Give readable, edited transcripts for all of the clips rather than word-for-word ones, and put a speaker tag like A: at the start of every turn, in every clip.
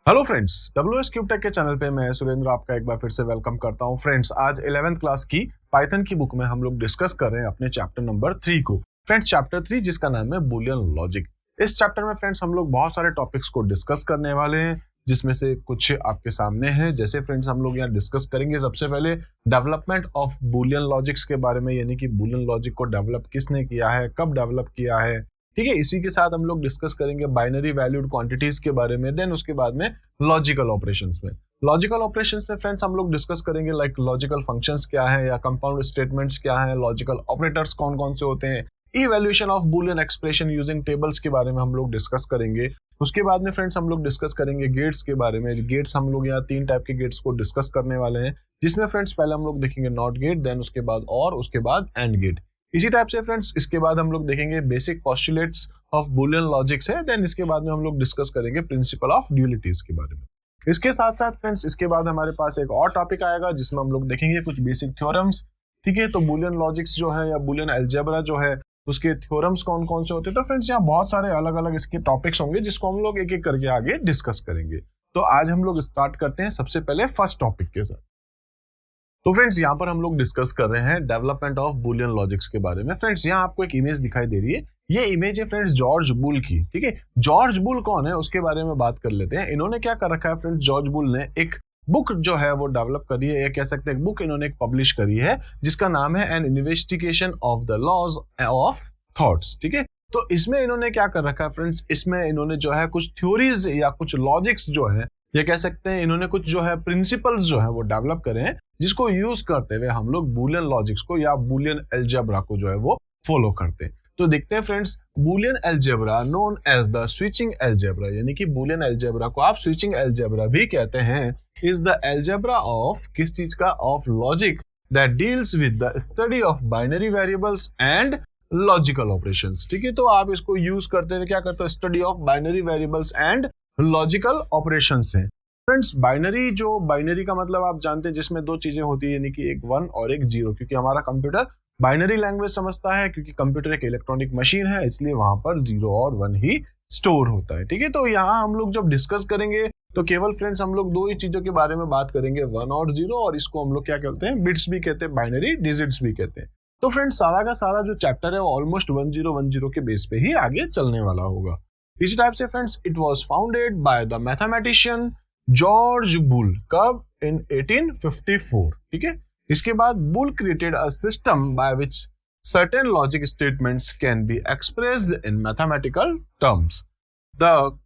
A: Hello friends, WS cube tech के channel पे मैं सुरेंद्र आपका एक बार फिर से वेलकम करता हूं। फ्रेंड्स, आज 11th क्लास की पाइथन की बुक में हम लोग डिस्कस कर रहे हैं अपने चैप्टर नंबर 3 को। फ्रेंड्स, चैप्टर 3 जिसका नाम है बूलियन लॉजिक। इस चैप्टर में फ्रेंड्स हम लोग बहुत सारे टॉपिक्स को डिस्कस करने वाले हैं, जिसमें से कुछ आपके सामने हैं। जैसे फ्रेंड्स हम लोग यहाँ डिस्कस करेंगे सबसे पहले डेवलपमेंट ऑफ बूलियन लॉजिक्स के बारे में, यानी कि बूलियन लॉजिक को डेवलप किसने किया है, कब डेवलप किया है। ठीक है, इसी के साथ हम लोग डिस्कस करेंगे बाइनरी वैल्यूड क्वांटिटीज के बारे में। देन उसके बाद में लॉजिकल ऑपरेशंस में फ्रेंड्स हम लोग डिस्कस करेंगे लाइक लॉजिकल फंक्शंस क्या है या कंपाउंड स्टेटमेंट्स क्या है, लॉजिकल ऑपरेटर्स कौन कौन से होते हैं, evaluation of Boolean expression using tables के बारे में हम लोग डिस्कस करेंगे। उसके बाद में फ्रेंड्स हम लोग डिस्कस करेंगे गेट्स के बारे में। गेट्स हम लोग यहाँ 3 टाइप के गेट्स को डिस्कस करने वाले हैं, जिसमें फ्रेंड्स पहले हम लोग देखेंगे नॉट गेट, देन उसके बाद और उसके बाद एंड गेट। इसी टाइप से फ्रेंड्स इसके बाद हम लोग देखेंगे basic postulates of Boolean logics है। देन इसके बाद में हम लोग डिस्कस करेंगे प्रिंसिपल ऑफ ड्यूलिटीज के बारे में। इसके साथ साथ फ्रेंड्स इसके बाद हमारे पास एक और टॉपिक आएगा जिसमें हम लोग देखेंगे कुछ बेसिक थ्योरम्स। ठीक है, तो बूलियन लॉजिक्स जो है या बूलियन अलजेब्रा जो है उसके थ्योरम्स कौन कौन से होते हैं। तो फ्रेंड्स यहाँ बहुत सारे अलग अलग इसके टॉपिक्स होंगे जिसको हम लोग एक एक करके आगे डिस्कस करेंगे। तो आज हम लोग स्टार्ट करते हैं सबसे पहले फर्स्ट टॉपिक के साथ। तो फ्रेंड्स यहाँ पर हम लोग डिस्कस कर रहे हैं डेवलपमेंट ऑफ बूलियन लॉजिक्स के बारे में। फ्रेंड्स यहाँ आपको एक इमेज दिखाई दे रही है, ये इमेज है फ्रेंड्स जॉर्ज बुल की। ठीक है, जॉर्ज बुल कौन है उसके बारे में बात कर लेते हैं। इन्होंने क्या कर रखा है फ्रेंड्स, जॉर्ज बुल ने एक बुक जो है वो डेवलप करी है, या कह सकते हैं बुक इन्होंने एक पब्लिश करी है जिसका नाम है an investigation of the laws of thoughts. ठीक है, तो इसमें इन्होंने क्या कर रखा है फ्रेंड्स, इसमें इन्होंने जो है कुछ थ्योरीज या कुछ लॉजिक्स जो है, ये कह सकते हैं इन्होंने कुछ जो है प्रिंसिपल्स जो है वो डेवलप करे हैं, जिसको यूज करते हुए हम लोग बूलियन लॉजिक्स को या बूलियन अलजेब्रा को जो है वो फॉलो करते हैं। तो देखते हैं friends, Boolean algebra known as the switching algebra, यानी कि बूलियन अलजेब्रा को आप स्विचिंग अलजेब्रा भी कहते हैं, इज द अलजेब्रा ऑफ किस चीज का, of logic that deals with the study of binary variables and logical operations. ठीक है, तो आप इसको यूज करते हुए क्या करते हो, study of binary variables and logical operations हैं। फ्रेंड्स बाइनरी का मतलब आप जानते हैं जिसमें दो चीजें होती है, यानी कि एक 1 और एक 0, क्योंकि हमारा कंप्यूटर बाइनरी लैंग्वेज समझता है, क्योंकि कंप्यूटर एक इलेक्ट्रॉनिक मशीन है, इसलिए वहां पर 0 और 1 ही स्टोर होता है। ठीक है, तो यहाँ हम लोग जब डिस्कस करेंगे तो केवल फ्रेंड्स हम लोग दो ही चीजों के बारे में बात करेंगे, 1 और 0, और इसको हम लोग क्या कहते हैं, बिट्स भी कहते हैं, बाइनरी डिजिट्स भी कहते हैं। तो फ्रेंड्स सारा का सारा जो चैप्टर है वो ऑलमोस्ट 1010 के बेस पे ही आगे चलने वाला होगा। इसी टाइप से friends it was founded by the mathematician George bull, कब, इन 1854। ठीक है, इसके बाद bull created a system by which certain logic statements can be expressed in mathematical terms. The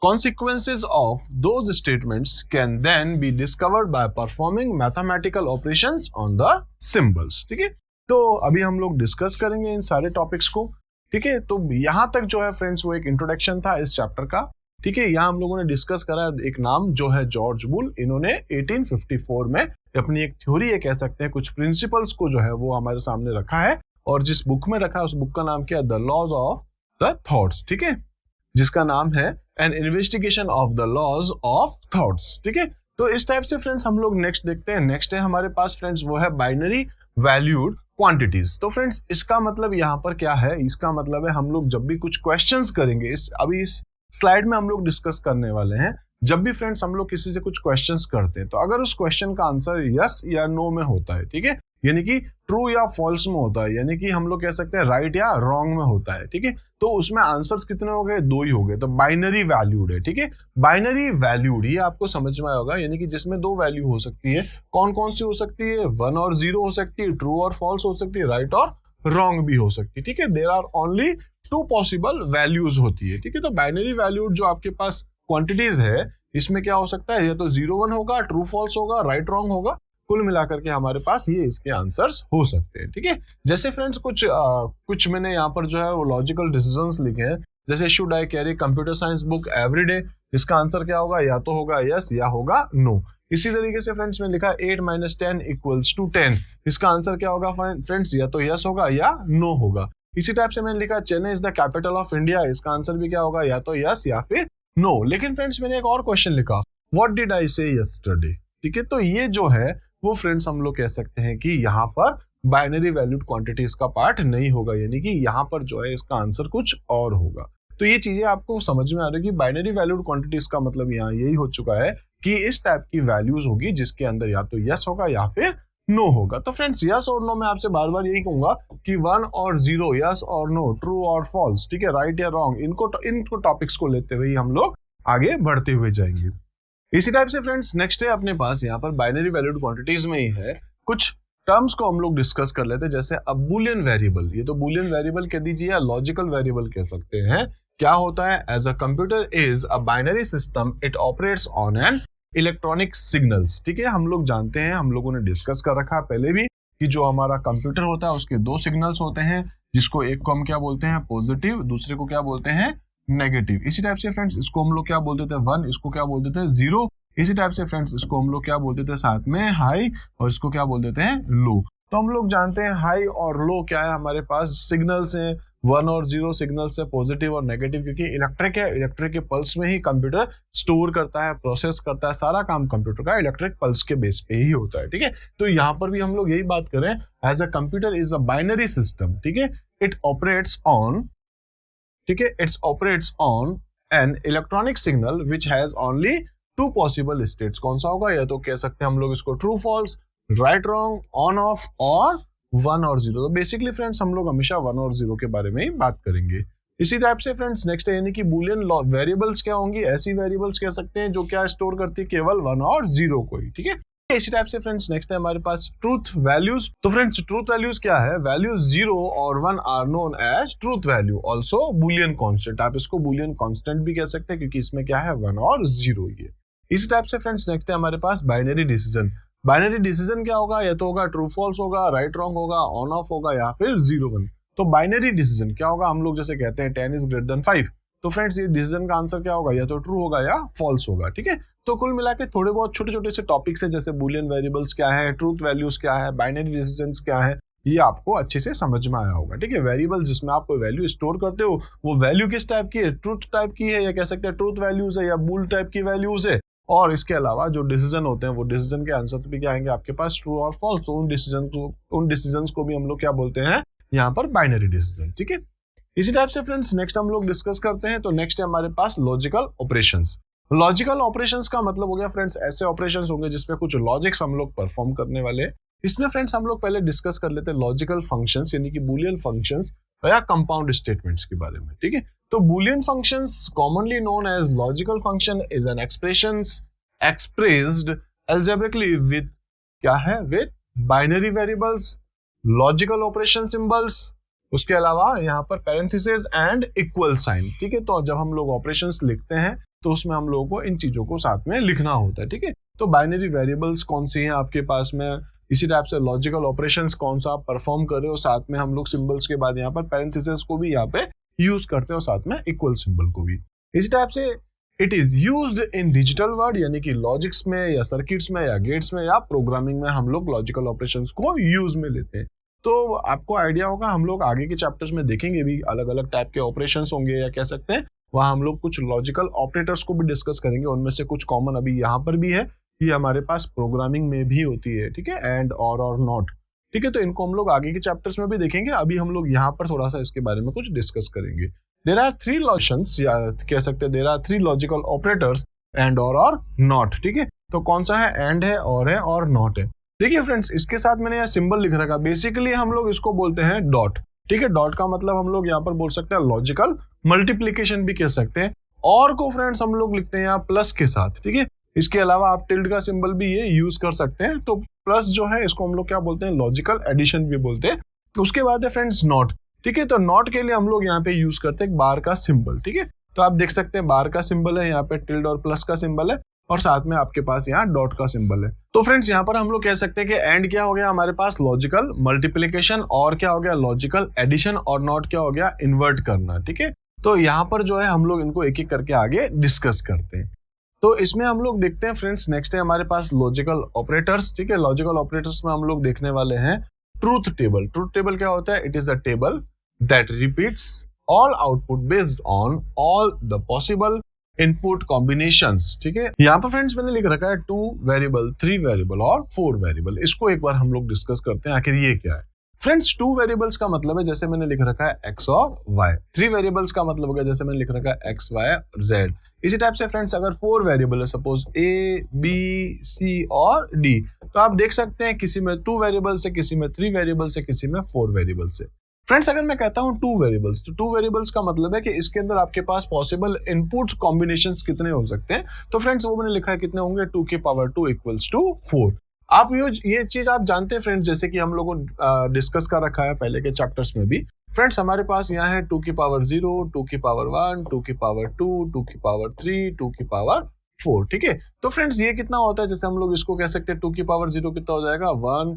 A: consequences of those statements can then be discovered by performing mathematical operations on the symbols। ठीक है, तो अभी हम लोग discuss करेंगे इन सारे topics को। ठीक है, तो यहां तक जो है फ्रेंड्स वो एक इंट्रोडक्शन था इस चैप्टर का। ठीक है, यहाँ हम लोगों ने डिस्कस करा एक नाम जो है जॉर्ज बुल, इन्होंने 1854 में अपनी एक थ्योरी, ये कह सकते हैं कुछ प्रिंसिपल्स को जो है वो हमारे सामने रखा है, और जिस बुक में रखा है उस बुक का नाम क्या है, the laws of the thoughts. ठीक है, जिसका नाम है an investigation of the laws of thoughts. ठीक है, तो इस टाइप से फ्रेंड्स हम लोग नेक्स्ट देखते हैं। नेक्स्ट है हमारे पास फ्रेंड्स वो है बाइनरी वैल्यूड क्वांटिटीज। तो फ्रेंड्स इसका मतलब यहाँ पर क्या है, इसका मतलब है हम लोग जब भी कुछ क्वेश्चंस करेंगे, अभी इस स्लाइड में हम लोग डिस्कस करने वाले हैं, जब भी फ्रेंड्स हम लोग किसी से कुछ क्वेश्चंस करते हैं, तो अगर उस क्वेश्चन का आंसर यस या नो में होता है, ठीक है, यानी कि ट्रू या फॉल्स में होता है, यानी कि हम लोग कह सकते हैं राइट या रॉन्ग में होता है, ठीक है, तो उसमें आंसर्स कितने हो गए, 2 ही हो गए, तो बाइनरी वैल्यूड है। ठीक है, बाइनरी वैल्यूड ही आपको समझ में आएगा, यानी कि जिसमें 2 वैल्यू हो सकती है। कौन कौन सी हो सकती है, 1 और 0 हो सकती है, ट्रू और फॉल्स हो सकती है, राइट और रॉन्ग भी हो सकती है। ठीक है, there are only 2 possible values होती है। ठीक है, तो बाइनरी वैल्यूड जो आपके पास क्वांटिटीज है, इसमें क्या हो सकता है, या तो 0 1 होगा, ट्रू फॉल्स होगा, राइट रॉन्ग होगा, कुल मिलाकर के हमारे पास ये इसके आंसर्स हो सकते हैं। ठीक है, जैसे फ्रेंड्स कुछ मैंने यहाँ पर जो है वो लॉजिकल डिसीजंस लिखे हैं, जैसे should I carry computer science book every day, इसका आंसर क्या होगा, या तो होगा यस या होगा नो। इसी तरीके से फ्रेंड्स में लिखा 8 - 10 = 10, इसका आंसर क्या होगा फ्रेंड्स, या तो यस होगा या नो होगा। इसी टाइप से मैंने लिखा Chennai is the capital of India, इसका आंसर भी क्या होगा, या तो यस या फिर नो। लेकिन फ्रेंड्स मैंने एक और क्वेश्चन लिखा, व्हाट डिड आई से यस्टरडे। ठीक है, तो ये जो है वो फ्रेंड्स हम लोग कह सकते हैं कि यहाँ पर बाइनरी वैल्यूड क्वांटिटीज का पार्ट नहीं होगा, यानी कि यहाँ पर जो है इसका आंसर कुछ और होगा। तो ये चीजें आपको समझ में आ रही है कि बाइनरी वैल्यूड क्वांटिटीज का मतलब यहाँ यही हो चुका है कि इस टाइप की वैल्यूज होगी जिसके अंदर या तो यस होगा या फिर नो होगा। तो फ्रेंड्स यस और नो मैं आपसे बार बार यही कहूंगा कि 1 और 0, यस और नो, ट्रू और फॉल्स, ठीक है, राइट या रॉन्ग, इनको टॉपिक्स को लेते हुए हम लोग आगे बढ़ते हुए जाएंगे। इसी टाइप से फ्रेंड्स नेक्स्ट है अपने पास यहाँ पर बाइनरी वैल्यूड क्वांटिटीज में ही है कुछ टर्म्स को हम लोग डिस्कस कर लेते हैं, जैसे अब बुलियन वेरिएबल। ये तो बुलियन वेरिएबल कह दीजिए या लॉजिकल वेरिएबल कह सकते हैं। क्या होता है? As a computer is a binary system, it operates on an electronic signals. ठीक है, हम लोग जानते हैं, हम लोगों ने डिस्कस कर रखा है पहले भी कि जो हमारा कंप्यूटर होता है उसके दो सिग्नल्स होते हैं, जिसको एक को हम क्या बोलते हैं पॉजिटिव, दूसरे को क्या बोलते हैं नेगेटिव। इसी टाइप से फ्रेंड्स इसको हम लोग क्या बोलते थे 1, इसको क्या बोलते थे 0। इसी टाइप से फ्रेंड्स इसको हम लोग क्या बोलते थे साथ में हाई, और इसको क्या बोलते थे लो। तो हम लोग जानते हैं हाई और लो क्या है, हमारे पास सिग्नल्स हैं 1 और 0 सिग्नल्स है, पॉजिटिव और नेगेटिव, क्योंकि इलेक्ट्रिक है, इलेक्ट्रिक के पल्स में ही कंप्यूटर स्टोर करता है, प्रोसेस करता है, सारा काम कंप्यूटर का इलेक्ट्रिक पल्स के बेस पे ही होता है। ठीक है, तो यहाँ पर भी हम लोग यही बात करें, as a computer is a binary system. ठीक है, इट ऑपरेट्स ऑन, ठीक है, it's operates on an electronic signal which has only 2 possible states. कौन सा होगा? या तो कह सकते हैं हम लोग इसको true false, right wrong, on off, और 1 और 0। तो बेसिकली फ्रेंड्स हम लोग हमेशा 1 और 0 के बारे में ही बात करेंगे। इसी टाइप से फ्रेंड्स नेक्स्ट है यानी कि बुलियन वेरिएबल्स क्या होंगी? ऐसी वेरिएबल्स कह सकते हैं जो क्या स्टोर करती है केवल 1 और 0 को ही। ठीक है, इसी टाइप से फ्रेंड्स नेक्स्ट है हमारे पास ट्रूथ वैल्यूज। तो फ्रेंड्स ट्रूथ वैल्यूज क्या है? वैल्यूज 0 और 1 are known as truth value, also Boolean constant. आप इसको बुलियन कांस्टेंट भी कह सकते हैं क्योंकि इसमें क्या है 1 और 0 ये। इसी टाइप से फ्रेंड्स नेक्स्ट है हमारे पास बाइनरी डिसीजन। बाइनरी डिसीजन क्या होगा? या तो होगा ट्रू फॉल्स होगा, राइट रॉन्ग होगा, ऑन ऑफ होगा, या फिर 0 1। तो बाइनरी डिसीजन क्या होगा? हम लोग जैसे कहते हैं 10 इज ग्रेटर देन 5, तो फ्रेंड्स ये डिसीजन का आंसर क्या होगा? या तो ट्रू होगा या फॉल्स होगा। ठीक है, तो कुल मिला के थोड़े बहुत छोटे छोटे से टॉपिक्स है, जैसे बुलियन वेरिएबल्स क्या है, ट्रूथ वैल्यूज क्या है, बाइनरी डिसीजंस क्या है, ये आपको अच्छे से समझ में आया होगा। ठीक है, वेरिएबल जिसमें आप कोई वैल्यू स्टोर करते हो वो वैल्यू किस टाइप की है? ट्रूथ टाइप की है, या कह सकते हैं ट्रूथ वैल्यूज है, या बूल टाइप की वैल्यूज है। और इसके अलावा जो डिसीजन होते हैं वो डिसीजन के आंसर भी क्या आएंगे आपके पास? ट्रू और फॉल्स। उन डिसीजन को भी हम लोग क्या बोलते हैं यहाँ पर? Binary decision. ठीक है, इसी टाइप से फ्रेंड्स नेक्स्ट हम लोग डिस्कस करते हैं। तो नेक्स्ट है हमारे पास लॉजिकल ऑपरेशंस। लॉजिकल ऑपरेशंस का मतलब हो गया फ्रेंड्स ऐसे ऑपरेशंस होंगे जिसमें कुछ लॉजिक्स हम लोग परफॉर्म करने वाले। इसमें फ्रेंड्स हम लोग पहले डिस्कस कर लेते हैं लॉजिकल फंक्शंस यानी कि बूलियन फंक्शंस या कंपाउंड स्टेटमेंट्स के बारे में। ठीक है, तो Boolean functions commonly known as logical function is an expressions expressed algebraically with क्या है? with binary variables, logical operation symbols, उसके अलावा यहाँ पर parenthesis and equal sign। ठीक है, तो जब हम लोग ऑपरेशंस लिखते हैं तो उसमें हम लोगों को इन चीजों को साथ में लिखना होता है। ठीक है, तो बाइनरी वेरिएबल्स कौन सी हैं आपके पास में, इसी टाइप से लॉजिकल ऑपरेशंस कौन सा आप परफॉर्म कर रहे हो, साथ में हम लोग सिंबल्स के बाद यहाँ पर parenthesis को भी यहाँ पे यूज करते हो, साथ में इक्वल सिंबल को भी। इसी टाइप से it is used in digital word यानी कि लॉजिक्स में या सर्किट्स में या गेट्स में या प्रोग्रामिंग में हम लोग लॉजिकल ऑपरेशंस को यूज में लेते हैं। तो आपको आइडिया होगा, हम लोग आगे के चैप्टर्स में देखेंगे भी अलग अलग टाइप के ऑपरेशंस होंगे, या कह सकते हैं वहाँ हम लोग कुछ लॉजिकल ऑपरेटर्स को भी डिस्कस करेंगे। उनमें से कुछ कॉमन अभी यहाँ पर भी है, ये हमारे पास प्रोग्रामिंग में भी होती है। ठीक है, एंड और नॉट। ठीक है, तो इनको हम लोग आगे के चैप्टर्स में भी देखेंगे। अभी हम लोग यहाँ पर थोड़ा सा इसके बारे में कुछ डिस्कस करेंगे। There are 3 logicians, या कह सकते हैं there are 3 logical operators and or not। ठीक है, तो कौन सा है? and है और not है। देखिए फ्रेंड्स इसके साथ मैंने यहाँ सिंबल लिख रखा, बेसिकली हम लोग इसको बोलते हैं डॉट। ठीक है, डॉट का मतलब हम लोग यहाँ पर बोल सकते हैं लॉजिकल मल्टीप्लीकेशन भी कह सकते हैं। और को फ्रेंड्स हम लोग लिखते हैं यहाँ प्लस के साथ। ठीक है, इसके अलावा आप टिल्ड का सिंबल भी ये यूज कर सकते हैं। तो प्लस जो है इसको हम लोग क्या बोलते हैं? लॉजिकल एडिशन भी बोलते हैं। उसके बाद है फ्रेंड्स नॉट। ठीक है, तो नॉट के लिए हम लोग यहाँ पे यूज करते हैं बार का सिंबल। ठीक है, तो आप देख सकते हैं बार का सिंबल है, यहाँ पे टिल्ड और प्लस का सिंबल है, और साथ में आपके पास यहाँ डॉट का सिंबल है। तो फ्रेंड्स यहाँ पर हम लोग कह सकते हैं कि एंड क्या हो गया हमारे पास? लॉजिकल मल्टीप्लिकेशन, और क्या हो गया? लॉजिकल एडिशन, और नॉट क्या हो गया? इन्वर्ट करना। ठीक है, तो यहाँ पर जो है हम लोग इनको एक एक करके आगे डिस्कस करते हैं। तो इसमें हम लोग देखते हैं फ्रेंड्स नेक्स्ट है हमारे पास लॉजिकल ऑपरेटर्स। ठीक है, लॉजिकल ऑपरेटर्स में हम लोग देखने वाले हैं ट्रूथ टेबल। ट्रूथ टेबल क्या होता है? It is a table that repeats all output based on all the possible input combinations। ठीक है, यहाँ पर फ्रेंड्स मैंने लिख रखा है 2 वेरिएबल, 3 वेरिएबल और 4 वेरिएबल। इसको एक बार हम लोग डिस्कस करते हैं आखिर ये क्या है। फ्रेंड्स 2 वेरिएबल्स का मतलब है जैसे मैंने लिख रखा है x और y, 3 वेरिएबल्स का मतलब हो गया जैसे मैंने लिख रखा है x, y और z। इसी टाइप से फ्रेंड्स अगर 4 वेरिएबल है सपोज a, b, c और d, तो आप देख सकते हैं किसी में 2 वेरिएबल से, किसी में 3 वेरिएबल से, किसी में 4 वेरिएबल से। फ्रेंड्स अगर मैं कहता हूं 2 वेरिएबल्स, तो 2 वेरिएबल्स का मतलब है कि इसके अंदर आपके पास पॉसिबल इनपुट्स कॉम्बिनेशंस कितने हो सकते हैं। तो फ्रेंड्स वो मैंने लिखा है कितने होंगे, 2 की पावर 2 इक्वल्स टू 4। आप ये चीज आप जानते हैं फ्रेंड्स, जैसे कि हम लोगों डिस्कस कर रखा है पहले के चैप्टर्स में भी। फ्रेंड्स हमारे पास यहाँ है 2 की पावर 0, 2 की पावर 1, 2 की पावर 2, 2 की पावर 3, 2 की पावर 4, ठीक है। तो फ्रेंड्स ये कितना होता है, जैसे हम लोग इसको कह सकते हैं 2 की पावर 0 कितना हो जाएगा, 1,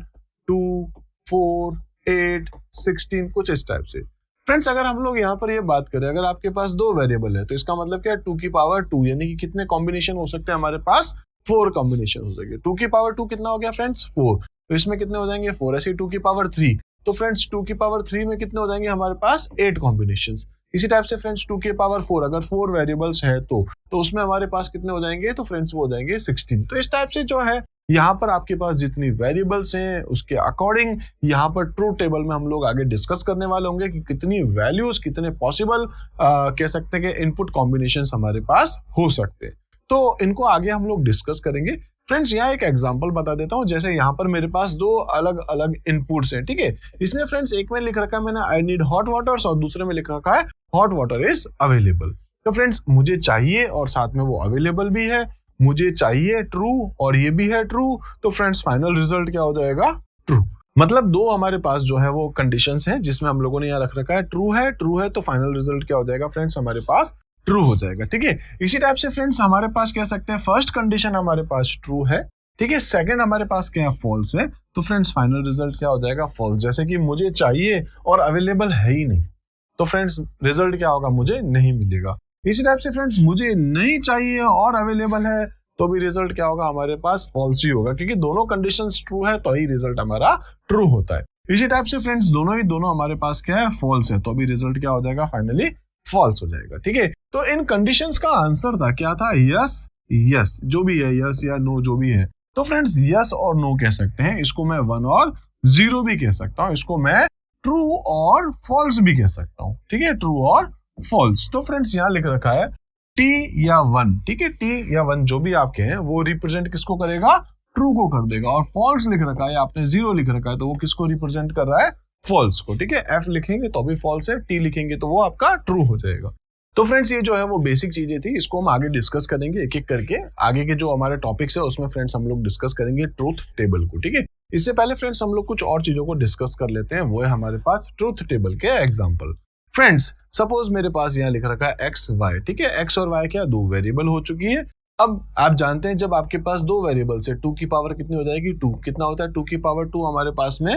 A: 2, 4, 8, 16, कुछ इस टाइप से। फ्रेंड्स अगर हम लोग यहाँ पर ये बात करें, अगर आपके पास 2 वेरिएबल है तो इसका मतलब क्या है, 2 की पावर 2, यानी कि कितने कॉम्बिनेशन हो सकते हैं हमारे पास, 4 कॉम्बिनेशन हो सके। 2 की पावर 2 कितना हो गया फ्रेंड्स, 4, तो इसमें कितने हो जाएंगे 4। ऐसे 2 की पावर 3, तो फ्रेंड्स 2 की पावर 3 में कितने हो जाएंगे हमारे पास 8 कॉम्बिनेशंस। इसी टाइप से फ्रेंड्स 2 की पावर 4, अगर 4 वेरिएबल्स है तो उसमें हमारे पास कितने हो जाएंगे, तो फ्रेंड्स वो हो जाएंगे 16। तो इस टाइप से जो है यहाँ पर आपके पास जितनी वेरिएबल्स हैं उसके अकॉर्डिंग यहाँ पर ट्रू टेबल में हम लोग आगे डिस्कस करने वाले होंगे कि कितनी वैल्यूज, कितने पॉसिबल कह सकते हैं कि इनपुट कॉम्बिनेशंस हमारे पास हो सकते हैं। तो इनको आगे हम लोग डिस्कस करेंगे। फ्रेंड्स यहाँ एक एग्जांपल बता देता हूँ, जैसे यहाँ पर मेरे पास 2 अलग अलग इनपुट्स हैं, ठीक है। इसमें फ्रेंड्स एक में लिख रखा है मैंने आई नीड हॉट वाटर और दूसरे में लिख रखा है हॉट वाटर इज अवेलेबल। तो फ्रेंड्स मुझे चाहिए और साथ में वो अवेलेबल भी है, मुझे चाहिए ट्रू और ये भी है ट्रू, तो फ्रेंड्स फाइनल रिजल्ट क्या हो जाएगा, ट्रू। मतलब 2 हमारे पास जो है वो कंडीशंस हैं जिसमें हम लोगों ने यहाँ रख रखा है ट्रू है, तो फाइनल रिजल्ट क्या हो जाएगा फ्रेंड्स हमारे पास ट्रू हो जाएगा, ठीक है। इसी टाइप से फ्रेंड्स हमारे पास कह सकते हैं फर्स्ट कंडीशन हमारे पास ट्रू है, ठीक है, सेकंड हमारे पास क्या है, फॉल्स है, तो फ्रेंड्स फाइनल रिजल्ट क्या हो जाएगा, फॉल्स। जैसे कि मुझे चाहिए और अवेलेबल है ही नहीं, तो फ्रेंड्स रिजल्ट क्या होगा, मुझे नहीं मिलेगा। इसी टाइप से फ्रेंड्स मुझे नहीं चाहिए और अवेलेबल है, तो भी रिजल्ट क्या होगा हमारे पास, फॉल्स ही होगा, क्योंकि दोनों कंडीशंस ट्रू है तो ही रिजल्ट हमारा ट्रू होता है। इसी टाइप से फ्रेंड्स दोनों हमारे पास क्या है, फॉल्स है, तो भी रिजल्ट क्या हो जाएगा, फाइनली फॉल्स हो जाएगा, ठीक है। तो इन कंडीशंस का आंसर था क्या था, यस, जो भी है, यस या नो जो भी है। तो फ्रेंड्स यस और नो कह सकते हैं, इसको मैं 1 और 0 भी कह सकता हूं, इसको मैं ट्रू और फॉल्स भी कह सकता हूं, ठीक है, ट्रू और फॉल्स। तो फ्रेंड्स यहाँ लिख रखा है टी या 1, ठीक है, टी या 1 जो भी आपके हैं वो रिप्रेजेंट किसको करेगा, ट्रू को कर देगा। और फॉल्स लिख रखा है, आपने 0 लिख रखा है तो वो किसको रिप्रेजेंट कर रहा है, फॉल्स को, ठीक है। एफ लिखेंगे तो भी फॉल्स है, टी लिखेंगे तो वो आपका ट्रू हो जाएगा। तो फ्रेंड्स ये जो है वो बेसिक चीजें थी, इसको हम आगे डिस्कस करेंगे एक एक करके। आगे के जो हमारे टॉपिक्स है उसमें फ्रेंड्स हम लोग डिस्कस करेंगे ट्रूथ टेबल को, ठीक है। इससे पहले फ्रेंड्स हम लोग कुछ और चीजों को डिस्कस कर लेते हैं, वो है हमारे पास ट्रूथ टेबल के एग्जाम्पल। फ्रेंड्स सपोज मेरे पास यहाँ लिख रखा है एक्स वाई, ठीक है, एक्स और वाई क्या 2 वेरिएबल हो चुकी है। अब आप जानते हैं जब आपके पास 2 वेरिएबल से 2 की पावर कितनी हो जाएगी, 2 कितना होता है, 2 की पावर 2 हमारे पास में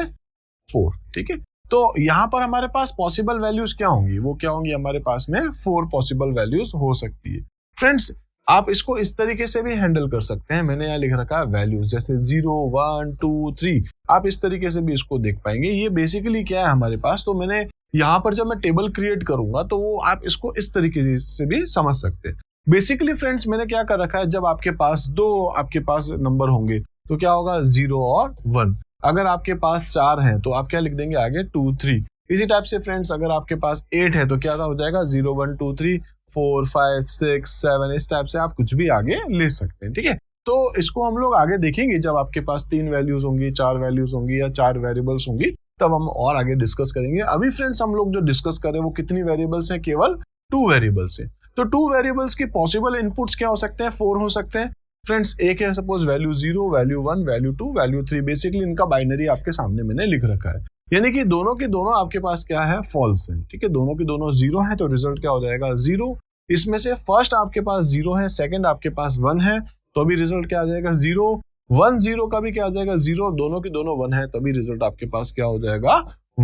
A: 4, ठीक है। तो यहाँ पर हमारे पास पॉसिबल वैल्यूज क्या होंगी, वो क्या होंगी, हमारे पास में 4 पॉसिबल वैल्यूज हो सकती है। फ्रेंड्स आप इसको इस तरीके से भी हैंडल कर सकते हैं, मैंने यहाँ लिख रखा है वैल्यूज, जैसे 0, 1, 2, 3, आप इस तरीके से भी इसको देख पाएंगे। ये बेसिकली क्या है हमारे पास, तो मैंने यहाँ पर जब मैं टेबल क्रिएट करूंगा तो वो आप इसको इस तरीके से भी समझ सकते हैं। बेसिकली फ्रेंड्स मैंने क्या कर रखा है, जब आपके पास 2 आपके पास नंबर होंगे तो क्या होगा 0 और 1। अगर आपके पास 4 हैं तो आप क्या लिख देंगे आगे 2, 3। इसी टाइप से फ्रेंड्स अगर आपके पास 8 है तो क्या हो जाएगा 0, 1, 2, 3, 4, 5, 6, 7, इस टाइप से आप कुछ भी आगे ले सकते हैं, ठीक है। तो इसको हम लोग आगे देखेंगे जब आपके पास 3 वैल्यूज होंगी, 4 वैल्यूज होंगी या 4 वेरिएबल्स होंगी, तब हम और आगे डिस्कस करेंगे। अभी फ्रेंड्स हम लोग जो डिस्कस कर रहे हैं वो कितनी वेरिएबल्स हैं, केवल 2 वेरिएबल्स हैं। तो 2 वेरिएबल्स की पॉसिबल इनपुट्स क्या हो सकते हैं, 4 हो सकते हैं। फ्रेंड्स एक है suppose value 0, value 1, value 2, value 3, basically इनका बाइनरी आपके सामने मैंने लिख रखा है, यानी कि दोनों के दोनों आपके पास क्या है, फॉल्स है, ठीक है, दोनों के दोनों 0 है, तो रिजल्ट क्या हो जाएगा 0। इसमें से फर्स्ट आपके पास 0 है, सेकंड आपके पास 1 है, तो अभी रिजल्ट क्या आ जाएगा 0। 1, 0 का भी क्या आ जाएगा 0, दोनों के दोनों 1 है, तभी रिजल्ट आपके पास क्या हो जाएगा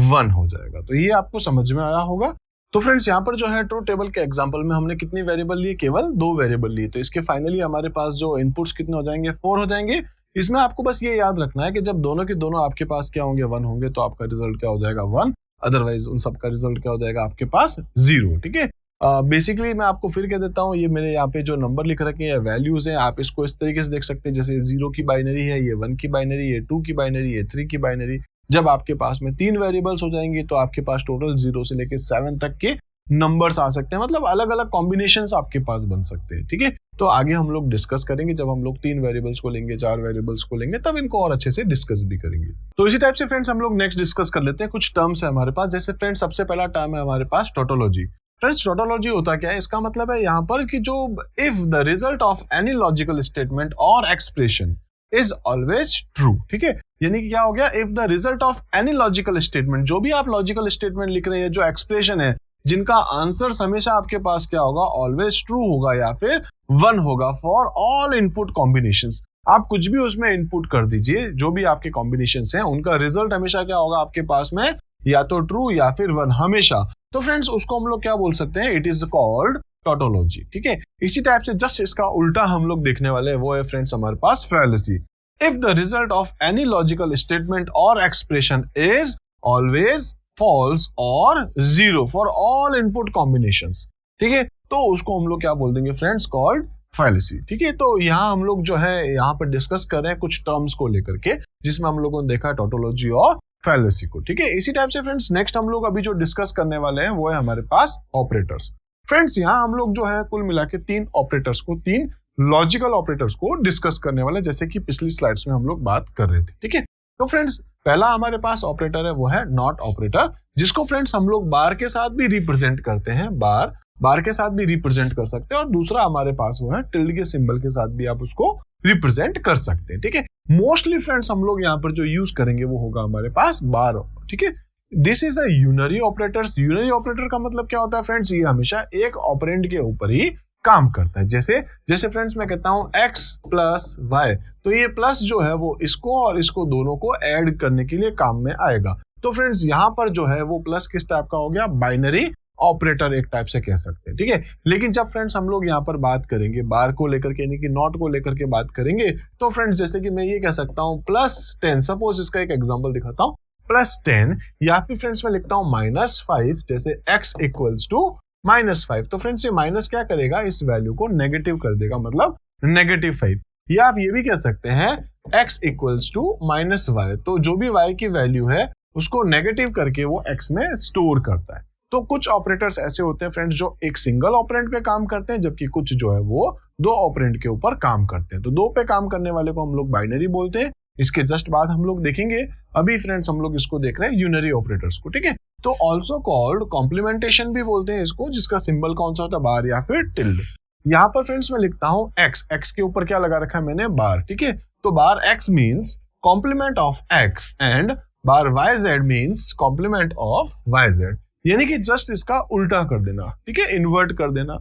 A: 1 हो जाएगा। तो ये आपको समझ में आया होगा। तो फ्रेंड्स यहाँ पर जो है ट्रू टेबल के एग्जांपल में हमने कितनी वेरिएबल लिए, केवल 2 वेरिएबल लिए, तो इसके फाइनली हमारे पास जो इनपुट्स कितने हो जाएंगे, 4 हो जाएंगे। इसमें आपको बस ये याद रखना है कि जब दोनों के दोनों आपके पास क्या होंगे 1 होंगे, तो आपका रिजल्ट क्या हो जाएगा 1, अदरवाइज उन सबका रिजल्ट क्या हो जाएगा आपके पास 0, ठीक है। बेसिकली मैं आपको फिर कह देता हूँ, ये मेरे यहाँ पे जो नंबर लिख रखे हैं वैल्यूज हैं, आप इसको इस तरीके से देख सकते हैं, जैसे 0 की बाइनरी है, ये 1 की बाइनरी है, 2 की बाइनरी है, 3 की बाइनरी, जब आपके पास में 3 वेरिएबल्स हो जाएंगे तो आपके पास टोटल 0 से लेकर 7 तक के नंबर्स आ सकते हैं, मतलब अलग अलग कॉम्बिनेशंस आपके पास बन सकते हैं। ठीक है, तो आगे हम लोग डिस्कस करेंगे जब हम लोग 3 वेरिएबल्स को लेंगे, 4 वेरिएबल्स को लेंगे, तब इनको और अच्छे से डिस्कस भी करेंगे। तो इसी टाइप से फ्रेंड्स हम लोग नेक्स्ट डिस्कस कर लेते हैं। कुछ टर्म्स है हमारे पास, जैसे फ्रेंड्स सबसे पहला टर्म है हमारे पास टोटोलॉजी। फ्रेंड्स टोटोलॉजी होता क्या है, इसका मतलब है यहाँ पर कि जो if the result of any logical statement और एक्सप्रेशन इज ऑलवेज ट्रू। ठीक है, यानी कि क्या हो गया, if the result of any logical statement, जो भी आप लॉजिकल स्टेटमेंट लिख रहे हैं, जो एक्सप्रेशन है, जिनका आंसर हमेशा आपके पास क्या होगा, ऑलवेज ट्रू होगा या फिर 1 होगा फॉर ऑल इनपुट कॉम्बिनेशंस। आप कुछ भी उसमें इनपुट कर दीजिए, जो भी आपके कॉम्बिनेशंस हैं, उनका रिजल्ट हमेशा क्या होगा आपके पास में, या तो ट्रू या फिर 1 हमेशा। तो फ्रेंड्स उसको हम लोग क्या बोल सकते हैं, इट इज कॉल्ड टोटोलॉजी। ठीक है, इसी टाइप से जस्ट इसका उल्टा हम लोग देखने वाले हैं, वो है फ्रेंड्स हमारे पास fallacy. If the result of any logical statement और एक्सप्रेशन इज ऑलवेज फॉल्स और 0 फॉर ऑल इनपुट कॉम्बिनेशंस। ठीक है, तो उसको हम लोग क्या बोल देंगे फ्रेंड्स, कॉल्ड फैलेसी। ठीक है, तो यहाँ हम लोग जो है यहाँ पर डिस्कस कर रहे हैं कुछ टर्म्स को लेकर के, जिसमें हम लोगों ने देखा टोटोलॉजी और फैलेसी को। ठीक है, इसी टाइप से फ्रेंड्स नेक्स्ट हम लोग अभी जो डिस्कस करने वाले हैं वो है हमारे पास ऑपरेटर्स। फ्रेंड्स यहाँ हम लोग जो है कुल मिला के 3 ऑपरेटर्स को, 3 लॉजिकल ऑपरेटर्स को डिस्कस करने वाले, जैसे कि पिछली स्लाइड्स में हम लोग बात कर रहे थे। ठीक है, तो फ्रेंड्स पहला हमारे पास ऑपरेटर है वो है नॉट ऑपरेटर, जिसको फ्रेंड्स हम लोग बार के साथ भी रिप्रेजेंट करते हैं, बार के साथ भी रिप्रेजेंट कर सकते हैं, और दूसरा हमारे पास वो है टिल्ड के सिंबल के साथ भी आप उसको रिप्रेजेंट कर सकते हैं। ठीक है, मोस्टली फ्रेंड्स हम लोग यहाँ पर जो यूज करेंगे वो होगा हमारे पास बार। ठीक है, this is a unary operators. Unary operator का मतलब क्या होता है फ्रेंड्स, ये हमेशा एक ऑपरेंड के ऊपर ही काम करता है। जैसे फ्रेंड्स मैं कहता हूं x प्लस वाई, तो ये प्लस जो है वो इसको और इसको दोनों को ऐड करने के लिए काम में आएगा। तो फ्रेंड्स यहाँ पर जो है वो प्लस किस टाइप का हो गया, बाइनरी ऑपरेटर एक टाइप से कह सकते हैं। ठीक है, लेकिन जब फ्रेंड्स हम लोग यहाँ पर बात करेंगे बार को लेकर के, यानी कि नॉट को लेकर के बात करेंगे, तो फ्रेंड्स जैसे कि मैं ये कह सकता हूँ +10, सपोज इसका एक एग्जांपल दिखाता हूँ, +10, या फिर फ्रेंड्स मैं लिखता हूँ -5, जैसे x इक्वल्स टू -5। तो फ्रेंड्स ये माइनस क्या करेगा, इस वैल्यू को नेगेटिव कर देगा, मतलब -5। या आप ये भी कह सकते हैं x इक्वल्स टू -y, तो जो भी y की वैल्यू है उसको नेगेटिव करके वो x में स्टोर करता है। तो कुछ ऑपरेटर्स ऐसे होते हैं फ्रेंड्स जो एक सिंगल ऑपरेंड पे काम करते हैं, जबकि कुछ जो है वो 2 ऑपरेंड के ऊपर काम करते हैं। तो 2 पे काम करने वाले को हम लोग बाइनरी बोलते हैं। इसके जस्ट बाद हम लोग देखेंगे, अभी फ्रेंड्स हम लोग इसको देख रहे हैं यूनरी ऑपरेटर्स को। ठीक है, तो ऑल्सो कॉल्ड कॉम्प्लीमेंटेशन भी बोलते हैं इसको, जिसका सिंबल कौन सा होता है, बार या फिर टिल्ड। यहाँ पर फ्रेंड्स मैं लिखता हूँ x के ऊपर क्या लगा रखा है मैंने, बार। ठीक है, तो bar x means complement of x and bar yz means complement of yz, यानी कि जस्ट इसका उल्टा कर देना। ठीक है, इन्वर्ट कर देना।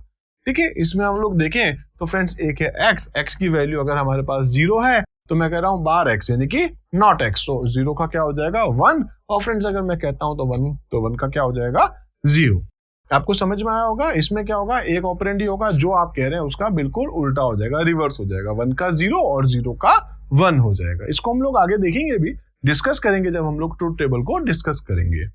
A: ठीक है, इसमें हम लोग देखें तो फ्रेंड्स एक है x की वैल्यू अगर हमारे पास 0 है तो मैं कह रहा हूं बार x यानी कि नॉट x, तो 0 का क्या हो जाएगा 1, और फ्रेंड्स अगर मैं कहता हूं तो 1 का क्या हो जाएगा 0। आपको समझ में आया होगा, इसमें क्या होगा, एक ऑपरेंड ही होगा, जो आप कह रहे हैं उसका बिल्कुल उल्टा हो जाएगा, रिवर्स हो जाएगा, 1 का 0 और 0 का 1 हो जाएगा। इसको हम लोग आगे देखेंगे, भी डिस्कस करेंगे जब हम लोग ट्रूथ टेबल को डिस्कस करेंगे।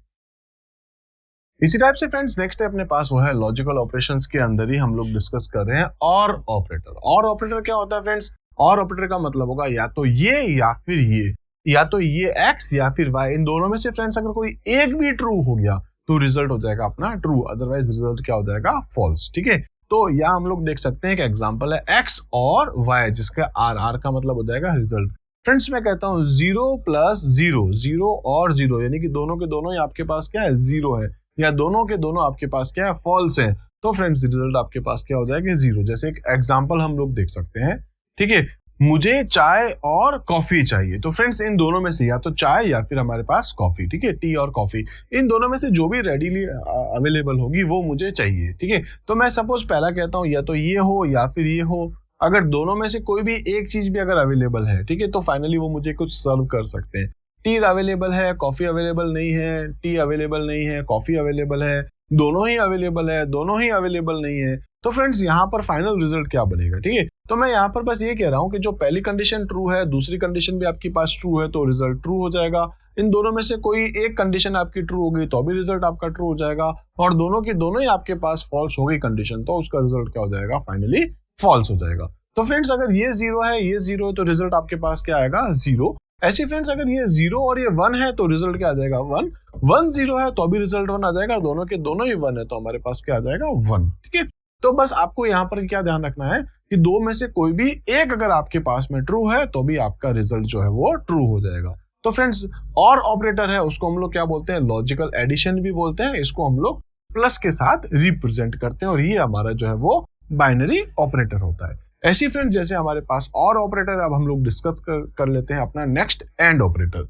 A: इसी टाइप से फ्रेंड्स नेक्स्ट है अपने पास वो है लॉजिकल ऑपरेशंस के अंदर ही हम लोग डिस्कस कर रहे हैं और ऑपरेटर। और ऑपरेटर क्या होता है फ्रेंड्स, और ऑपरेटर का मतलब होगा या तो ये या फिर ये, या तो ये x या फिर y, इन दोनों में से फ्रेंड्स अगर कोई एक भी ट्रू हो गया तो रिजल्ट हो जाएगा अपना ट्रू, अदरवाइज रिजल्ट क्या हो जाएगा फॉल्स। ठीक है, तो यहाँ हम लोग देख सकते हैं कि एग्जांपल है x और y, जिसका r का मतलब हो जाएगा रिजल्ट। फ्रेंड्स मैं कहता हूँ 0 + 0, 0 और 0, यानी कि दोनों के दोनों ही आपके पास क्या है 0 है, या दोनों के दोनों आपके पास क्या है फॉल्स है, तो फ्रेंड्स रिजल्ट आपके पास क्या हो जाएगा 0। जैसे एक एग्जांपल हम लोग देख सकते हैं। ठीक है, मुझे चाय और कॉफी चाहिए, तो फ्रेंड्स इन दोनों में से या तो चाय या फिर हमारे पास कॉफी, ठीक है, टी और कॉफी, इन दोनों में से जो भी रेडीली अवेलेबल होगी वो मुझे चाहिए। ठीक है, तो मैं सपोज पहला कहता हूँ या तो ये हो या फिर ये हो, अगर दोनों में से कोई भी एक चीज भी अगर अवेलेबल है, ठीक है, तो फाइनली वो मुझे कुछ सर्व कर सकते हैं। टी अवेलेबल है, कॉफी अवेलेबल नहीं है, टी अवेलेबल नहीं है, कॉफी अवेलेबल है, दोनों ही अवेलेबल है, दोनों ही अवेलेबल नहीं है, तो फ्रेंड्स यहाँ पर फाइनल रिजल्ट क्या बनेगा। ठीक है, तो मैं यहाँ पर बस ये कह रहा हूँ कि जो पहली कंडीशन ट्रू है, दूसरी कंडीशन भी आपके पास ट्रू है, तो रिजल्ट ट्रू हो जाएगा। इन दोनों में से कोई एक कंडीशन आपकी ट्रू हो गई तो भी रिजल्ट आपका ट्रू हो जाएगा, और दोनों की दोनों ही आपके पास फॉल्स हो गई कंडीशन, तो उसका रिजल्ट क्या हो जाएगा फाइनली फॉल्स हो जाएगा। तो फ्रेंड्स अगर ये 0 है, ये 0 है, तो रिजल्ट आपके पास क्या आएगा 0। ऐसे फ्रेंड्स अगर ये 0 और ये 1 है तो रिजल्ट क्या आ जाएगा 1, 1 0 है तो भी रिजल्ट 1 आ जाएगा, दोनों के दोनों ही 1 है तो हमारे पास क्या आ जाएगा 1। ठीक है, तो बस आपको यहाँ पर क्या ध्यान रखना है कि दो में से कोई भी एक अगर आपके पास में ट्रू है तो भी आपका रिजल्ट जो है वो ट्रू हो जाएगा। तो फ्रेंड्स और ऑपरेटर है उसको हम लोग क्या बोलते हैं, लॉजिकल एडिशन भी बोलते हैं, इसको हम लोग प्लस के साथ रिप्रेजेंट करते हैं और ये हमारा जो है वो बाइनरी ऑपरेटर होता है। ऐसी फ्रेंड्स जैसे हमारे पास और ऑपरेटर, अब हम लोग डिस्कस कर लेते हैं अपना नेक्स्ट एंड ऑपरेटर।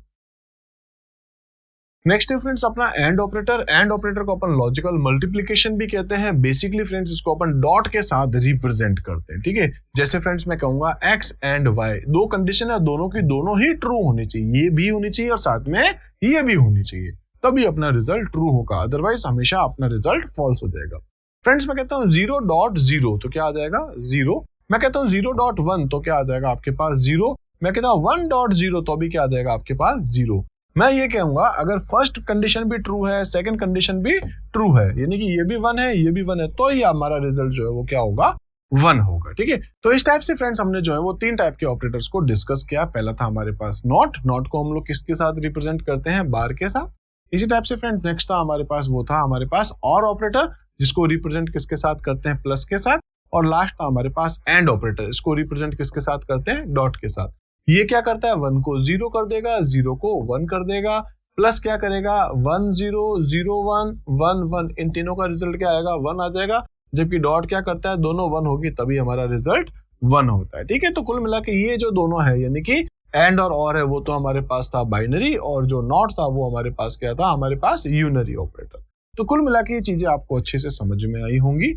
A: नेक्स्ट है फ्रेंड्स अपना एंड ऑपरेटर। एंड ऑपरेटर को अपन लॉजिकल मल्टीप्लिकेशन भी कहते हैं। बेसिकली फ्रेंड्स इसको अपन डॉट के साथ रिप्रेजेंट करते हैं। ठीक है, जैसे फ्रेंड्स मैं कहूंगा x एंड y, दो कंडीशन है, दोनों की दोनों ही ट्रू होनी चाहिए, ये भी होनी चाहिए और साथ में ये भी होनी चाहिए, तभी अपना रिजल्ट ट्रू होगा, अदरवाइज हमेशा अपना रिजल्ट फॉल्स हो जाएगा। फ्रेंड्स मैं कहता हूँ 0.0 तो क्या आ जाएगा 0, मैं कहता हूँ 0.1 तो क्या आ जाएगा आपके पास 0, मैं कहता हूँ 1.0 तो भी क्या आ जाएगा आपके पास 0। मैं ये कहूंगा अगर फर्स्ट कंडीशन भी ट्रू है, सेकंड कंडीशन भी ट्रू है, यानी कि ये भी 1 है ये भी 1 है, तो ही हमारा रिजल्ट जो है वो क्या होगा 1 होगा। ठीक है, तो इस टाइप से फ्रेंड्स हमने जो है वो 3 टाइप के ऑपरेटर्स को डिस्कस किया। पहला था हमारे पास नॉट, नॉट को हम लोग किसके साथ रिप्रेजेंट करते हैं, बार के साथ। इसी टाइप से फ्रेंड्स नेक्स्ट था हमारे पास, वो था हमारे पास और ऑपरेटर, जिसको रिप्रेजेंट किसके साथ करते हैं, प्लस के साथ। और लास्ट था हमारे पास एंड ऑपरेटर, इसको रिप्रेजेंट किसके साथ करते हैं, डॉट के साथ। ये क्या करता है 1 को 0 कर देगा, 0 को 1 कर देगा, प्लस क्या करेगा 1 0 0 1 1 1, इन तीनों का रिजल्ट क्या आएगा 1 आ जाएगा। जबकि डॉट क्या करता है, दोनों 1 होगी तभी हमारा रिजल्ट 1 होता है। ठीक है, तो कुल मिला के ये जो दोनों है यानी कि एंड और है वो तो हमारे पास था बाइनरी, और जो नॉट था वो हमारे पास क्या था, हमारे पास यूनरी ऑपरेटर। तो कुल मिला के ये चीजें आपको अच्छे से समझ में आई होंगी।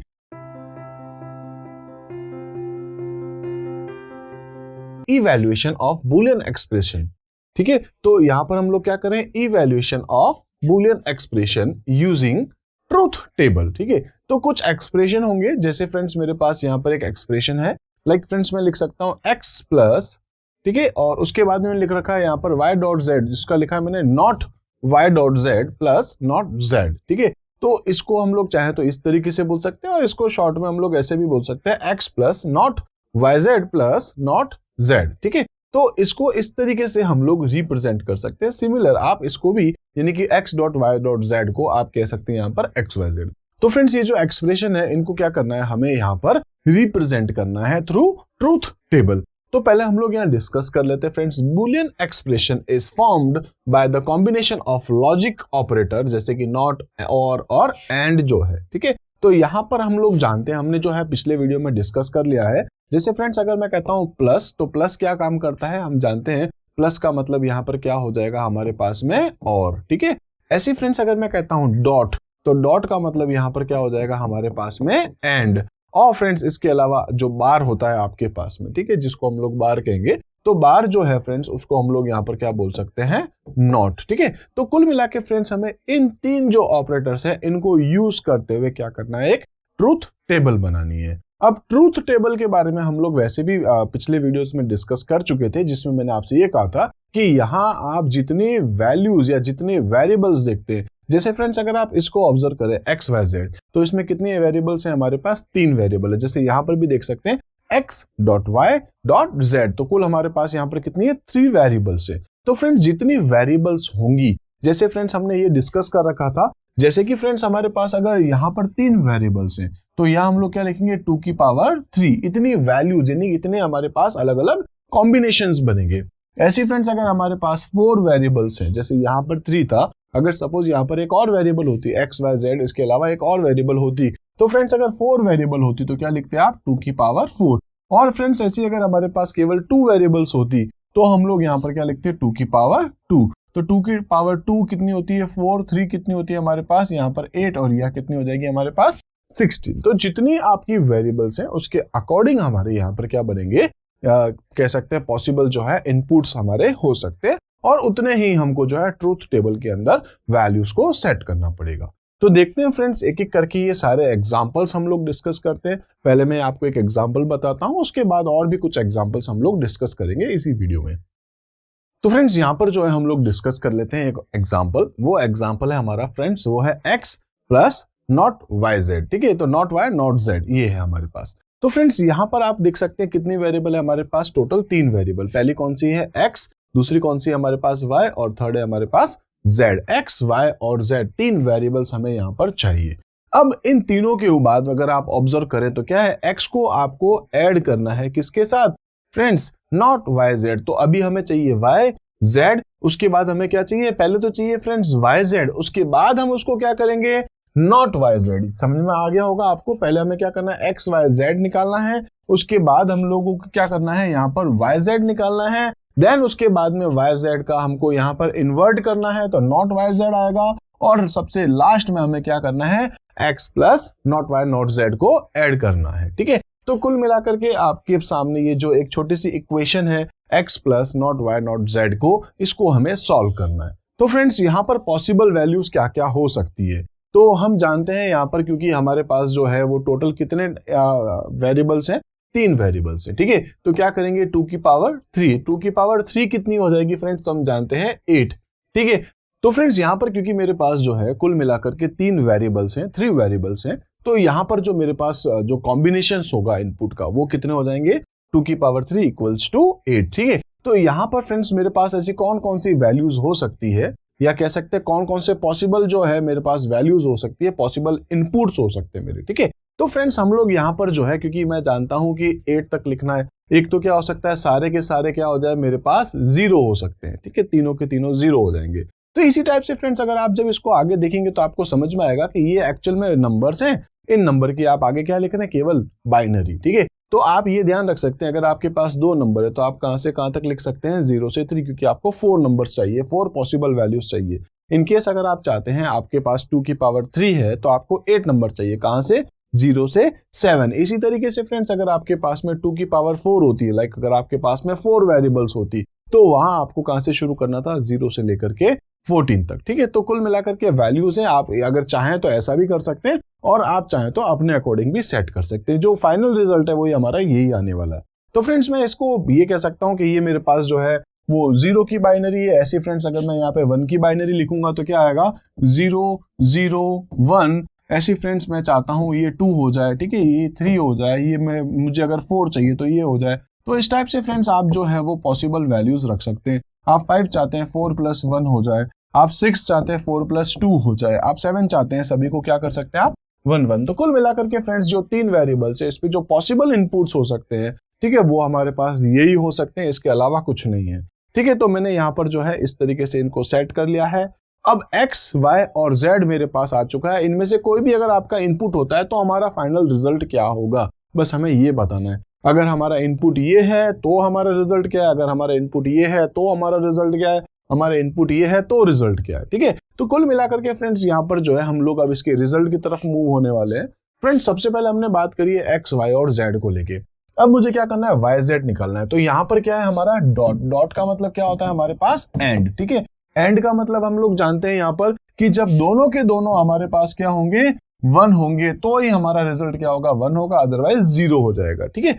A: Evaluation of Boolean expression. ठीक है, तो यहां पर हम लोग क्या करें, evaluation of Boolean expression using truth table. ठीक है, तो कुछ एक्सप्रेशन होंगे, जैसे फ्रेंड्स मेरे पास यहां पर एक एक्सप्रेशन है, लाइक फ्रेंड्स मैं लिख सकता हूं x प्लस, ठीक है, और उसके बाद में लिख रखा है यहां पर y डॉट z, जिसका लिखा है मैंने not y dot z plus not z। ठीक है, तो इसको हम लोग चाहे तो इस तरीके से बोल सकते हैं और इसको शॉर्ट में हम लोग ऐसे भी बोल सकते हैं x plus not yz plus not z। ठीक है, तो इसको इस तरीके से हम लोग रिप्रेजेंट कर सकते हैं। सिमिलर आप इसको भी यानी कि x dot y dot z को आप कह सकते हैं यहाँ पर xyz। तो फ्रेंड्स ये जो एक्सप्रेशन है इनको क्या करना है, हमें यहाँ पर रिप्रेजेंट करना है थ्रू ट्रूथ टेबल। तो पहले हम लोग यहाँ डिस्कस कर लेते हैं friends. Boolean expression is formed by the combination of logic operator, जैसे कि नॉट और एंड जो है। ठीक है, तो यहाँ पर हम लोग जानते हैं, हमने जो है पिछले वीडियो में डिस्कस कर लिया है। जैसे फ्रेंड्स अगर मैं कहता हूं प्लस, तो प्लस क्या काम करता है हम जानते हैं, प्लस का मतलब यहाँ पर क्या हो जाएगा हमारे पास में और। ठीक है, ऐसी फ्रेंड्स अगर मैं कहता हूं डॉट, तो डॉट का मतलब यहाँ पर क्या हो जाएगा हमारे पास में एंड। और फ्रेंड्स इसके अलावा जो बार होता है आपके पास में, ठीक है, जिसको हम लोग बार कहेंगे, तो बार जो है फ्रेंड्स उसको हम लोग यहाँ पर क्या बोल सकते हैं, नॉट। ठीक है, तो कुल मिला के फ्रेंड्स हमें इन 3 जो ऑपरेटर्स हैं इनको यूज करते हुए क्या करना है, एक ट्रूथ टेबल बनानी है। अब ट्रूथ टेबल के बारे में हम लोग वैसे भी पिछले वीडियोस में डिस्कस कर चुके थे, जिसमें मैंने आपसे ये कहा था कि यहाँ आप जितने वैल्यूज या जितने वेरिएबल्स देखते हैं, जैसे फ्रेंड्स अगर आप इसको ऑब्जर्व करें एक्स वाई जेड, तो इसमें कितने वेरिएबल्स हैं, हमारे पास 3 वेरिएबल है। जैसे यहाँ पर भी देख सकते हैं X dot Y dot Z, तो कुल हमारे पास यहाँ पर कितनी है, 3 वेरिएबल्स है। तो फ्रेंड्स जितनी वेरिएबल्स होंगी, जैसे फ्रेंड्स हमने ये डिस्कस कर रखा था, जैसे कि फ्रेंड्स हमारे पास अगर यहाँ पर 3 वेरिएबल्स हैं, तो यहाँ हम लोग क्या लिखेंगे 2 की पावर 3, इतनी वैल्यूज यानी इतने हमारे पास अलग अलग कॉम्बिनेशंस बनेंगे। ऐसी फ्रेंड्स अगर हमारे पास 4 वेरिएबल्स हैं, जैसे यहाँ पर 3 था, अगर सपोज यहाँ पर एक और वेरिएबल होती एक्स वाई जेड, इसके अलावा एक और वेरिएबल होती, तो फ्रेंड्स अगर 4 वेरिएबल होती तो क्या लिखते हैं आप 2 की पावर 4। और फ्रेंड्स ऐसी अगर हमारे पास केवल 2 वेरिएबल्स होती तो हम लोग यहाँ पर क्या लिखते हैं 2 की पावर 2। तो 2 की पावर 2 कितनी होती है 4, 3 कितनी होती है हमारे पास यहाँ पर 8, और यह कितनी हो जाएगी हमारे पास 16। तो जितनी आपकी वेरिएबल्स हैं उसके अकॉर्डिंग हमारे यहाँ पर क्या बनेंगे, कह सकते हैं पॉसिबल जो है इनपुट्स हमारे हो सकते हैं, और उतने ही हमको जो है ट्रूथ टेबल के अंदर वैल्यूज को सेट करना पड़ेगा। तो देखते हैं फ्रेंड्स एक एक करके ये सारे एग्जांपल्स हम लोग डिस्कस करते हैं। पहले मैं आपको एक एग्जांपल बताता हूं, उसके बाद और भी कुछ एग्जांपल्स हम लोग डिस्कस करेंगे इसी वीडियो में। तो फ्रेंड्स यहाँ पर जो है हम लोग डिस्कस कर लेते हैं एक एग्जांपल। वो एग्जांपल है हमारा फ्रेंड्स, वो है x plus not Y Z. ठीक है, तो नॉट वाई नॉट जेड ये है हमारे पास। तो फ्रेंड्स यहाँ पर आप देख सकते हैं कितनी वेरिएबल है हमारे पास, टोटल 3 वेरिएबल। पहली कौन सी है x, दूसरी कौन सी हमारे पास y, और थर्ड है हमारे पास z। x, y और z तीन वेरिएबल्स हमें यहाँ पर चाहिए। अब इन तीनों के बाद अगर आप ऑब्जर्व करें तो क्या है, x को आपको ऐड करना है किसके साथ फ्रेंड्स, नॉट y z। तो अभी हमें चाहिए y z, उसके बाद हमें क्या चाहिए, पहले तो चाहिए फ्रेंड्स y z, उसके बाद हम उसको क्या करेंगे, नॉट y z। समझ में आ गया होगा आपको, पहले हमें क्या करना है, x y z निकालना है, उसके बाद हम लोगों को क्या करना है, यहाँ पर y z निकालना है, देन उसके बाद में y z का हमको यहाँ पर इन्वर्ट करना है तो नॉट y z आएगा, और सबसे लास्ट में हमें क्या करना है, x plus not y not z को ऐड करना है। ठीक है, तो कुल मिलाकर के आपके सामने ये जो एक छोटी सी इक्वेशन है x plus not y not z को, इसको हमें सॉल्व करना है। तो फ्रेंड्स यहाँ पर पॉसिबल वैल्यूज क्या क्या हो सकती है, तो हम जानते हैं यहाँ पर, क्योंकि हमारे पास जो है वो टोटल कितने वेरिएबल्स हैं, 3 वेरिएबल्स हैं। ठीक है, तो क्या करेंगे, 2 की पावर 3, 2 की पावर 3 कितनी हो जाएगी फ्रेंड्स, तो हम जानते हैं 8। ठीक है, तो फ्रेंड्स यहाँ पर क्योंकि मेरे पास जो है कुल मिलाकर के 3 वेरिएबल्स हैं, 3 वेरिएबल्स हैं, तो यहाँ पर जो मेरे पास जो कॉम्बिनेशन होगा इनपुट का वो कितने हो जाएंगे, 2 की पावर 3 इक्वल्स टू 8। ठीक है, तो यहाँ पर फ्रेंड्स मेरे पास ऐसी कौन कौन सी वैल्यूज हो सकती है, या कह सकते हैं कौन कौन से पॉसिबल जो है मेरे पास वैल्यूज हो सकती है, पॉसिबल इनपुट्स हो सकते हैं मेरे। ठीक है, तो फ्रेंड्स हम लोग यहाँ पर जो है, क्योंकि मैं जानता हूं कि 8 तक लिखना है, एक तो क्या हो सकता है, सारे के सारे क्या हो जाए मेरे पास 0 हो सकते हैं। ठीक है, तीनों के तीनों 0 हो जाएंगे। तो इसी टाइप से फ्रेंड्स अगर आप जब इसको आगे देखेंगे तो आपको समझ में आएगा कि ये एक्चुअल में नंबर्स हैं, इन नंबर की आप आगे क्या लिख रहे हैं, केवल बाइनरी। ठीक है, तो आप ये ध्यान रख सकते हैं, अगर आपके पास 2 नंबर है तो आप कहां से कहां तक लिख सकते हैं, 0 से 3, क्योंकि आपको 4 नंबर्स चाहिए, 4 पॉसिबल वैल्यूज चाहिए। इनकेस अगर आप चाहते हैं, आपके पास 2 की पावर 3 है तो आपको 8 नंबर चाहिए, कहां से, 0 से 7। इसी तरीके से फ्रेंड्स अगर आपके पास में 2 की पावर 4 होती है, लाइक अगर आपके पास में 4 वेरिएबल्स होती, तो वहां आपको कहां से शुरू करना था, 0 से लेकर के 14 तक। ठीक है, तो कुल मिलाकर के वैल्यूज हैं, आप अगर चाहें तो ऐसा भी कर सकते हैं, और आप चाहें तो अपने अकॉर्डिंग भी सेट कर सकते हैं। जो फाइनल रिजल्ट है वही हमारा यही आने वाला है। तो फ्रेंड्स मैं इसको ये कह सकता हूं कि ये मेरे पास जो है वो 0 की बाइनरी है। ऐसे फ्रेंड्स अगर मैं यहाँ पे 1 की बाइनरी लिखूंगा तो क्या आएगा, 0 0 1। ऐसी फ्रेंड्स मैं चाहता हूं ये 2 हो जाए, ठीक है, ये 3 हो जाए, ये मुझे अगर 4 चाहिए तो ये हो जाए। तो इस टाइप से फ्रेंड्स आप जो है वो पॉसिबल वैल्यूज रख सकते हैं। आप 5 चाहते हैं 4 + 1 हो जाए, आप 6 चाहते हैं 4 + 2 हो जाए, आप 7 चाहते हैं, सभी को क्या कर सकते हैं आप 1 1। तो कुल मिलाकर के फ्रेंड्स जो 3 वेरिएबल्स है, इस पे जो पॉसिबल इनपुट्स हो सकते हैं, ठीक है, वो हमारे पास यही हो सकते हैं, इसके अलावा कुछ नहीं है। ठीक है, तो मैंने यहाँ पर जो है इस तरीके से इनको सेट कर लिया है। अब x, y और z मेरे पास आ चुका है, इनमें से कोई भी अगर आपका इनपुट होता है तो हमारा फाइनल रिजल्ट क्या होगा, बस हमें ये बताना है। अगर हमारा इनपुट ये है तो हमारा रिजल्ट क्या है, अगर हमारा इनपुट ये है तो हमारा रिजल्ट क्या है, हमारा इनपुट ये है तो रिजल्ट क्या है। ठीक है, तो कुल मिलाकर के फ्रेंड्स यहाँ पर जो है हम लोग अब इसके रिजल्ट की तरफ मूव होने वाले हैं। फ्रेंड्स सबसे पहले हमने बात करी है x, y और z को लेके। अब मुझे क्या करना है, y z निकालना है। तो यहाँ पर क्या है हमारा डॉट, डॉट का मतलब क्या होता है हमारे पास एंड। ठीक है, एंड का मतलब हम लोग जानते हैं यहाँ पर कि जब दोनों के दोनों हमारे पास क्या होंगे, 1 होंगे, तो ही हमारा रिजल्ट क्या होगा, 1 होगा, अदरवाइज 0 हो जाएगा। ठीक है,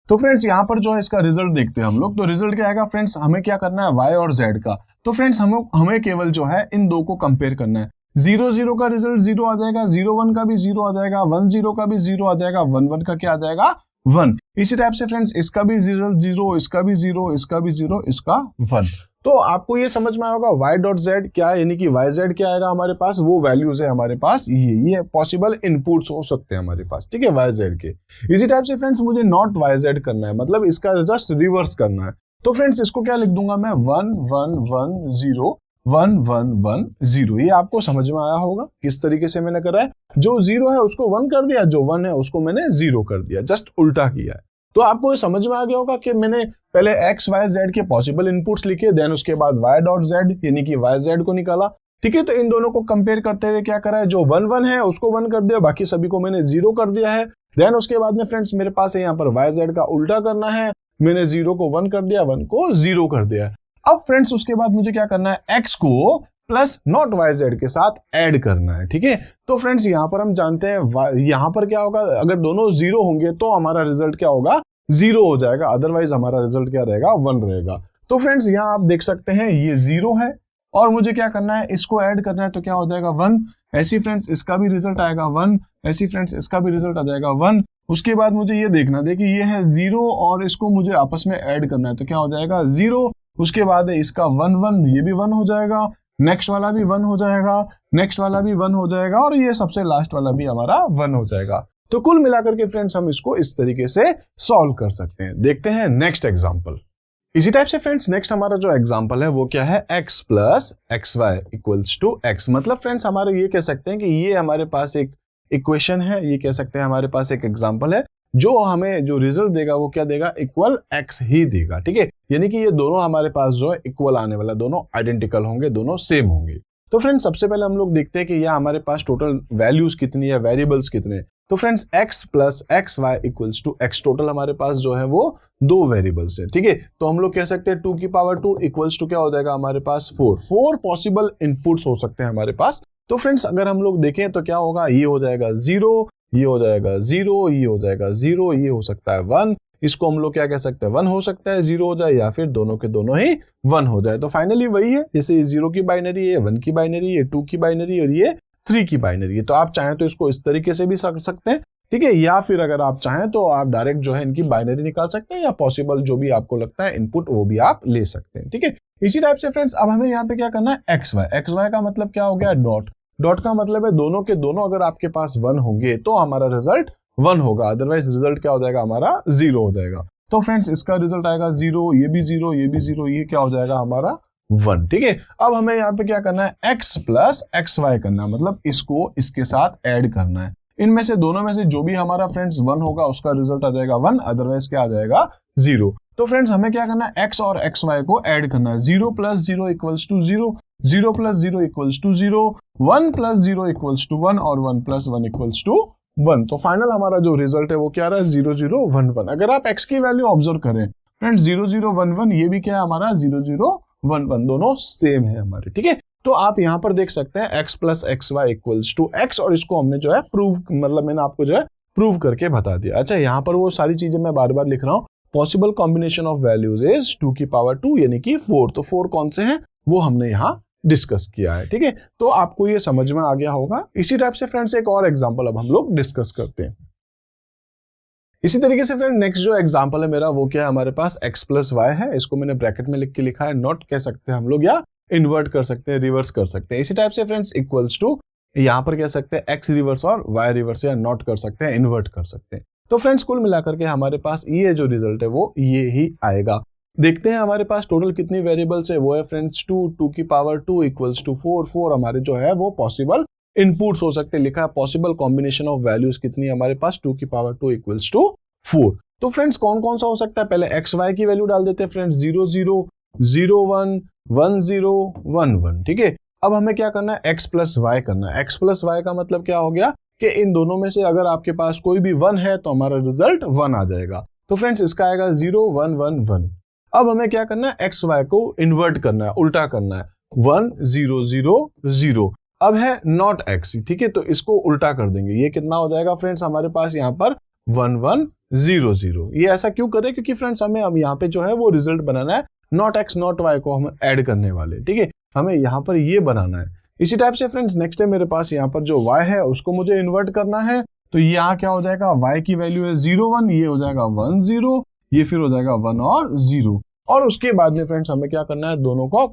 A: तो फ्रेंड्स यहाँ पर जो है इसका रिजल्ट देखते हैं हम लोग। तो रिजल्ट क्या आएगा फ्रेंड्स, हमें क्या करना है y और z का। तो फ्रेंड्स हमें केवल जो है इन दो को कंपेयर करना है। 0 0 का रिजल्ट 0 आ जाएगा, 0 1 का भी 0 आ जाएगा, 1 0 का भी 0 आ जाएगा, 1 1 का क्या आ जाएगा 1। इसी टाइप से फ्रेंड्स इसका भी रिजल्ट 0, इसका भी 0, इसका भी 0, इसका 1। तो आपको ये समझ में आएगा y डॉट z क्या है, यानी कि yz क्या आएगा हमारे पास, वो वैल्यूज है हमारे पास, ये पॉसिबल इनपुट्स हो सकते हैं हमारे पास। ठीक है, yz के। इसी टाइप से फ्रेंड्स मुझे नॉट yz करना है, मतलब इसका जस्ट रिवर्स करना है। तो फ्रेंड्स इसको क्या लिख दूंगा मैं, 1 1 1 0 1 1 1 0। ये आपको समझ में आया होगा किस तरीके से मैंने करा है, जो 0 है उसको 1 कर दिया, जो 1 है उसको मैंने 0 कर दिया, जस्ट उल्टा किया है। तो आपको ये समझ में आ गया होगा कि मैंने पहले x, y, z के पॉसिबल इनपुट्स लिखे, देन उसके बाद y डॉट z यानी कि yz को निकाला। ठीक है, तो इन दोनों को कंपेयर करते हुए क्या करा है, जो 1 1 है उसको 1 कर दिया, बाकी सभी को मैंने 0 कर दिया है। देन उसके बाद में फ्रेंड्स मेरे पास है यहाँ पर yz का उल्टा करना है, मैंने 0 को 1 कर दिया, 1 को 0 कर दिया। अब फ्रेंड्स उसके बाद मुझे क्या करना है, x को प्लस नॉट yz के साथ ऐड करना है। ठीक है, तो फ्रेंड्स यहाँ पर हम जानते हैं यहाँ पर क्या होगा, अगर दोनों 0 होंगे तो हमारा रिजल्ट क्या होगा, 0 हो जाएगा, अदरवाइज हमारा रिजल्ट क्या रहेगा, 1 रहेगा। तो फ्रेंड्स यहाँ आप देख सकते हैं ये 0 है और मुझे क्या करना है, इसको ऐड करना है, तो क्या हो जाएगा 1। ऐसी फ्रेंड्स इसका भी रिजल्ट आएगा 1, ऐसी फ्रेंड्स इसका भी रिजल्ट आ जाएगा 1। उसके बाद मुझे ये देखना, देखिए ये है 0 और इसको मुझे आपस में ऐड करना है, तो क्या हो जाएगा 0 उसके बाद है इसका 1 1, ये भी 1 हो जाएगा, नेक्स्ट वाला भी 1 हो जाएगा, नेक्स्ट वाला भी 1 हो जाएगा और ये सबसे लास्ट वाला भी हमारा 1 हो जाएगा। तो कुल मिलाकर के फ्रेंड्स हम इसको इस तरीके से सॉल्व कर सकते हैं। देखते हैं नेक्स्ट एग्जांपल। इसी टाइप से फ्रेंड्स नेक्स्ट हमारा जो एग्जांपल है वो क्या है, x plus X Y equals to X. मतलब फ्रेंड्स हमारे ये कह सकते हैं कि ये हमारे पास एक इक्वेशन है, ये कह सकते हैं हमारे पास एक एग्जांपल है जो हमें जो रिजल्ट देगा वो क्या देगा, इक्वल x ही देगा। ठीक है, यानी कि ये दोनों हमारे पास जो है इक्वल आने वाला, दोनों आइडेंटिकल होंगे, दोनों सेम होंगे। तो फ्रेंड्स सबसे पहले हम लोग देखते हैं कि यह हमारे पास टोटल वैल्यूज कितनी है, वेरिएबल्स कितने। तो friends x plus X Y equals to X, total हमारे पास जो है वो 2 वेरिएबल्स है। ठीक है, तो हम लोग कह सकते हैं 2 की पावर 2 इक्वल्स टू क्या हो जाएगा हमारे पास 4 पॉसिबल इनपुट्स हो सकते हैं हमारे पास। तो फ्रेंड्स अगर हम लोग देखें तो क्या होगा, ये हो जाएगा 0, ये हो जाएगा 0, ये हो जाएगा 0, ये हो सकता है 1, इसको हम लोग क्या कह सकते हैं 1 हो सकता है, 0 हो जाए, या फिर दोनों के दोनों ही 1 हो जाए। तो फाइनली वही है, जैसे 0 की बाइनरी है, 1 की बाइनरी है, 2 की बाइनरी और ये 3 की बाइनरी है। तो आप चाहें तो इसको इस तरीके से भी कर सकते हैं, ठीक है, या फिर अगर आप चाहें तो आप डायरेक्ट जो है इनकी बाइनरी निकाल सकते हैं, या पॉसिबल जो भी आपको लगता है इनपुट वो भी आप ले सकते हैं। ठीक है, इसी टाइप से फ्रेंड्स अब हमें यहाँ पे क्या करना है, एक्स वाई का मतलब क्या हो गया, डॉट का मतलब है दोनों के दोनों अगर आपके पास 1 होंगे तो हमारा रिजल्ट 1 होगा, अदरवाइज रिजल्ट क्या हो जाएगा हमारा 0 हो जाएगा। तो फ्रेंड्स इसका रिजल्ट आएगा 0, ये भी 0, ये भी 0, ये क्या हो जाएगा हमारा 1। ठीक है, अब हमें यहाँ पे क्या करना है, x प्लस एक्स वाई करना है, मतलब इसको इसके साथ ऐड करना है। इनमें से दोनों में से जो भी हमारा फ्रेंड्स 1 होगा उसका रिजल्ट आ जाएगा 1, अदरवाइज क्या आ जाएगा 0। तो फ्रेंड्स हमें क्या करना है, x और एक्स वाई को ऐड करना है। 0 plus 0 equals to 0, 0 plus 0 equals to 0, 1 plus 0 equals to 1 और 1 प्लस 1 इक्वल्स टू 1। तो फाइनल हमारा जो रिजल्ट है वो क्या रहा है, 0 0 1 1। अगर आप x की वैल्यू ऑब्जर्व करें फ्रेंड्स 0 0 1 1, ये भी क्या है हमारा 0 0 1 1, दोनों सेम है हमारे। ठीक है, तो आप यहाँ पर देख सकते हैं x plus X Y equals to X, और इसको हमने जो है प्रूव, मतलब मैंने आपको जो है प्रूव करके बता दिया। अच्छा, यहाँ पर वो सारी चीजें मैं बार बार लिख रहा हूँ। Possible combination of values is 2 की पावर 2 यानी कि 4। तो 4 कौन से हैं वो हमने यहाँ डिस्कस किया है। ठीक है, तो आपको ये समझ में आ गया होगा। इसी टाइप से फ्रेंड्स एक और एग्जांपल अब हम लोग डिस्कस करते हैं। इसी तरीके से फ्रेंड नेक्स्ट जो एग्जांपल है मेरा वो क्या है, हमारे पास x प्लस वाई है, इसको मैंने ब्रैकेट में लिख के लिखा है, नॉट कह सकते हैं हम लोग, या इन्वर्ट कर सकते हैं, रिवर्स कर सकते हैं। इसी टाइप से फ्रेंड्स इक्वल्स टू, यहाँ पर कह सकते हैं x रिवर्स और y रिवर्स, या नॉट कर सकते हैं, इन्वर्ट कर सकते हैं। तो फ्रेंड्स कुल मिलाकर के हमारे पास ये जो रिजल्ट है वो ये ही आएगा। देखते हैं हमारे पास टोटल कितनी वेरिएबल्स है, वो है फ्रेंड्स 2 की पावर 2 इक्वल्स टू 4 हमारे जो है वो पॉसिबल इनपुट्स हो सकते हैं। लिखा है पॉसिबल कॉम्बिनेशन ऑफ वैल्यूज कितनी है हमारे पास, 2 की पावर 2 इक्वल्स टू 4। तो फ्रेंड्स कौन कौन सा हो सकता है, पहले एक्स वाई की वैल्यू डाल देते हैं फ्रेंड्स, 0 0 0 1 1 0 1 1। ठीक है, अब हमें क्या करना है, एक्स प्लस वाई करना है। एक्स प्लस वाई का मतलब क्या हो गया कि इन दोनों में से अगर आपके पास कोई भी 1 है तो हमारा रिजल्ट 1 आ जाएगा। तो फ्रेंड्स इसका आएगा 0 1 1 1। अब हमें क्या करना है, एक्स वाई को इन्वर्ट करना है, उल्टा करना है, 1 0 0 0। अब है नॉट एक्स, ठीक है, तो इसको उल्टा कर देंगे, ये कितना हो जाएगा फ्रेंड्स हमारे पास यहाँ पर 1 1 0 0। ये ऐसा क्यों करें, क्योंकि फ्रेंड्स हमें अब यहाँ पे जो है वो रिजल्ट बनाना है, नॉट एक्स नॉट वाई को हम ऐड करने वाले। ठीक है, हमें यहाँ पर ये बनाना है। इसी टाइप से फ्रेंड्स नेक्स्ट है मेरे पास यहाँ पर जो y है उसको मुझे इन्वर्ट करना है। तो यहाँ क्या हो जाएगा, y की वैल्यू है 0 1, ये हो जाएगा 1 0, ये फिर हो जाएगा 1 और 0। और उसके बाद में फ्रेंड्स हमें क्या करना है, दोनों को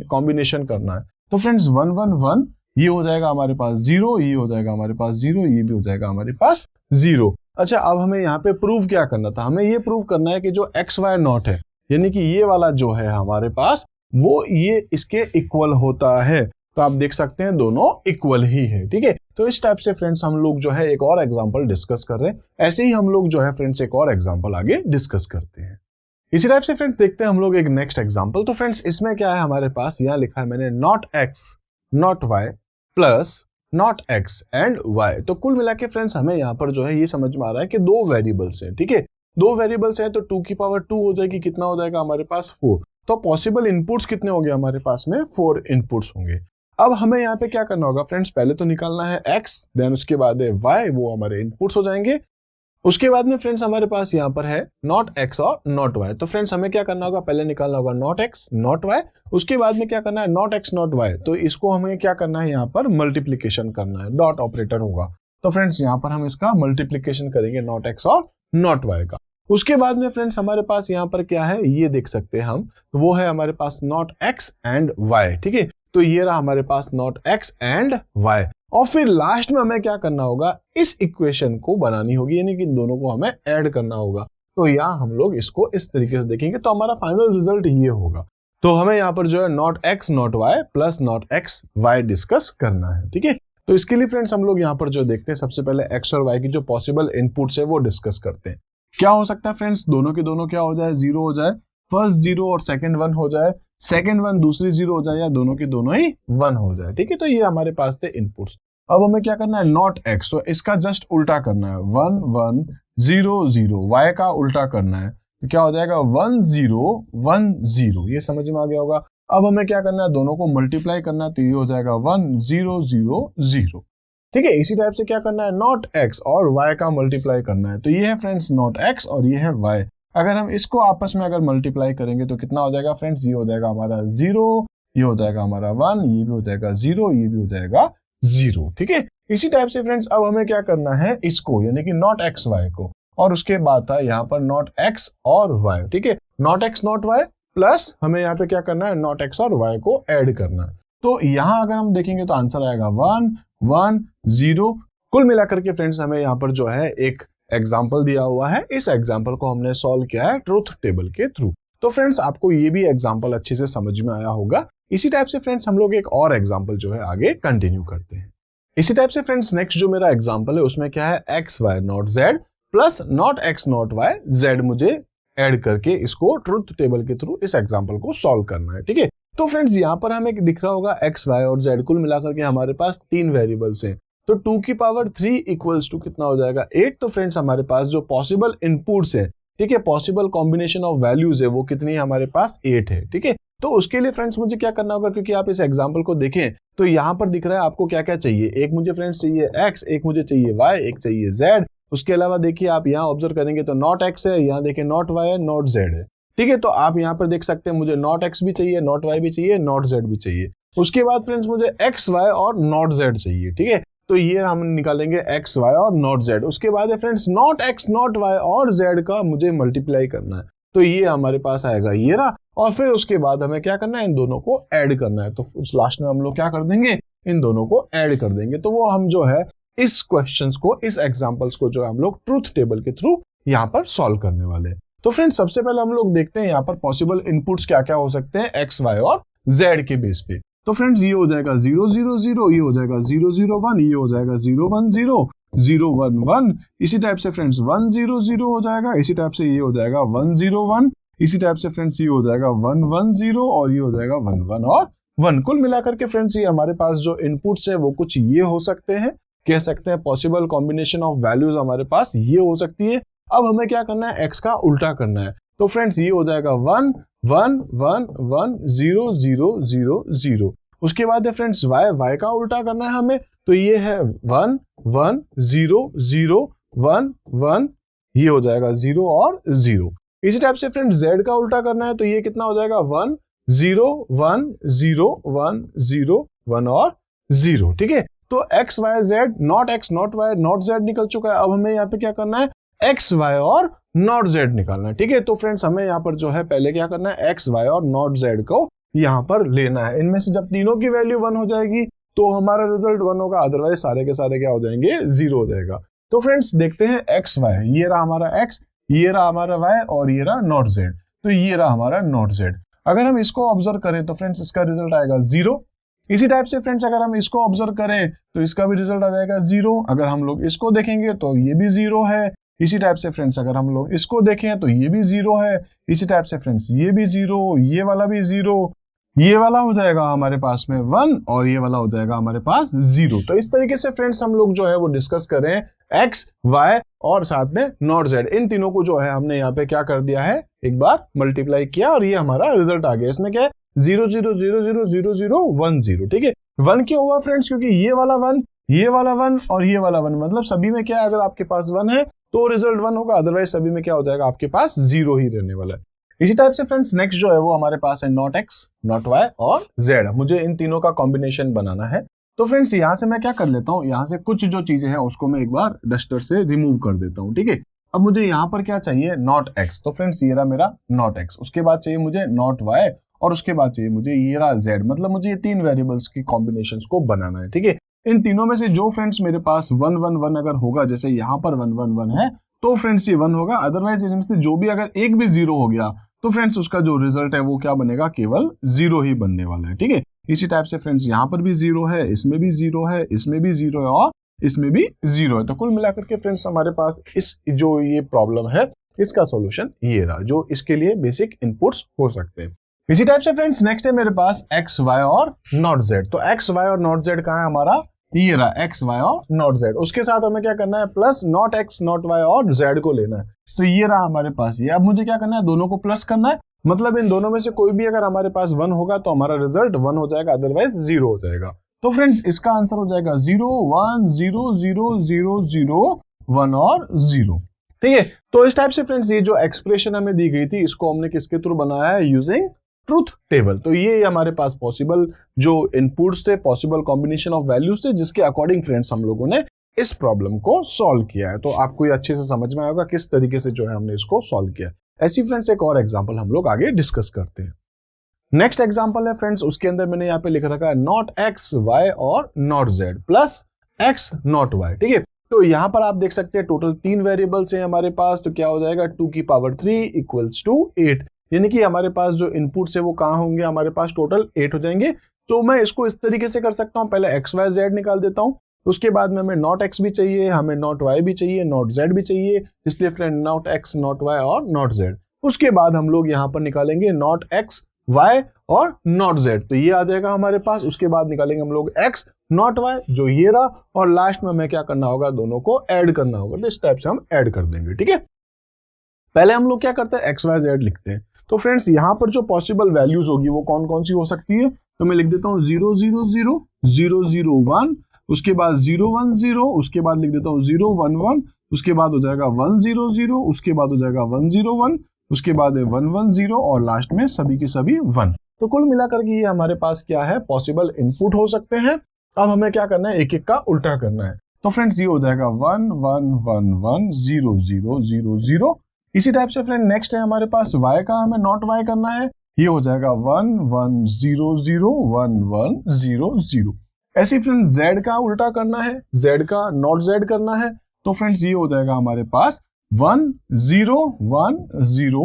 A: कॉम्बिनेशन करना है। तो फ्रेंड्स 1 1 1, ये हो जाएगा हमारे पास 0, ये हो जाएगा हमारे पास 0, ये भी हो जाएगा हमारे पास 0। अच्छा, अब हमें यहाँ पे प्रूव क्या करना था, हमें ये प्रूव करना है कि जो एक्स वाई नॉट है, यानी कि ये वाला जो है हमारे पास वो ये इसके इक्वल होता है। तो आप देख सकते हैं दोनों इक्वल ही है। ठीक है, तो इस टाइप से फ्रेंड्स हम लोग जो है एक और एग्जांपल डिस्कस कर रहे हैं। ऐसे ही हम लोग जो है फ्रेंड्स एक और एग्जांपल आगे डिस्कस करते हैं। इसी टाइप से फ्रेंड्स देखते हैं हम लोग एक नेक्स्ट एग्जांपल। तो फ्रेंड्स इसमें क्या है हमारे पास, यहाँ लिखा है मैंने not X not Y plus not X and Y. तो कुल मिला के फ्रेंड्स हमें यहाँ पर जो है ये समझ में आ रहा है कि 2 वेरिएबल्स हैं। ठीक है, 2 वेरिएबल्स हैं तो 2 की पावर 2 हो जाएगी, कितना हो जाएगा हमारे पास 4। तो पॉसिबल इनपुट्स कितने होंगे हमारे पास में, 4 इनपुट्स होंगे। अब हमें यहाँ पे क्या करना होगा फ्रेंड्स, पहले तो निकालना है x, देन उसके बाद है y, वो हमारे इनपुट्स हो जाएंगे। उसके बाद में फ्रेंड्स हमारे पास यहाँ पर है नॉट x और नॉट y। तो फ्रेंड्स हमें क्या करना होगा, पहले निकालना होगा नॉट x नॉट y, उसके बाद में क्या करना है नॉट x नॉट y। तो इसको हमें क्या करना है, यहाँ पर मल्टीप्लीकेशन करना है, डॉट ऑपरेटर होगा। तो फ्रेंड्स यहाँ पर हम इसका मल्टीप्लीकेशन करेंगे नॉट x और नॉट y का। उसके बाद में फ्रेंड्स हमारे पास यहाँ पर क्या है ये देख सकते हैं हम, तो वो है हमारे पास नॉट एक्स एंड वाई। ठीक है, तो ये रहा हमारे पास नॉट एक्स एंड वाई। और फिर लास्ट में हमें क्या करना होगा, इस इक्वेशन को बनानी होगी, यानी कि इन दोनों को हमें ऐड करना होगा। तो यहाँ हम लोग इसको इस तरीके से देखेंगे, तो हमारा फाइनल रिजल्ट ये होगा। तो हमें यहाँ पर जो है not X not Y plus not X Y discuss करना है। ठीक है, तो इसके लिए फ्रेंड्स हम लोग यहाँ पर जो देखते हैं, सबसे पहले एक्स और वाई की जो पॉसिबल इनपुट्स है वो डिस्कस करते हैं। क्या हो सकता है फ्रेंड्स, दोनों के दोनों क्या हो जाए, जीरो हो जाए, फर्स्ट जीरो और सेकंड वन हो जाए, सेकंड वन दूसरी जीरो हो जाए, या दोनों के दोनों ही वन हो जाए। ठीक है, तो ये हमारे पास थे इनपुट्स। अब हमें क्या करना है, नॉट एक्स, तो इसका जस्ट उल्टा करना है, 1 1 0 0, वाई का उल्टा करना है, तो क्या हो जाएगा 1 0 1 0। ये समझ में आ गया होगा। अब हमें क्या करना है, दोनों को मल्टीप्लाई करना है, तो ये हो जाएगा 1 0 0 0। ठीक है, इसी टाइप से क्या करना है, नॉट एक्स और वाई का मल्टीप्लाई करना है, तो ये है फ्रेंड्स नॉट एक्स और ये है वाई। अगर हम इसको आपस में अगर मल्टीप्लाई करेंगे तो कितना हो जाएगा फ्रेंड्स, ये हो जाएगा हमारा 0, ये हो जाएगा हमारा 1, ये भी हो जाएगा 0, ये भी हो जाएगा 0। ठीक है, इसी टाइप से फ्रेंड्स अब हमें क्या करना है, इसको यानी कि नॉट एक्स वाई को, और उसके बाद था यहाँ पर नॉट एक्स और वाई। ठीक है, not X not Y plus हमें यहाँ पे क्या करना है, नॉट एक्स और वाई को ऐड करना है। तो यहाँ अगर हम देखेंगे तो आंसर आएगा 1 1 0। कुल मिलाकर के फ्रेंड्स हमें यहाँ पर जो है एक एग्जाम्पल दिया हुआ है, इस एग्जाम्पल को हमने सॉल्व किया है ट्रूथ टेबल के थ्रू। तो फ्रेंड्स आपको ये भी एग्जाम्पल अच्छे से समझ में आया होगा। इसी टाइप से फ्रेंड्स हम लोग एक और एग्जाम्पल जो है आगे कंटिन्यू करते हैं। इसी टाइप से फ्रेंड्स नेक्स्ट जो मेरा एग्जाम्पल है उसमें क्या है, X Y not Z plus not X not Y Z मुझे ऐड करके इसको ट्रूथ टेबल के थ्रू इस एग्जाम्पल को सॉल्व करना है। ठीक है, तो फ्रेंड्स यहाँ पर हमें दिख रहा होगा एक्स वाई और जेड कुल मिलाकर के हमारे पास 3 वेरिएबल्स हैं, तो 2 की पावर 3 इक्वल्स टू कितना हो जाएगा 8। तो फ्रेंड्स हमारे पास जो पॉसिबल इनपुट्स है, ठीक है, पॉसिबल कॉम्बिनेशन ऑफ वैल्यूज है वो कितनी है, हमारे पास 8 है। ठीक है, तो उसके लिए फ्रेंड्स मुझे क्या करना होगा, क्योंकि आप इस एग्जाम्पल को देखें तो यहाँ पर दिख रहा है आपको क्या क्या चाहिए, एक मुझे फ्रेंड्स चाहिए एक्स, एक मुझे चाहिए वाई, एक चाहिए जेड। उसके अलावा देखिए आप यहाँ ऑब्जर्व करेंगे तो नॉट एक्स है, यहाँ देखिए नॉट वाई है, नॉट जेड है। ठीक है, तो आप यहाँ पर देख सकते हैं मुझे नॉट एक्स भी चाहिए, नॉट वाई भी चाहिए, नॉट जेड भी चाहिए। उसके बाद फ्रेंड्स मुझे एक्स वाई और नॉट जेड चाहिए। ठीक है, तो ये हम निकालेंगे एक्स वाई और नॉट जेड। उसके बाद है friends not X not Y और जेड का मुझे मल्टीप्लाई करना है, तो ये हमारे पास आएगा ये रहा। और फिर उसके बाद हमें क्या करना है, इन दोनों को ऐड करना है। तो उस लास्ट में हम लोग क्या कर देंगे, इन दोनों को ऐड कर देंगे। तो वो हम जो है इस क्वेश्चंस को, इस एग्जांपल्स को जो हम लोग ट्रूथ टेबल के थ्रू यहाँ पर सॉल्व करने वाले हैं। तो फ्रेंड्स सबसे पहले हम लोग देखते हैं यहाँ पर पॉसिबल इनपुट्स क्या क्या हो सकते हैं एक्स वाई और जेड के बेस पे। तो फ्रेंड्स ये हो जाएगा 0 0 0, ये हो जाएगा 0 0 1, ये हो जाएगा 0 1 0 0 1 1। इसी टाइप से फ्रेंड्स 1 0 0 हो जाएगा, इसी टाइप से ये हो जाएगा 1 0 1, इसी टाइप से फ्रेंड्स ये हो जाएगा 1 1 0 और ये हो जाएगा 1 1 और 1। कुल मिलाकर के फ्रेंड्स ये हमारे पास जो इनपुट्स है वो कुछ ये हो सकते हैं, कह सकते हैं पॉसिबल कॉम्बिनेशन ऑफ वैल्यूज हमारे पास ये हो सकती है। अब हमें क्या करना है, एक्स का उल्टा करना है। तो फ्रेंड्स ये हो जाएगा 1 1 1 1 0 0 0 0। उसके बाद है फ्रेंड्स वाई, वाई का उल्टा करना है हमें, तो ये है 1 1 0 0 1 1, ये हो जाएगा 0 और 0। इसी टाइप से फ्रेंड्स जेड का उल्टा करना है, तो ये कितना हो जाएगा 1 0 1 0 1 0 1 और 0। ठीक है, तो X Y Z, not X not Y not Z निकल चुका है। अब हमें यहाँ पे क्या करना है, एक्स वाई और नॉट जेड निकालना है। ठीक है, तो फ्रेंड्स हमें यहाँ पर जो है पहले क्या करना है, एक्स वाई और नॉट जेड को यहाँ पर लेना है। इनमें से जब तीनों की वैल्यू 1 हो जाएगी तो हमारा रिजल्ट 1 होगा, अदरवाइज सारे के सारे क्या हो जाएंगे, 0 हो जाएगा। तो फ्रेंड्स देखते हैं एक्स वाई, ये रहा हमारा एक्स, ये रहा हमारा वाई और ये रहा नॉट जेड। तो ये रहा हमारा नॉट जेड। अगर हम इसको ऑब्जर्व करें तो फ्रेंड्स इसका रिजल्ट आएगा 0। इसी टाइप से फ्रेंड्स अगर हम इसको ऑब्जर्व करें तो इसका भी रिजल्ट आ जाएगा 0। अगर हम लोग इसको देखेंगे तो ये भी 0 है। इसी टाइप से फ्रेंड्स अगर हम लोग इसको देखें तो ये भी 0 है। इसी टाइप से फ्रेंड्स ये भी 0, ये वाला भी 0, ये वाला हो जाएगा हमारे पास में 1 और ये वाला हो जाएगा हमारे पास 0। तो इस तरीके से फ्रेंड्स हम लोग जो है वो डिस्कस करें एक्स वाई और साथ में नॉट जेड, इन तीनों को जो है हमने यहाँ पे क्या कर दिया है, एक बार मल्टीप्लाई किया और ये हमारा रिजल्ट आ गया। इसमें क्या है 0 0 0 0 0 0 1 0। ठीक है, 1 क्यों हुआ फ्रेंड्स, क्योंकि ये वाला 1, ये वाला 1 और ये वाला 1, मतलब सभी में क्या है, अगर आपके पास 1 है तो रिजल्ट 1 होगा, अदरवाइज सभी में क्या हो जाएगा, आपके पास 0 ही रहने वाला है। इसी टाइप से फ्रेंड्स नेक्स्ट जो है वो हमारे पास है नॉट एक्स नॉट वाई और जेड। मुझे इन तीनों का कॉम्बिनेशन बनाना है। तो फ्रेंड्स यहाँ से मैं क्या कर लेता हूँ, यहाँ से कुछ जो चीजें हैं उसको मैं एक बार डस्टर से रिमूव कर देता हूँ। ठीक है, अब मुझे यहाँ पर क्या चाहिए, नॉट एक्स, तो फ्रेंड्स ये रहा मेरा नॉट एक्स, उसके बाद चाहिए मुझे नॉट वाई, और उसके बाद चाहिए मुझे ये रहा जेड। मतलब मुझे ये तीन वेरिएबल्स की कॉम्बिनेशंस को बनाना है, ठीक है। इन तीनों में से जो फ्रेंड्स मेरे पास 1 1 1 अगर होगा, जैसे यहाँ पर 1 1 1 है, तो फ्रेंड्स ये 1 होगा। अदरवाइज इनमें से जो भी अगर एक भी 0 हो गया, तो फ्रेंड्स उसका जो रिजल्ट है वो क्या बनेगा, केवल 0 ही बनने वाला है, ठीक है। इसी टाइप से फ्रेंड्स यहाँ पर भी 0 है, इसमें भी 0 है, इसमें भी 0 है, और इसमें भी 0 है। तो कुल मिलाकर के फ्रेंड्स हमारे पास इस जो ये प्रॉब्लम है, इसका सॉल्यूशन ये रहा, जो इसके लिए बेसिक इनपुट्स हो सकते हैं। इसी टाइप से फ्रेंड्स नेक्स्ट है मेरे पास एक्स वाई और नॉट जेड। तो एक्स वाई और नॉट जेड कहाँ है हमारा, ये रहा एक्स वाई और नॉट जेड। उसके साथ हमें क्या करना है, plus not X not Y और जेड को लेना है। तो ये रहा हमारे पास ये। अब मुझे क्या करना है, दोनों को प्लस करना है। मतलब इन दोनों में से कोई भी अगर हमारे पास 1 होगा तो हमारा रिजल्ट 1 हो जाएगा, अदरवाइज 0 हो जाएगा। तो फ्रेंड्स इसका आंसर हो जाएगा 0 1 0 0 0 0 1 और 0, ठीक है। तो इस टाइप से फ्रेंड्स ये जो एक्सप्रेशन हमें दी गई थी, इसको हमने किसके थ्रू बनाया है, यूजिंग ट्रूथ टेबल। तो ये हमारे पास पॉसिबल जो इनपुट्स थे, पॉसिबल कॉम्बिनेशन ऑफ वैल्यूज थे, जिसके अकॉर्डिंग फ्रेंड्स हम लोगों ने इस प्रॉब्लम को सॉल्व किया है। तो आपको ये अच्छे से समझ में आएगा किस तरीके से जो है हमने इसको सॉल्व किया। ऐसी फ्रेंड्स एक और एग्जांपल हम लोग आगे डिस्कस करते हैं। नेक्स्ट एग्जांपल है फ्रेंड्स, उसके अंदर मैंने यहाँ पे लिख रखा है नॉट एक्स वाई और not Z plus X not Y, ठीक है। तो यहाँ पर आप देख सकते हैं टोटल 3 वेरिएबल्स हैं हमारे पास। तो क्या हो जाएगा, 2 की पावर 3 इक्वल्स टू 8, यानी कि हमारे पास जो इनपुट्स है वो कहाँ होंगे, हमारे पास टोटल 8 हो जाएंगे। तो मैं इसको इस तरीके से कर सकता हूँ, पहले एक्स वाई जेड निकाल देता हूँ, उसके बाद में हमें नॉट एक्स भी चाहिए, हमें नॉट वाई भी चाहिए, नॉट जेड भी चाहिए, इसलिए friend not X not Y और नॉट जेड। उसके बाद हम लोग यहाँ पर निकालेंगे नॉट एक्स वाई और नॉट जेड, तो ये आ जाएगा हमारे पास। उसके बाद निकालेंगे हम लोग एक्स नॉट वाई, जो ये रहा, और लास्ट में हमें क्या करना होगा, दोनों को ऐड करना होगा। तो इस टाइप से हम ऐड कर देंगे, ठीक है। पहले हम लोग क्या करते हैं, एक्स वाई जेड लिखते हैं। तो फ्रेंड्स यहाँ पर जो पॉसिबल वैल्यूज होगी वो कौन कौन सी हो सकती है, तो मैं लिख देता हूँ 0 0 0 0 0 1, उसके बाद 0 1 0, उसके बाद लिख देता हूँ 0 1 1, उसके बाद हो जाएगा 1 0 0, उसके बाद हो जाएगा 1 0 1, उसके बाद है 1 1 0, और लास्ट में सभी की सभी 1। तो कुल मिलाकर के ये हमारे पास क्या है, पॉसिबल इनपुट हो सकते हैं। अब हमें क्या करना है, एक एक का उल्टा करना है। तो फ्रेंड्स ये हो जाएगा 1 1 1 1 0 0 0 0। इसी टाइप से फ्रेंड नेक्स्ट है हमारे पास y का, हमें नॉट y करना है, ये हो जाएगा 1 1 0 0 1 1 0 0। ऐसे फ्रेंड z का उल्टा करना है, z का नॉट z करना है, तो फ्रेंड्स ये हो जाएगा हमारे पास 1 0 1 0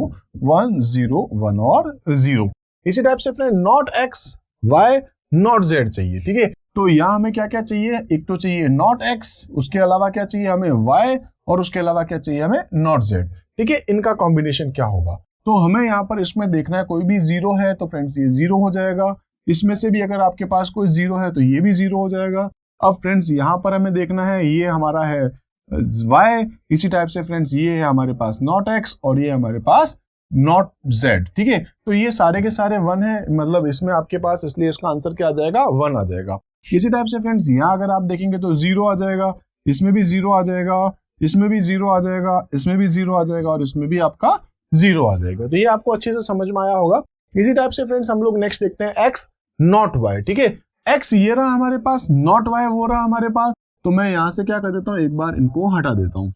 A: 1 0 1 और 0। इसी टाइप से friend not x y not z चाहिए, ठीक है। तो यहाँ हमें क्या क्या चाहिए, एक तो चाहिए नॉट x, उसके अलावा क्या चाहिए हमें y, और उसके अलावा क्या चाहिए हमें नॉट z, ठीक है। इनका कॉम्बिनेशन क्या होगा, तो हमें यहाँ पर इसमें देखना है, कोई भी 0 है तो फ्रेंड्स ये 0 हो जाएगा, इसमें से भी अगर आपके पास कोई 0 है तो ये भी 0 हो जाएगा। अब फ्रेंड्स यहाँ पर हमें देखना है, ये हमारा है y, इसी टाइप से फ्रेंड्स ये है हमारे पास नॉट x, और ये हमारे पास नॉट z, ठीक है। तो ये सारे के सारे 1 है, मतलब इसमें आपके पास, इसलिए इसका आंसर क्या आ जाएगा, 1 आ जाएगा। इसी टाइप से फ्रेंड्स यहाँ अगर आप देखेंगे तो 0 आ जाएगा, इसमें भी 0 आ जाएगा, इसमें भी 0 आ जाएगा, इसमें भी 0 आ जाएगा, और इसमें भी आपका 0 आ जाएगा। तो ये आपको अच्छे से समझ में आया होगा। इसी टाइप से फ्रेंड्स हम लोग नेक्स्ट देखते हैं x नॉट y, ठीक है। x ये रहा हमारे पास, नॉट y वो रहा हमारे पास। तो मैं यहाँ से क्या कर देता हूँ, एक बार इनको हटा देता हूँ।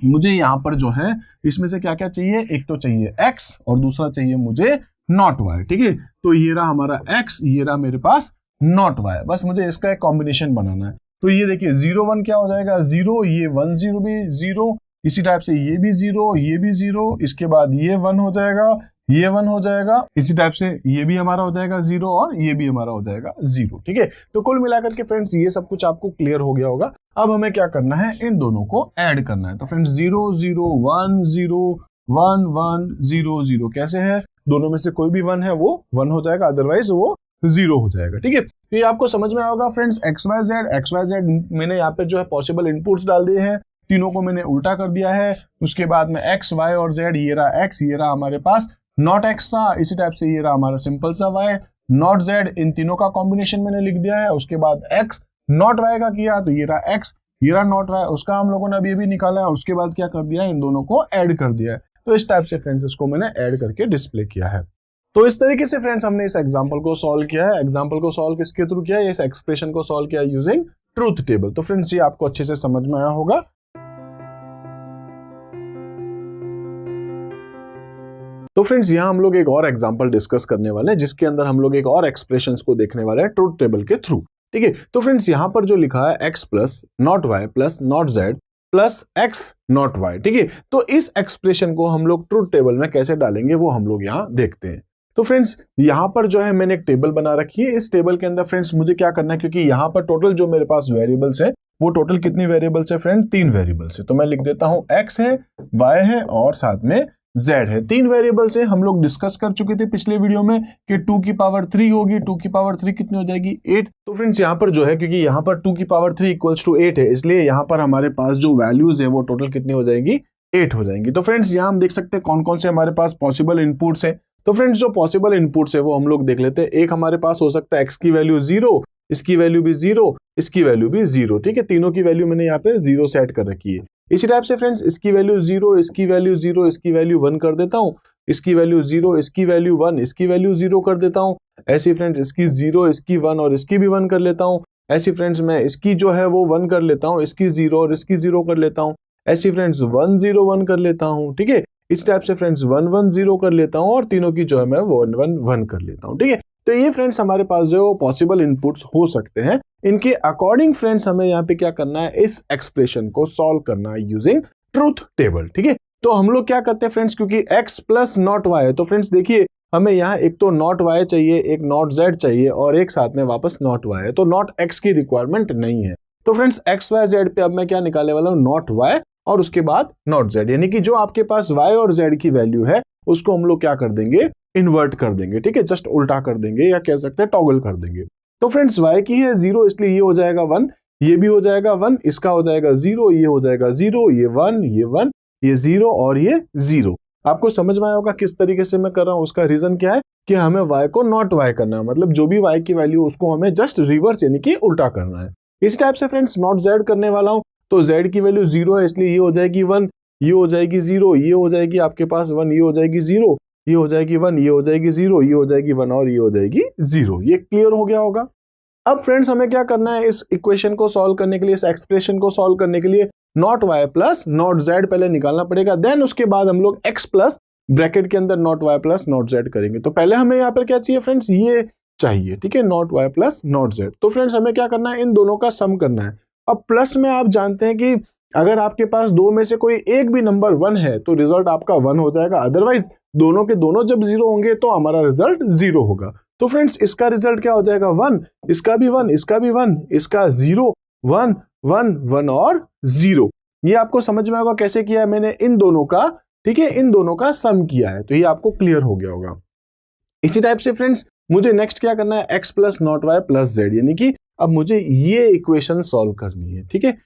A: मुझे यहाँ पर जो है इसमें से क्या क्या चाहिए, एक तो चाहिए x और दूसरा चाहिए मुझे नॉट y, ठीक है। तो ये रहा हमारा x, ये रहा मेरे पास नॉट y, बस मुझे इसका एक कॉम्बिनेशन बनाना है। तो ये देखिए 0 1 क्या हो जाएगा 0, ये 1 0 भी 0, इसी टाइप से ये भी 0, ये भी 0, इसके बाद ये 1 हो जाएगा, ये 1 हो जाएगा, इसी टाइप से ये भी हमारा हो जाएगा 0, और ये भी हमारा हो जाएगा 0, ठीक है। तो कुल मिलाकर के फ्रेंड्स ये सब कुछ आपको क्लियर हो गया होगा। अब हमें क्या करना है, इन दोनों को ऐड करना है। तो फ्रेंड्स 0 0 1 0 1 1 0 0 कैसे है, दोनों में से कोई भी 1 है वो 1 हो जाएगा, अदरवाइज वो 0 हो जाएगा, ठीक है। तो ये आपको समझ में आएगा फ्रेंड्स। एक्स वाई जेड मैंने यहाँ पे जो है पॉसिबल इनपुट्स डाल दिए हैं, तीनों को मैंने उल्टा कर दिया है। उसके बाद में एक्स वाई और जेड, ये रहा एक्स, ये रहा हमारे पास नॉट एक्स था, इसी टाइप से ये रहा हमारा सिंपल सा वाई नॉट जेड, इन तीनों का कॉम्बिनेशन मैंने लिख दिया है। उसके बाद एक्स नॉट वाई का किया, तो ये रहा एक्स, ये रहा नॉट वाई, उसका हम लोगों ने अभी निकाला है। उसके बाद क्या कर दिया, इन दोनों को ऐड कर दिया है। तो इस टाइप से फ्रेंड्स इसको मैंने ऐड करके डिस्प्ले किया है। तो इस तरीके से फ्रेंड्स हमने इस एग्जांपल को सॉल्व किया है। एग्जांपल को सॉल्व किसके थ्रू किया है, इस एक्सप्रेशन को सॉल्व किया यूजिंग ट्रूथ टेबल। तो फ्रेंड्स ये आपको अच्छे से समझ में आया होगा। तो फ्रेंड्स यहाँ हम लोग एक और एग्जांपल डिस्कस करने वाले हैं जिसके अंदर हम लोग एक और एक्सप्रेशंस को देखने वाले हैं ट्रुथ टेबल के थ्रू। ठीक है, तो फ्रेंड्स यहाँ पर जो लिखा है x plus not Y plus not Z plus X not Y. ठीक है, तो इस एक्सप्रेशन को हम लोग ट्रुथ टेबल में कैसे डालेंगे वो हम लोग यहाँ देखते हैं। तो फ्रेंड्स यहाँ पर जो है मैंने एक टेबल बना रखी है। इस टेबल के अंदर फ्रेंड्स मुझे क्या करना है, क्योंकि यहाँ पर टोटल जो मेरे पास वेरिएबल्स है वो टोटल कितनी वेरिएबल्स है फ्रेंड, 3 वेरिएबल्स है। तो मैं लिख देता हूँ x है, y है और साथ में z है। 3 वेरिएबल्स है, हम लोग डिस्कस कर चुके थे पिछले वीडियो में कि 2 की पावर 3 होगी। 2 की पावर 3 कितनी हो जाएगी, 8। तो फ्रेंड्स यहाँ पर जो है, क्योंकि यहाँ पर 2 की पावर 3 इक्वल्स टू 8 है, इसलिए यहाँ पर हमारे पास जो वैल्यूज है वो टोटल कितनी हो जाएगी, 8 हो जाएंगी। तो फ्रेंड्स यहाँ हम देख सकते हैं कौन कौन से हमारे पास पॉसिबल इनपुट्स है। तो फ्रेंड्स जो पॉसिबल इनपुट्स है वो हम लोग देख लेते हैं। एक हमारे पास हो सकता है x की वैल्यू 0, इसकी वैल्यू भी 0, इसकी वैल्यू भी 0। ठीक है, तीनों की वैल्यू मैंने यहाँ पे 0 सेट कर रखी है। इसी टाइप से फ्रेंड्स इसकी वैल्यू 0, इसकी वैल्यू 0, इसकी वैल्यू 1 कर देता हूँ, इसकी वैल्यू 0, इसकी वैल्यू 1, इसकी वैल्यू 0 कर देता हूँ। ऐसी फ्रेंड्स इसकी 0, इसकी 1 और इसकी भी 1 कर लेता हूँ। ऐसी फ्रेंड्स मैं इसकी जो है वो 1 कर लेता हूँ, इसकी 0 और इसकी 0 कर लेता हूँ। ऐसी फ्रेंड्स 1 0 1 कर लेता हूँ। ठीक है, इस टाइप से फ्रेंड्स 1 1 0 कर लेता हूँ और तीनों की जो है मैं 1 1 1 कर लेता हूँ। ठीक है, तो ये फ्रेंड्स हमारे पास जो पॉसिबल इनपुट्स हो सकते हैं, इनके अकॉर्डिंग फ्रेंड्स हमें यहाँ पे क्या करना है, इस एक्सप्रेशन को सॉल्व करना है यूजिंग ट्रुथ टेबल। ठीक है, तो हम लोग क्या करते हैं फ्रेंड्स, क्योंकि x प्लस नॉट वाई है तो फ्रेंड्स देखिए हमें यहाँ एक तो नॉट वाई चाहिए, एक नॉट जेड चाहिए और एक साथ में वापस नॉट वाई है। तो नॉट x की रिक्वायरमेंट नहीं है। तो फ्रेंड्स एक्स वाई जेड पे अब मैं क्या निकालने वाला हूँ, नॉट वाई और उसके बाद नॉट जेड, यानी कि जो आपके पास y और z की वैल्यू है उसको हम लोग क्या कर देंगे, इन्वर्ट कर देंगे। ठीक है, जस्ट उल्टा कर देंगे या कह सकते हैं टॉगल कर देंगे। तो फ्रेंड्स y की है 0, इसलिए ये हो जाएगा 1, ये भी हो जाएगा 1, इसका हो जाएगा 0, ये हो जाएगा 0, ये 1, ये 1, ये 0 और ये 0। आपको समझ में आया होगा किस तरीके से मैं कर रहा हूँ। उसका रीजन क्या है कि हमें y को नॉट y करना है, मतलब जो भी y की वैल्यू उसको हमें जस्ट रिवर्स यानी कि उल्टा करना है। इस टाइप से फ्रेंड्स नॉट z करने वाला हूँ, तो z की वैल्यू 0 है इसलिए ये हो जाएगी 1, ये हो जाएगी 0, ये हो जाएगी आपके पास 1, ये हो जाएगी 0, ये हो जाएगी 1, ये हो जाएगी 0, ये हो जाएगी 1 और ये हो जाएगी 0। ये क्लियर हो गया होगा। अब फ्रेंड्स हमें क्या करना है, इस इक्वेशन को सॉल्व करने के लिए, इस एक्सप्रेशन को सॉल्व करने के लिए not Y plus not Z पहले निकालना पड़ेगा। देन उसके बाद हम लोग x प्लस ब्रैकेट के अंदर not Y plus not Z करेंगे। तो पहले हमें यहाँ पर क्या चाहिए फ्रेंड्स, ये चाहिए। ठीक है, not Y plus not Z. तो फ्रेंड्स हमें क्या करना है, इन दोनों का सम करना है। अब प्लस में आप जानते हैं कि अगर आपके पास दो में से कोई एक भी नंबर 1 है तो रिजल्ट आपका 1 हो जाएगा, अदरवाइज दोनों के दोनों जब 0 होंगे तो हमारा रिजल्ट 0 होगा। तो फ्रेंड्स इसका रिजल्ट क्या हो जाएगा, 1, इसका भी 1, इसका भी 1, इसका 0 1 1 1 और 0। ये आपको समझ में आएगा कैसे किया है मैंने इन दोनों का। ठीक है, इन दोनों का सम किया है, तो ये आपको क्लियर हो गया होगा। इसी टाइप से फ्रेंड्स मुझे नेक्स्ट क्या करना है, x plus not Y plus Z, यानी कि अब मुझे ये इक्वेशन सॉल्व करनी है। ठीक है,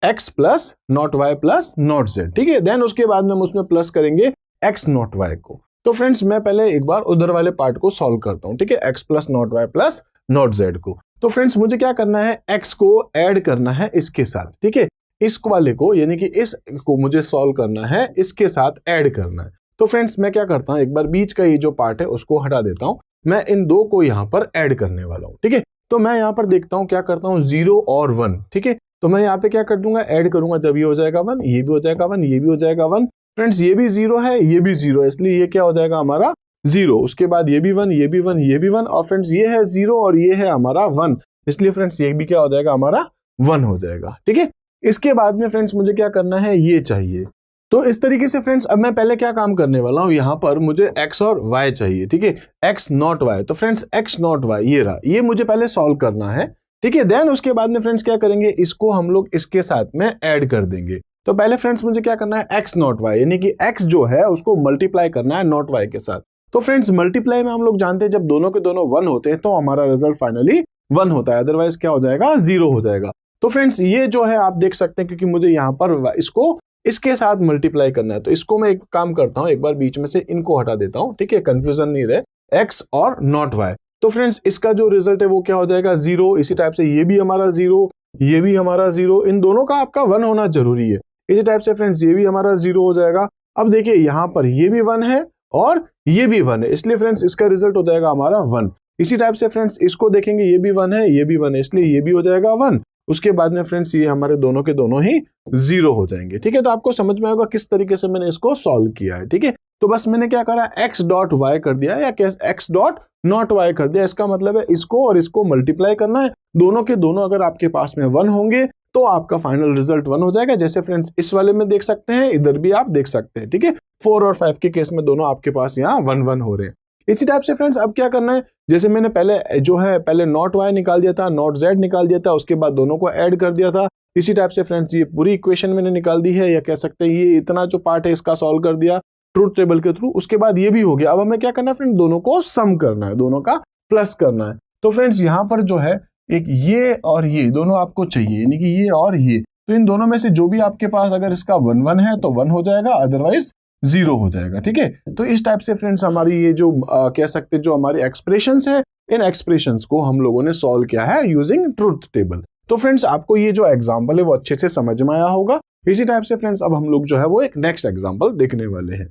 A: x plus not Y plus not Z. ठीक है, देन उसके बाद में हम उसमें प्लस करेंगे x नॉट वाई को। तो फ्रेंड्स मैं पहले एक बार उधर वाले पार्ट को सॉल्व करता हूं। ठीक है, x plus not Y plus not Z को। तो फ्रेंड्स मुझे क्या करना है, x को ऐड करना है इसके साथ। ठीक है, इस वाले को यानी कि इस को मुझे सॉल्व करना है, इसके साथ ऐड करना है। तो फ्रेंड्स मैं क्या करता हूं, एक बार बीच का ये जो पार्ट है उसको हटा देता हूं, मैं इन दो को यहाँ पर ऐड करने वाला हूं। ठीक है, तो मैं यहाँ पर देखता हूँ क्या करता हूँ, 0 और 1। ठीक है, तो मैं यहाँ पे क्या कर दूंगा, ऐड करूंगा। जब ये हो जाएगा 1, ये भी हो जाएगा 1, ये भी हो जाएगा 1। फ्रेंड्स ये भी 0 है, ये भी 0 है, इसलिए ये क्या हो जाएगा हमारा 0। उसके बाद ये भी 1, ये भी 1, ये भी 1 और फ्रेंड्स ये है 0 और ये है हमारा 1, इसलिए फ्रेंड्स ये भी क्या हो जाएगा हमारा 1 हो जाएगा। ठीक है, इसके बाद में फ्रेंड्स मुझे क्या करना है, ये चाहिए। तो इस तरीके से फ्रेंड्स अब मैं पहले क्या काम करने वाला हूं, यहाँ पर मुझे x और y चाहिए। ठीक है, x नॉट y। तो फ्रेंड्स x नॉट y ये रहा, ये मुझे पहले सॉल्व करना है। ठीक है, देन उसके बाद में फ्रेंड्स क्या करेंगे, इसको हम लोग इसके साथ में ऐड कर देंगे। तो पहले फ्रेंड्स मुझे क्या करना है, x नॉट y यानी कि x जो है उसको मल्टीप्लाई करना है नॉट y के साथ। तो फ्रेंड्स मल्टीप्लाई में हम लोग जानते हैं जब दोनों के दोनों 1 होते हैं तो हमारा रिजल्ट फाइनली 1 होता है, अदरवाइज क्या हो जाएगा, 0 हो जाएगा। तो फ्रेंड्स ये जो है आप देख सकते हैं, क्योंकि मुझे यहाँ पर इसको इसके साथ मल्टीप्लाई करना है, तो इसको मैं एक काम करता हूं, एक बार बीच में से इनको हटा देता हूं। ठीक है, कंफ्यूजन नहीं रहे, x और नॉट y। तो फ्रेंड्स इसका जो रिजल्ट है वो क्या हो जाएगा, 0। इसी टाइप से ये भी हमारा 0, ये भी हमारा 0, इन दोनों का आपका 1 होना जरूरी है। इसी टाइप से फ्रेंड्स ये भी हमारा 0 हो जाएगा। अब देखिए यहाँ पर ये भी 1 है और ये भी 1 है, इसलिए फ्रेंड्स इसका रिजल्ट हो जाएगा हमारा 1। इसी टाइप से फ्रेंड्स इसको देखेंगे, ये भी 1 है, ये भी 1 है, इसलिए ये भी हो जाएगा 1। उसके बाद में फ्रेंड्स ये हमारे दोनों के दोनों ही 0 हो जाएंगे। ठीक है, तो आपको समझ में आएगा किस तरीके से मैंने इसको सॉल्व किया है। ठीक है, तो बस मैंने क्या करा, x डॉट y कर दिया या x डॉट नॉट y कर दिया। इसका मतलब है इसको और इसको मल्टीप्लाई करना है, दोनों के दोनों अगर आपके पास में 1 होंगे तो आपका फाइनल रिजल्ट 1 हो जाएगा। जैसे फ्रेंड्स इस वाले में देख सकते हैं, इधर भी आप देख सकते हैं, ठीक है। 4 और 5 के केस में दोनों आपके पास यहाँ 1 1 हो रहे हैं। इसी टाइप से फ्रेंड्स अब क्या करना है, जैसे मैंने पहले नॉट y निकाल दिया था, नॉट z निकाल दिया था, उसके बाद दोनों को ऐड कर दिया था। इसी टाइप से फ्रेंड्स ये पूरी इक्वेशन मैंने निकाल दी है, या कह सकते हैं ये इतना जो पार्ट है इसका सॉल्व कर दिया ट्रूथ टेबल के थ्रू। उसके बाद ये भी हो गया। अब हमें क्या करना है फ्रेंड, दोनों को सम करना है, दोनों का प्लस करना है। तो फ्रेंड्स यहाँ पर जो है एक ये और ये दोनों आपको चाहिए, यानी कि ये और ये, तो इन दोनों में से जो भी आपके पास अगर इसका 1 1 है तो 1 हो जाएगा, अदरवाइज 0 हो जाएगा, ठीक है। तो इस टाइप से फ्रेंड्स हमारी ये जो कह सकते हैं जो हमारी एक्सप्रेशंस है, इन एक्सप्रेशंस को हम लोगों ने सॉल्व किया है यूजिंग ट्रूथ टेबल। तो फ्रेंड्स आपको ये जो एग्जांपल है वो अच्छे से समझ में आया होगा। इसी टाइप से फ्रेंड्स अब हम लोग जो है वो एक नेक्स्ट एग्जांपल देखने वाले हैं।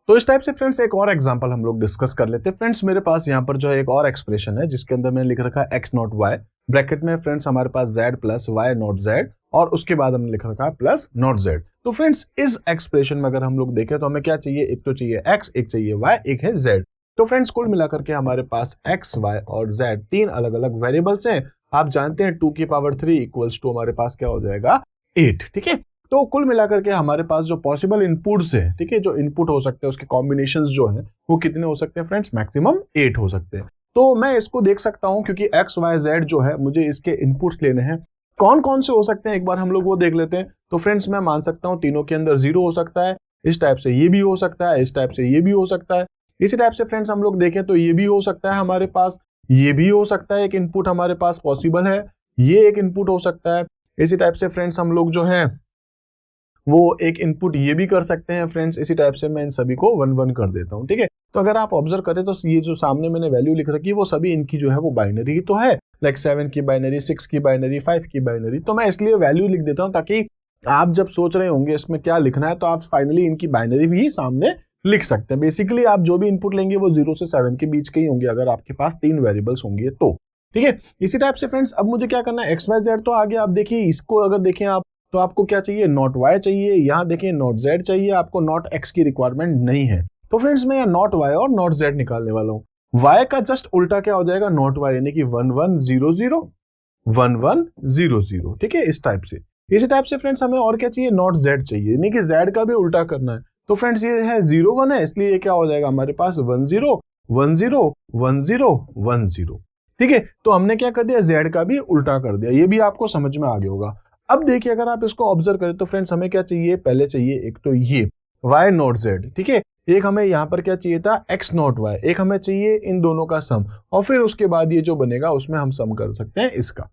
A: तो इस टाइप से फ्रेंड्स एक और एग्जांपल हम लोग डिस्कस कर लेते हैं। फ्रेंड्स मेरे पास यहाँ पर जो है एक और एक्सप्रेशन है जिसके अंदर मैंने लिख रखा है x नॉट y, ब्रैकेट में फ्रेंड्स हमारे पास z plus y not z, और उसके बाद हमने लिख रखा है प्लस नॉट z। तो फ्रेंड्स इस एक्सप्रेशन में अगर हम लोग देखें तो हमें क्या चाहिए, एक तो चाहिए x, एक चाहिए y, एक है z। तो फ्रेंड्स कुल मिलाकर के हमारे पास x, y और z तीन अलग अलग वेरिएबल्स हैं। आप जानते हैं 2 की पावर 3 इक्वल्स टू हमारे पास क्या हो जाएगा 8, ठीक है। तो कुल मिलाकर के हमारे पास जो पॉसिबल इनपुट्स है, ठीक है, जो इनपुट हो सकते हैं उसके कॉम्बिनेशंस जो हैं वो कितने हो सकते हैं फ्रेंड्स, मैक्सिमम 8 हो सकते हैं। तो मैं इसको देख सकता हूं क्योंकि x, y, z जो है मुझे इसके इनपुट्स लेने हैं। कौन कौन से हो सकते हैं एक बार हम लोग वो देख लेते हैं। तो फ्रेंड्स मैं मान सकता हूं तीनों के अंदर 0 हो सकता है, इस टाइप से ये भी हो सकता है, इस टाइप से ये भी हो सकता है। इसी टाइप से फ्रेंड्स हम लोग देखें तो ये भी हो सकता है हमारे पास, ये भी हो सकता है, एक इनपुट हमारे पास पॉसिबल है, ये एक इनपुट हो सकता है। इसी टाइप से फ्रेंड्स हम लोग जो है वो एक इनपुट ये भी कर सकते हैं फ्रेंड्स। इसी टाइप से मैं इन सभी को 1 1 कर देता हूं, ठीक है। तो अगर आप ऑब्जर्व करें तो ये जो सामने मैंने वैल्यू लिख रखी है वो सभी इनकी जो है वो बाइनरी ही तो है, लाइक 7 की बाइनरी, 6 की बाइनरी, 5 की बाइनरी। तो मैं इसलिए वैल्यू लिख देता हूं ताकि आप जब सोच रहे होंगे इसमें क्या लिखना है तो आप फाइनली इनकी बाइनरी भी सामने लिख सकते हैं। बेसिकली आप जो भी इनपुट लेंगे वो 0 से 7 के बीच के ही होंगे अगर आपके पास 3 वेरिएबल्स होंगे तो, ठीक है। इसी टाइप से फ्रेंड्स अब मुझे क्या करना है, एक्स वाई जेड तो आ गया। अब देखिए इसको अगर देखें आप तो आपको क्या चाहिए, नॉट y चाहिए, यहाँ देखिए नॉट z चाहिए, आपको नॉट x की रिक्वायरमेंट नहीं है। तो फ्रेंड्स मैं यहाँ नॉट y और नॉट z निकालने वाला हूँ। y का जस्ट उल्टा क्या हो जाएगा, नॉट y, यानी कि 1 1 0 0 1 1 0 0, ठीक है, इस टाइप से। इसी टाइप से फ्रेंड्स हमें और क्या चाहिए, नॉट z चाहिए, यानी कि z का भी उल्टा करना है। तो फ्रेंड्स ये है 0 1 है, इसलिए ये क्या हो जाएगा हमारे पास 1 0 1 0 1 0 1 0, ठीक है। तो हमने क्या कर दिया, z का भी उल्टा कर दिया। ये भी आपको समझ में आ गया होगा। अब देखिए अगर आप इसको ऑब्जर्व करें तो फ्रेंड्स हमें क्या चाहिए, पहले चाहिए एक तो ये y नॉट z, ठीक है। एक हमें यहाँ पर क्या चाहिए था, x नॉट y, एक हमें चाहिए इन दोनों का सम, और फिर उसके बाद ये जो बनेगा उसमें हम सम कर सकते हैं इसका।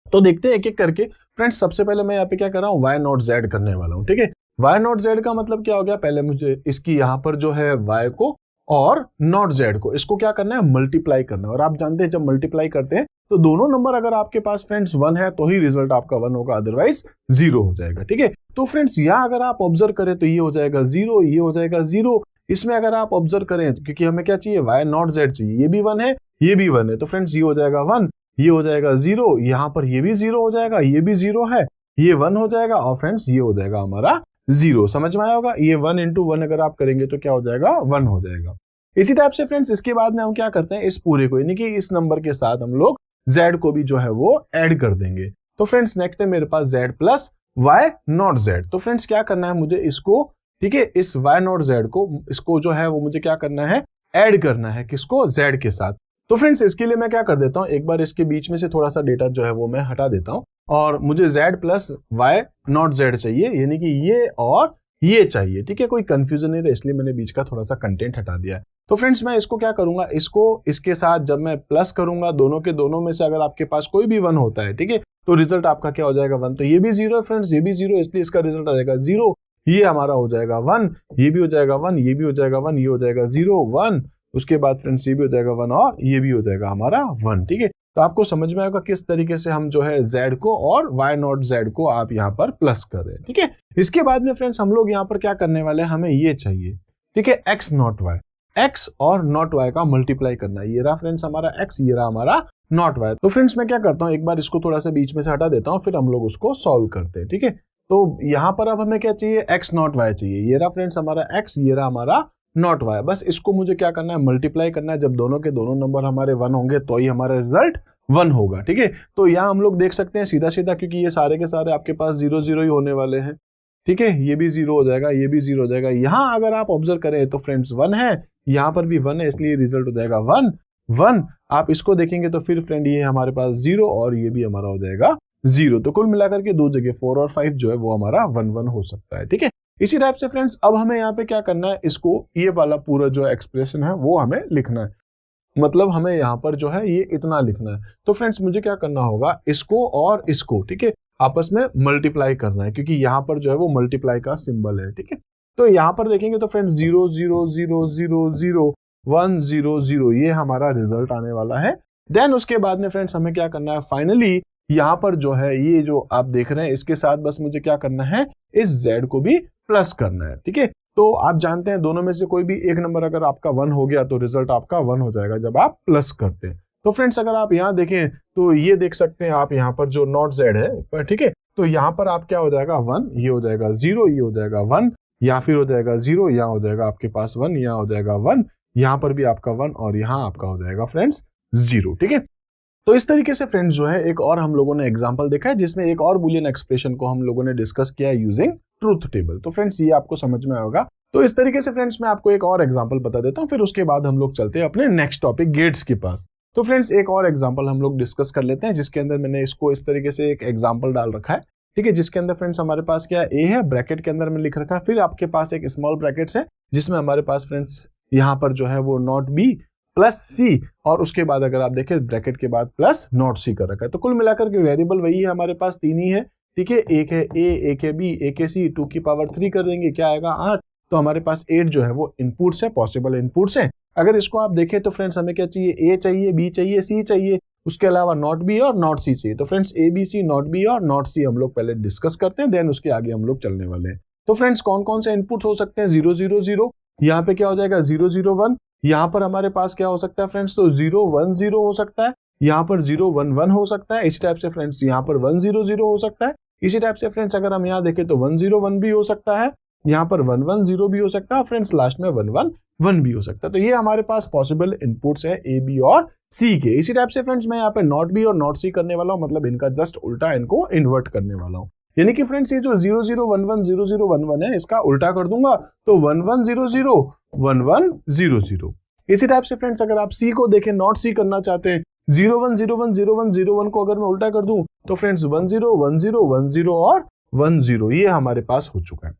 A: तो देखते हैं एक एक करके। फ्रेंड्स सबसे पहले मैं यहाँ पे क्या कर रहा हूँ, y नॉट z करने वाला हूँ, ठीक है। y नॉट z का मतलब क्या हो गया, पहले मुझे इसकी यहाँ पर जो है y को और नॉट z को, इसको क्या करना है, मल्टीप्लाई करना है। और आप जानते हैं जब मल्टीप्लाई करते हैं तो दोनों नंबर अगर आपके पास फ्रेंड्स 1 है तो ही रिजल्ट आपका 1 होगा, अदरवाइज 0 हो जाएगा, ठीक है। तो फ्रेंड्स यहाँ अगर आप ऑब्जर्व करें तो ये हो जाएगा 0, ये हो जाएगा 0। इसमें अगर आप ऑब्जर्व करें क्योंकि हमें क्या चाहिए, y नॉट z चाहिए, ये भी 1 है, ये भी 1 है, तो फ्रेंड्स ये हो जाएगा 1, ये हो जाएगा 0, यहाँ पर ये भी 0 हो जाएगा, ये भी 0 है, ये 1 हो जाएगा, और फ्रेंड्स ये हो जाएगा हमारा 0। समझ में आया होगा, ये 1 into 1 अगर आप करेंगे तो क्या हो जाएगा, 1 हो जाएगा। इसी टाइप से फ्रेंड्स इसके बाद में हम क्या करते हैं, इस पूरे को यानी कि इस नंबर के साथ हम लोग z को भी जो है वो ऐड कर देंगे। तो फ्रेंड्स नेक्स्ट है मेरे पास z plus y not z। तो फ्रेंड्स क्या करना है मुझे इसको, ठीक है, इस y नॉट z को, इसको जो है वो मुझे क्या करना है, ऐड करना है, किसको, z के साथ। तो फ्रेंड्स इसके लिए मैं क्या कर देता हूँ, एक बार इसके बीच में से थोड़ा सा डेटा जो है वो मैं हटा देता हूँ, और मुझे z plus y not z चाहिए, यानी कि ये और ये चाहिए, ठीक है। कोई कंफ्यूजन नहीं रहा, इसलिए मैंने बीच का थोड़ा सा कंटेंट हटा दिया है। तो फ्रेंड्स मैं इसको क्या करूंगा, इसको इसके साथ जब मैं प्लस करूंगा, दोनों के दोनों में से अगर आपके पास कोई भी 1 होता है, ठीक है, तो रिजल्ट आपका क्या हो जाएगा 1। तो ये भी 0 है फ्रेंड्स, ये भी 0, इसलिए इसका रिजल्ट आ जाएगा 0। ये हमारा हो जाएगा 1, ये भी हो जाएगा 1, ये भी हो जाएगा 1, ये हो जाएगा 0 1, उसके बाद फ्रेंड्स ये भी हो जाएगा 1 और ये भी हो जाएगा हमारा 1, ठीक है। तो आपको समझ में आएगा किस तरीके से हम जो है z को और y नॉट z को आप यहाँ पर प्लस कर रहे हैं, ठीक है। इसके बाद में फ्रेंड्स हम लोग यहाँ पर क्या करने वाले हैं, हमें ये चाहिए, ठीक है, x नॉट y, x और नॉट y का मल्टीप्लाई करना है। ये रहा फ्रेंड्स हमारा x, ये रहा हमारा नॉट y। तो फ्रेंड्स मैं क्या करता हूँ, एक बार इसको थोड़ा सा बीच में से हटा देता हूँ, फिर हम लोग उसको सॉल्व करते हैं, ठीक है। तो यहाँ पर अब हमें क्या चाहिए, x नॉट y चाहिए। ये रहा फ्रेंड्स हमारा x, ये रहा हमारा नॉट y। बस इसको मुझे क्या करना है, मल्टीप्लाई करना है। जब दोनों के दोनों नंबर हमारे 1 होंगे तो ही हमारा रिजल्ट 1 होगा। ठीक है, तो यहाँ हम लोग देख सकते हैं सीधा सीधा, क्योंकि ये सारे के सारे आपके पास 0 0 ही होने वाले हैं। ठीक है, ये भी 0 हो जाएगा, ये भी 0 हो जाएगा। यहाँ अगर आप ऑब्जर्व करें तो फ्रेंड्स 1 है, यहाँ पर भी 1 है, इसलिए रिजल्ट हो जाएगा 1 1। आप इसको देखेंगे तो फिर फ्रेंड ये हमारे पास 0 और ये भी हमारा हो जाएगा 0। तो कुल मिलाकर के दो जगह 4 और 5 जो है वो हमारा 1 1 हो सकता है। ठीक है, इसी टाइप से फ्रेंड्स अब हमें यहाँ पे क्या करना है, इसको ये वाला पूरा जो एक्सप्रेशन है वो हमें लिखना है। मतलब हमें यहाँ पर जो है ये इतना लिखना है। तो फ्रेंड्स मुझे क्या करना होगा, इसको और इसको ठीक है आपस में मल्टीप्लाई करना है, क्योंकि यहाँ पर जो है वो मल्टीप्लाई का सिंबल है। ठीक है, तो यहाँ पर देखेंगे तो फ्रेंड्स 0 0 0 0 0 1 0 0 ये हमारा रिजल्ट आने वाला है। देन उसके बाद में फ्रेंड्स हमें क्या करना है, फाइनली यहाँ पर जो है ये जो आप देख रहे हैं इसके साथ बस मुझे क्या करना है, इस z को भी प्लस करना है। ठीक है, तो आप जानते हैं दोनों में से कोई भी एक नंबर अगर आपका 1 हो गया तो रिजल्ट आपका 1 हो जाएगा जब आप प्लस करते हैं। तो फ्रेंड्स अगर आप यहाँ देखें तो ये देख सकते हैं आप यहाँ पर जो नॉट z है, ठीक है, तो यहाँ पर आप क्या हो जाएगा 1, ये हो जाएगा 0, ये हो जाएगा 1, या फिर हो जाएगा 0, यहाँ हो जाएगा आपके पास 1, यहाँ हो जाएगा 1, यहाँ पर भी आपका 1 और यहाँ आपका हो जाएगा फ्रेंड्स 0। ठीक है, तो इस तरीके से फ्रेंड्स जो है एक और हम लोगों ने एग्जांपल देखा है जिसमें एक और बुलियन एक्सप्रेशन को हम लोगों ने डिस्कस किया है यूजिंग ट्रूथ टेबल। तो फ्रेंड्स ये आपको समझ में आएगा। तो इस तरीके से फ्रेंड्स मैं आपको एक और एग्जांपल बता देता हूं, फिर उसके बाद हम लोग चलते हैं अपने नेक्स्ट टॉपिक गेट्स के पास। तो फ्रेंड्स एक और एग्जांपल हम लोग डिस्कस कर लेते हैं जिसके अंदर मैंने इसको इस तरीके से एक एग्जांपल डाल रखा है। ठीक है, जिसके अंदर फ्रेंड्स हमारे पास क्या ए है, ब्रैकेट के अंदर में लिख रखा है, फिर आपके पास एक स्मॉल ब्रैकेट्स है जिसमें हमारे पास फ्रेंड्स यहाँ पर जो है वो नॉट बी प्लस सी, और उसके बाद अगर आप देखें ब्रैकेट के बाद प्लस नॉट सी कर रखा है। तो कुल मिलाकर के वेरिएबल वही है, हमारे पास 3 ही है। ठीक है, एक है ए, एक है बी, एक है सी, 2 की पावर 3 कर देंगे, क्या आएगा 8। तो हमारे पास 8 जो है वो इनपुट्स है, पॉसिबल इनपुट्स है। अगर इसको आप देखें तो फ्रेंड्स हमें क्या चाहिए, ए चाहिए, बी चाहिए, सी चाहिए, उसके अलावा नॉट बी और नॉट सी चाहिए। तो friends A B C not B और नॉट सी हम लोग पहले डिस्कस करते हैं, देन उसके आगे हम लोग चलने वाले हैं। तो फ्रेंड्स कौन कौन से इनपुट्स हो सकते हैं, 0 0 0, यहाँ पे क्या हो जाएगा 0 0 1, यहाँ पर हमारे पास क्या हो सकता है फ्रेंड्स, तो 0 1 0 हो सकता है, यहाँ पर 0 1 1 हो सकता है, इसी टाइप से फ्रेंड्स यहाँ पर 1 0 0 हो सकता है, इसी टाइप से फ्रेंड्स अगर हम यहाँ देखें तो 1 0 1 भी हो सकता है, यहाँ पर 1 1 0 भी हो सकता है, फ्रेंड्स लास्ट में 1 1 1 भी हो सकता है। तो ये हमारे पास पॉसिबल इनपुट्स है ए बी और सी के। इसी टाइप से फ्रेंड्स मैं यहाँ पे नॉट बी और नॉट सी करने वाला हूँ, मतलब इनका जस्ट उल्टा इनको इन्वर्ट करने वाला हूँ। यानी कि फ्रेंड्स ये जो 0 0 1 1 0 0 1 1 है इसका उल्टा कर दूंगा तो 1 1 0 0 1 1 0 0। इसी टाइप से फ्रेंड्स अगर आप सी को देखें, नॉट सी करना चाहते हैं, 0 1 0 1 0 1 0 1 को अगर मैं उल्टा कर दूं तो फ्रेंड्स 1 0 1 0 1 0 और 1 0 ये हमारे पास हो चुका है।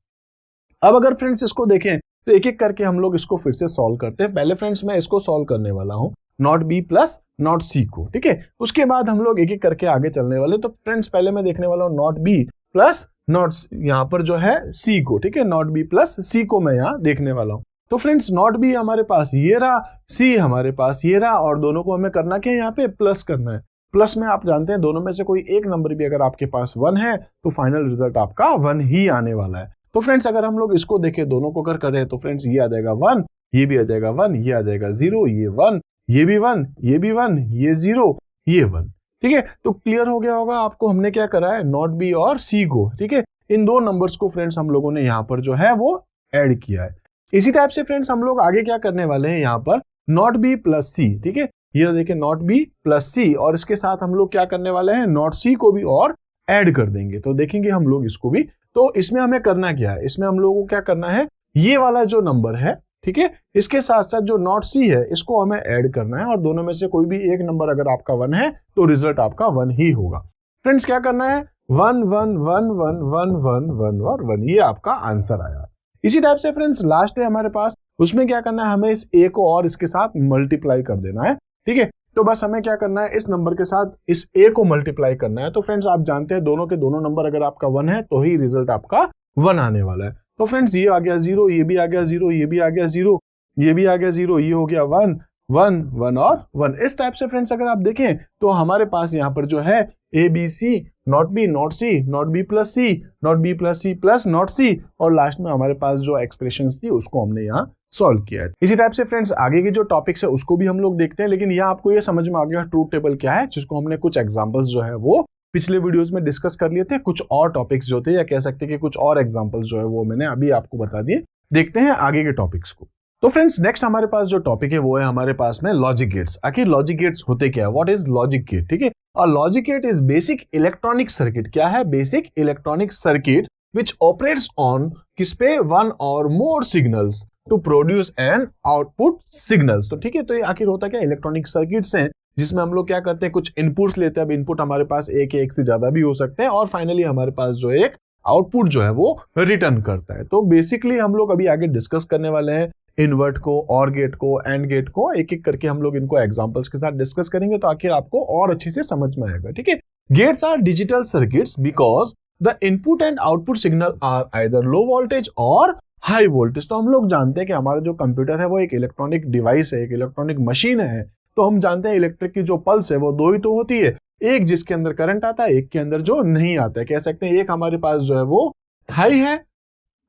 A: अब अगर फ्रेंड्स इसको देखें तो एक एक करके हम लोग इसको फिर से सॉल्व करते हैं। पहले फ्रेंड्स मैं इसको सॉल्व करने वाला हूं, नॉट बी प्लस नॉट सी को। ठीक है, उसके बाद हम लोग एक एक करके आगे चलने वाले। तो फ्रेंड्स पहले मैं देखने वाला हूं नॉट बी प्लस नॉट यहाँ पर जो है सी को। ठीक है, नॉट बी प्लस सी को मैं यहाँ देखने वाला हूँ। तो फ्रेंड्स नॉट बी हमारे पास ये रहा, सी हमारे पास ये रहा, और दोनों को हमें करना क्या है, यहाँ पे प्लस करना है। प्लस में आप जानते हैं दोनों में से कोई एक नंबर भी अगर आपके पास 1 है तो फाइनल रिजल्ट आपका 1 ही आने वाला है। तो फ्रेंड्स अगर हम लोग इसको देखें, दोनों को अगर करें तो फ्रेंड्स ये आ जाएगा 1, ये भी आ जाएगा 1, ये आ जाएगा 0, ये 1, ये भी 1, ये भी 1, ये 0, ये 1। ठीक है, तो क्लियर हो गया होगा आपको हमने क्या करा है, नॉट बी और सी को। ठीक है, इन दो नंबर्स को फ्रेंड्स हम लोगों ने यहाँ पर जो है वो ऐड किया है। इसी टाइप से फ्रेंड्स हम लोग आगे क्या करने वाले हैं, यहाँ पर नॉट बी प्लस सी। ठीक है, ये देखिए नॉट बी प्लस सी, और इसके साथ हम लोग क्या करने वाले हैं, नॉट सी को भी और ऐड कर देंगे। तो देखेंगे हम लोग इसको भी। तो इसमें हमें करना क्या है, इसमें हम लोगों को क्या करना है, ये वाला जो नंबर है, ठीक है, इसके साथ साथ जो नॉट सी है इसको हमें ऐड करना है, और दोनों में से कोई भी एक नंबर अगर आपका 1 है तो रिजल्ट आपका 1 ही होगा। फ्रेंड्स क्या करना है, 1 1 1 1 1 1 1 और 1, ये आपका आंसर आया। इसी टाइप से फ्रेंड्स लास्ट है हमारे पास, उसमें क्या करना है, हमें इस ए को और इसके साथ मल्टीप्लाई कर देना है। ठीक है, तो बस हमें क्या करना है, इस नंबर के साथ इस ए को मल्टीप्लाई करना है। तो फ्रेंड्स आप जानते हैं दोनों के दोनों नंबर अगर आपका 1 है तो ही रिजल्ट आपका 1 आने वाला है। तो फ्रेंड्स ये आ गया 0, ये भी आ गया 0, ये भी आ गया 0, ये भी आ गया 0, ये हो गया 1 1 1 और 1। इस टाइप से फ्रेंड्स अगर आप देखें तो हमारे पास यहाँ पर जो है A B C, not B not C, not B plus C, not B plus C plus not C, और लास्ट में हमारे पास जो एक्सप्रेशंस थी उसको हमने यहाँ सॉल्व किया है। इसी टाइप से फ्रेंड्स आगे के जो टॉपिक्स है उसको भी हम लोग देखते हैं, लेकिन यहाँ आपको ये समझ में आ गया ट्रूथ टेबल क्या है, जिसको हमने कुछ एग्जांपल्स जो है वो पिछले वीडियोस में डिस्कस कर लिए थे, कुछ और टॉपिक्स जो थे या कह सकते हैं कि कुछ और एग्जांपल्स जो है वो मैंने अभी आपको बता दिए। देखते हैं आगे के टॉपिक्स को। तो फ्रेंड्स नेक्स्ट हमारे पास जो टॉपिक है वो है हमारे पास में लॉजिक गेट्स। आखिर लॉजिक गेट्स होते क्या है, व्हाट इज लॉजिक गेट, ठीक है। और logic gate is basic electronic circuit. क्या है, basic electronic circuit which operates on किस पे, one or more signals to produce an output signals. तो ठीक है, तो ये आखिर होता क्या, इलेक्ट्रॉनिक सर्किट्स हैं जिसमें हम लोग क्या करते हैं, कुछ इनपुट्स लेते हैं। अब इनपुट हमारे पास एक से ज्यादा भी हो सकते हैं और फाइनली हमारे पास जो एक आउटपुट जो है वो रिटर्न करता है। तो बेसिकली हम लोग अभी आगे डिस्कस करने वाले हैं इन्वर्ट को, और गेट को, एंड गेट को, एक एक करके हम लोग इनको एग्जांपल्स के साथ डिस्कस करेंगे तो आखिर आपको और अच्छे से समझ में आएगा, ठीक है। Gates are digital circuits because the input and output signal are either low voltage और हाई वोल्टेज। तो हम लोग जानते हैं कि हमारा जो कंप्यूटर है वो एक इलेक्ट्रॉनिक डिवाइस है, एक इलेक्ट्रॉनिक मशीन है। तो हम जानते हैं इलेक्ट्रिक की जो पल्स है वो दो ही तो होती है, एक जिसके अंदर करंट आता है, एक के अंदर जो नहीं आता है। कह सकते हैं एक हमारे पास जो है वो हाई है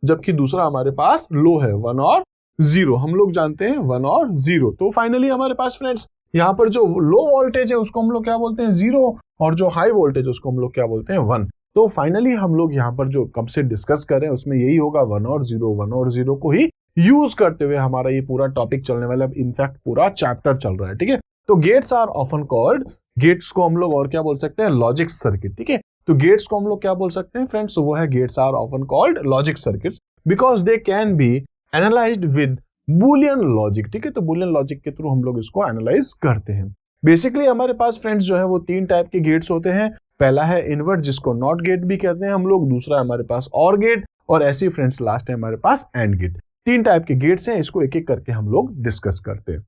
A: जबकि दूसरा हमारे पास लो है, 1 और 0। हम लोग जानते हैं 1 और 0। तो फाइनली हमारे पास फ्रेंड्स यहाँ पर जो लो वोल्टेज है उसको हम लोग क्या बोलते हैं, 0, और जो हाई वोल्टेज उसको हम लोग क्या बोलते हैं, 1। तो फाइनली हम लोग यहाँ पर जो कब से डिस्कस कर रहे हैं उसमें यही होगा, 1 और 0, 1 और 0 को ही यूज करते हुए हमारा ये पूरा टॉपिक चलने वाला है। इनफैक्ट पूरा चैप्टर चल रहा है, ठीक है। तो gates are often called, gates को हम लोग और क्या बोल सकते हैं, लॉजिक सर्किट, ठीक है। तो गेट्स को हम लोग क्या बोल सकते हैं फ्रेंड्स, वो है gates are often called logic circuits because they can be analysed with Boolean logic, ठीक है। तो बूलियन लॉजिक के थ्रू हम लोग इसको एनालाइज करते हैं। बेसिकली हमारे पास फ्रेंड्स जो है वो 3 टाइप के गेट्स होते हैं। पहला है इन्वर्ट जिसको नॉट गेट भी कहते हैं हम लोग, दूसरा हमारे पास और गेट, और ऐसे ही फ्रेंड्स लास्ट है हमारे पास एंड गेट। 3 टाइप के गेट्स हैं, इसको एक एक करके हम लोग डिस्कस करते हैं।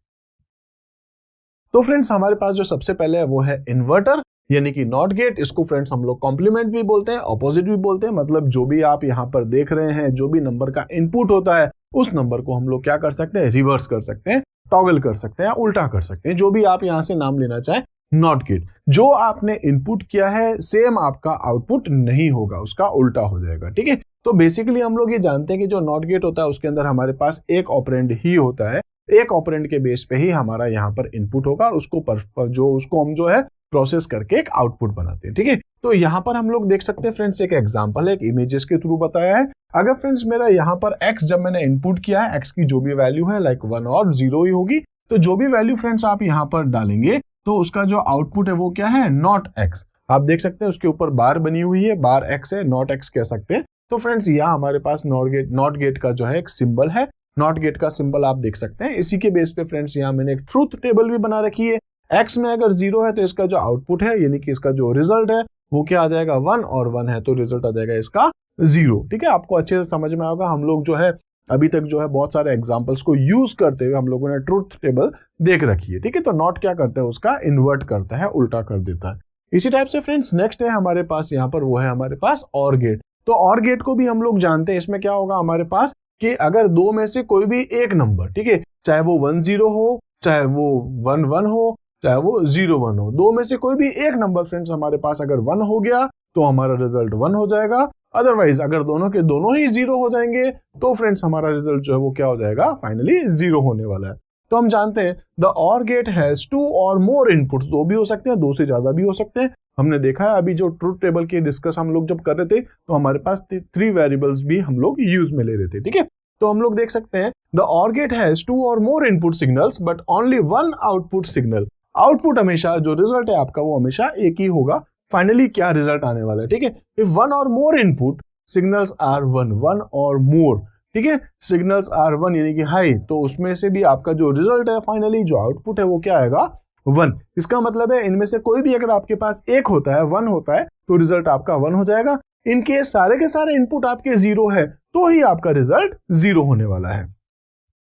A: तो फ्रेंड्स हमारे पास जो सबसे पहले है वो है इन्वर्टर यानी कि नॉट गेट। इसको फ्रेंड्स हम लोग कॉम्प्लीमेंट भी बोलते हैं, ऑपोजिट भी बोलते हैं। मतलब जो भी आप यहाँ पर देख रहे हैं, जो भी नंबर का इनपुट होता है उस नंबर को हम लोग क्या कर सकते हैं, रिवर्स कर सकते हैं, टॉगल कर सकते हैं, उल्टा कर सकते हैं, जो भी आप यहाँ से नाम लेना चाहें। नॉट गेट, जो आपने इनपुट किया है सेम आपका आउटपुट नहीं होगा, उसका उल्टा हो जाएगा, ठीक है। तो बेसिकली हम लोग ये जानते हैं कि जो नॉट गेट होता है उसके अंदर हमारे पास एक ऑपरेंड ही होता है, एक ऑपरेंड के बेस पे ही हमारा यहाँ पर इनपुट होगा और उसको हम जो है प्रोसेस करके एक आउटपुट बनाते हैं, ठीक है। तो यहाँ पर हम लोग देख सकते हैं फ्रेंड्स, एक एग्जांपल है, एक इमेजेस के थ्रू बताया है। अगर फ्रेंड्स मेरा यहाँ पर x जब मैंने इनपुट किया है, x की जो भी वैल्यू है लाइक 1 और 0 ही होगी। तो जो भी वैल्यू फ्रेंड्स आप यहाँ पर डालेंगे तो उसका जो आउटपुट है वो क्या है, नॉट x। आप देख सकते हैं उसके ऊपर बार बनी हुई है, बार x है, नॉट x कह सकते हैं। तो फ्रेंड्स यहाँ हमारे पास नॉट गेट का जो है एक सिंबल है, नॉट गेट का सिंबल आप देख सकते हैं। इसी के बेस पे फ्रेंड्स यहाँ मैंने एक ट्रूथ टेबल भी बना रखी है। x में अगर 0 है तो इसका जो आउटपुट है यानी कि इसका जो रिजल्ट है वो क्या आ जाएगा, 1, और 1 है तो रिजल्ट आ जाएगा इसका 0, ठीक है। आपको अच्छे से समझ में आएगा। हम लोग जो है अभी तक जो है बहुत सारे एग्जांपल्स को यूज करते हुए हम लोगों ने ट्रूथ टेबल देख रखी है, ठीक है। तो नॉट क्या करता है, उसका इन्वर्ट करता है, उल्टा कर देता है। इसी टाइप से फ्रेंड्स नेक्स्ट है हमारे पास यहाँ पर, वो है हमारे पास और गेट। तो और गेट को भी हम लोग जानते हैं। इसमें क्या होगा हमारे पास कि अगर दो में से कोई भी एक नंबर, ठीक है, चाहे वो 1 0 हो, चाहे वो 1 1 हो, चाहे वो 0 1 हो, दो में से कोई भी एक नंबर फ्रेंड्स हमारे पास अगर 1 हो गया तो हमारा रिजल्ट 1 हो जाएगा। अदरवाइज अगर दोनों के दोनों ही 0 हो जाएंगे तो फ्रेंड्स हमारा रिजल्ट जो है वो क्या हो जाएगा, फाइनली 0 होने वाला है। तो हम जानते हैं द और gate has 2 or more inputs, 2 भी हो सकते हैं, 2 से ज्यादा भी हो सकते हैं। हमने देखा है अभी जो ट्रूथ टेबल की डिस्कस हम लोग जब कर रहे थे तो हमारे पास 3 वेरिएबल्स भी हम लोग यूज में ले रहे थे, ठीक है। तो हम लोग देख सकते हैं द और gate has 2 or more input signals but only 1 output signal. Output हमेशा जो रिजल्ट है आपका वो हमेशा एक ही होगा। फाइनली क्या रिजल्ट आने वाला है, ठीक है। इफ 1 और मोर इनपुट सिग्नल्स आर 1 और मोर, ठीक है, सिग्नल्स आर 1 यानी कि हाई, तो उसमें से भी आपका जो रिजल्ट है फाइनली जो आउटपुट है वो क्या आएगा, 1। इसका मतलब है इनमें से कोई भी अगर आपके पास एक होता है, 1 होता है, तो रिजल्ट आपका 1 हो जाएगा। इनके सारे के सारे इनपुट आपके 0 है तो ही आपका रिजल्ट 0 होने वाला है।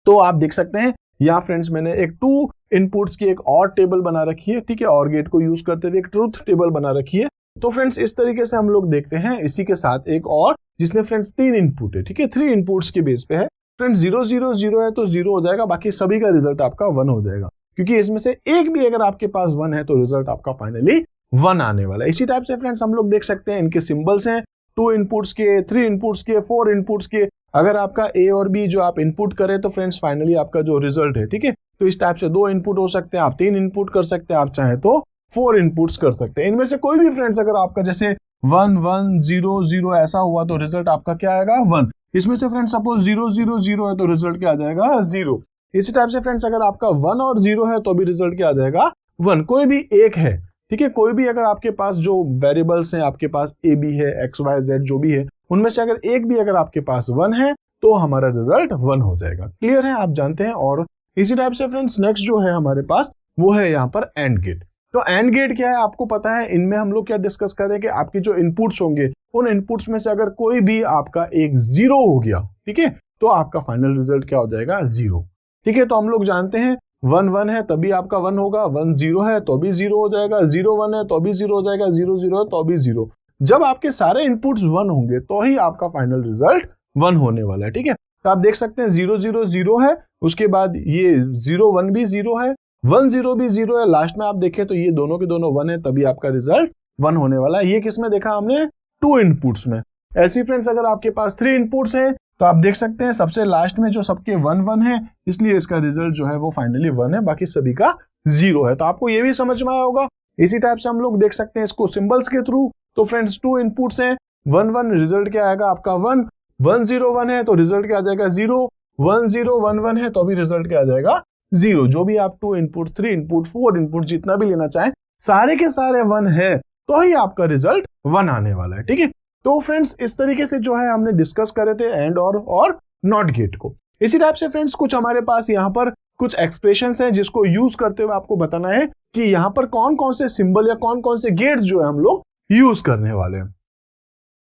A: तो आप देख सकते हैं यहाँ फ्रेंड्स मैंने एक 2 इनपुट्स की एक और टेबल बना रखी है, ठीक है, और गेट को यूज करते हुए एक ट्रूथ टेबल बना रखी है। तो फ्रेंड्स इस तरीके से हम लोग देखते हैं। इसी के साथ एक और जिसमें फ्रेंड्स 3 इनपुट है, ठीक है, 3 इनपुट्स के बेस पे है। फ्रेंड्स 0 0 0 है तो 0 हो जाएगा, बाकी सभी का रिजल्ट आपका 1 हो जाएगा, क्योंकि इसमें से एक भी अगर आपके पास 1 है तो रिजल्ट आपका फाइनली 1 आने वाला है। इसी टाइप से फ्रेंड्स हम लोग देख सकते हैं इनके सिंबल्स हैं, 2 इनपुट्स के, 3 इनपुट्स के, 4 इनपुट्स के। अगर आपका ए और बी जो आप इनपुट करें तो फ्रेंड्स फाइनली आपका जो रिजल्ट है, ठीक है, तो इस टाइप से 2 इनपुट हो सकते हैं, आप 3 इनपुट कर सकते हैं, आप चाहे तो 4 इनपुट्स कर सकते हैं। इनमें से कोई भी फ्रेंड्स अगर आपका जैसे 1 1 0 0 ऐसा हुआ तो रिजल्ट आपका क्या आएगा 1। इसमें से फ्रेंड्स सपोज 0 0 0 है तो रिजल्ट क्या आ जाएगा 0। इसी टाइप से फ्रेंड्स अगर आपका 1 और 0 है तो भी रिजल्ट क्या आ जाएगा 1। कोई भी एक है, ठीक है, कोई भी अगर आपके पास जो वेरिएबल्स हैं, आपके पास ए बी है, एक्स वाई जेड जो भी है, उनमें से अगर एक भी अगर आपके पास 1 है तो हमारा रिजल्ट 1 हो जाएगा। क्लियर है, आप जानते हैं। और इसी टाइप से फ्रेंड्स नेक्स्ट जो है हमारे पास वो है यहाँ पर एंड गेट। तो एंड गेट क्या है आपको पता है। इनमें हम लोग क्या डिस्कस करें कि आपके जो इनपुट्स होंगे उन इनपुट्स में से अगर कोई भी आपका एक 0 हो गया, ठीक है, तो आपका फाइनल रिजल्ट क्या हो जाएगा 0। ठीक है, तो हम लोग जानते हैं 1 1 है तभी आपका 1 होगा, 1 0 है तो भी 0 हो जाएगा, 0 1 है तो भी 0 हो जाएगा, 0 0 है तो भी 0। जब आपके सारे इनपुट्स 1 होंगे तो ही आपका फाइनल रिजल्ट 1 होने वाला है। ठीक है, तो आप देख सकते हैं 0 0 0 है, उसके बाद ये 0 1 भी 0 है, 1 0 भी 0 है, लास्ट में आप देखें तो ये दोनों के दोनों 1 है तभी आपका रिजल्ट 1 होने वाला है। ये किसमें देखा हमने 2 इनपुट्स में। ऐसी फ्रेंड्स अगर आपके पास 3 इनपुट्स हैं तो आप देख सकते हैं सबसे लास्ट में जो सबके 1 1 है, इसलिए इसका रिजल्ट जो है वो फाइनली 1 है, बाकी सभी का 0 है। तो आपको ये भी समझ में आया होगा। इसी टाइप से हम लोग देख सकते हैं इसको सिंबल्स के थ्रू। तो फ्रेंड्स 2 इनपुट्स हैं, 1 1 रिजल्ट क्या आएगा आपका 1, 1 0 1 है तो रिजल्ट क्या आ जाएगा 0, 1 0 1 1 है तो भी रिजल्ट क्या आ जाएगा 0। जो भी आप 2 इनपुट 3 इनपुट 4 इनपुट जितना भी लेना चाहें, सारे के सारे 1 है तो ही आपका रिजल्ट 1 आने वाला है। ठीक है, तो फ्रेंड्स इस तरीके से जो है हमने डिस्कस करे थे एंड और नॉट गेट को। इसी टाइप से फ्रेंड्स कुछ हमारे पास यहाँ पर कुछ एक्सप्रेशंस हैं जिसको यूज करते हुए आपको बताना है कि यहाँ पर कौन कौन से सिंबल या कौन कौन से गेट्स जो है हम लोग यूज करने वाले हैं।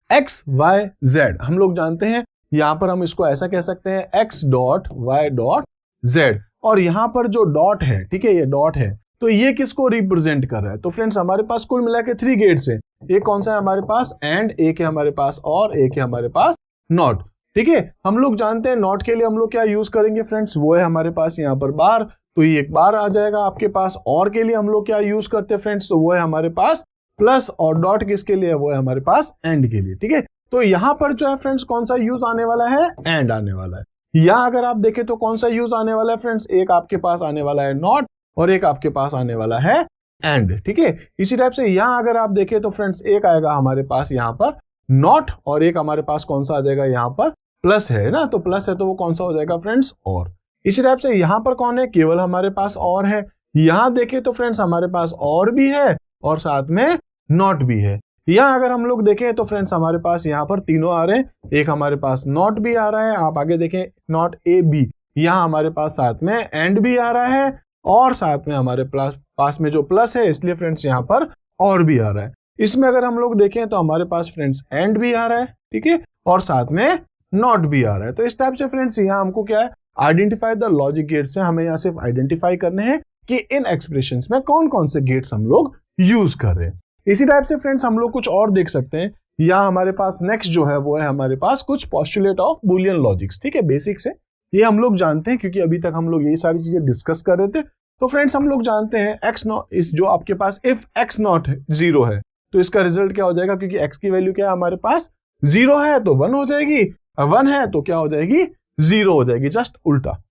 A: एक्स वाई जेड हम लोग जानते हैं, यहाँ पर हम इसको ऐसा कह सकते हैं X dot Y dot Z, और यहाँ पर जो डॉट है, ठीक है, ये डॉट है, तो ये किसको रिप्रेजेंट कर रहा है। तो फ्रेंड्स हमारे पास कुल मिला के 3 गेट्स हैं। एक कौन सा है हमारे पास एंड, एक है हमारे पास और, एक है हमारे पास नॉट। ठीक है, हम लोग जानते हैं नॉट के लिए हम लोग क्या यूज करेंगे फ्रेंड्स, वो है हमारे पास यहाँ पर बार, तो ये एक बार आ जाएगा आपके पास। और के लिए हम लोग क्या यूज करते हैं फ्रेंड्स, तो वो है हमारे पास प्लस, और डॉट किसके लिए, वो है हमारे पास एंड के लिए। ठीक है, तो यहाँ पर जो है फ्रेंड्स कौन सा यूज आने वाला है, एंड आने वाला है। यहाँ अगर आप देखें तो कौन सा यूज आने वाला है फ्रेंड्स, एक आपके पास आने वाला है नॉट और एक आपके पास आने वाला है एंड। ठीक है, इसी टाइप से यहाँ अगर आप देखें तो फ्रेंड्स एक आएगा हमारे पास यहाँ पर नॉट, और एक हमारे पास कौन सा आ जाएगा यहाँ पर प्लस है ना, तो प्लस है तो वो कौन सा हो जाएगा फ्रेंड्स और। इसी टाइप से यहाँ पर कौन है, केवल हमारे पास और है। यहाँ देखें तो फ्रेंड्स हमारे पास और भी है और साथ में नॉट भी है। यहाँ अगर हम लोग देखें तो फ्रेंड्स हमारे पास यहाँ पर तीनों आ रहे हैं, एक हमारे पास नॉट भी आ रहा है, आप आगे देखें नॉट ए बी, यहाँ हमारे पास साथ में एंड भी आ रहा है और साथ में हमारे पास में जो प्लस है, इसलिए फ्रेंड्स यहाँ पर और भी आ रहा है। इसमें अगर हम लोग देखें तो हमारे पास फ्रेंड्स एंड भी आ रहा है, ठीक है, और साथ में नॉट भी आ रहा है। तो इस टाइप से फ्रेंड्स यहाँ हमको क्या है, आइडेंटिफाई द लॉजिक गेट्स है, हमें यहाँ सिर्फ आइडेंटिफाई करने हैं कि इन एक्सप्रेशंस में कौन कौन से गेट्स हम लोग यूज कर रहे हैं। इसी टाइप से फ्रेंड्स हम लोग कुछ और देख सकते हैं। यहाँ हमारे पास नेक्स्ट जो है वो है हमारे पास कुछ पोस्टुलेट ऑफ बूलियन लॉजिक्स। ठीक है, बेसिक्स है, ये हम लोग जानते हैं क्योंकि अभी तक हम लोग यही सारी चीजें डिस्कस कर रहे थे। तो फ्रेंड्स हम लोग जानते हैं एक्स नॉट इस जो आपके पास इफ एक्स नॉट 0 है तो इसका रिजल्ट क्या हो जाएगा, क्योंकि एक्स की वैल्यू क्या है हमारे पास 0 है तो 1 हो जाएगी, 1 है तो क्या हो जाएगी 0 हो जाएगी, जस्ट उल्टा।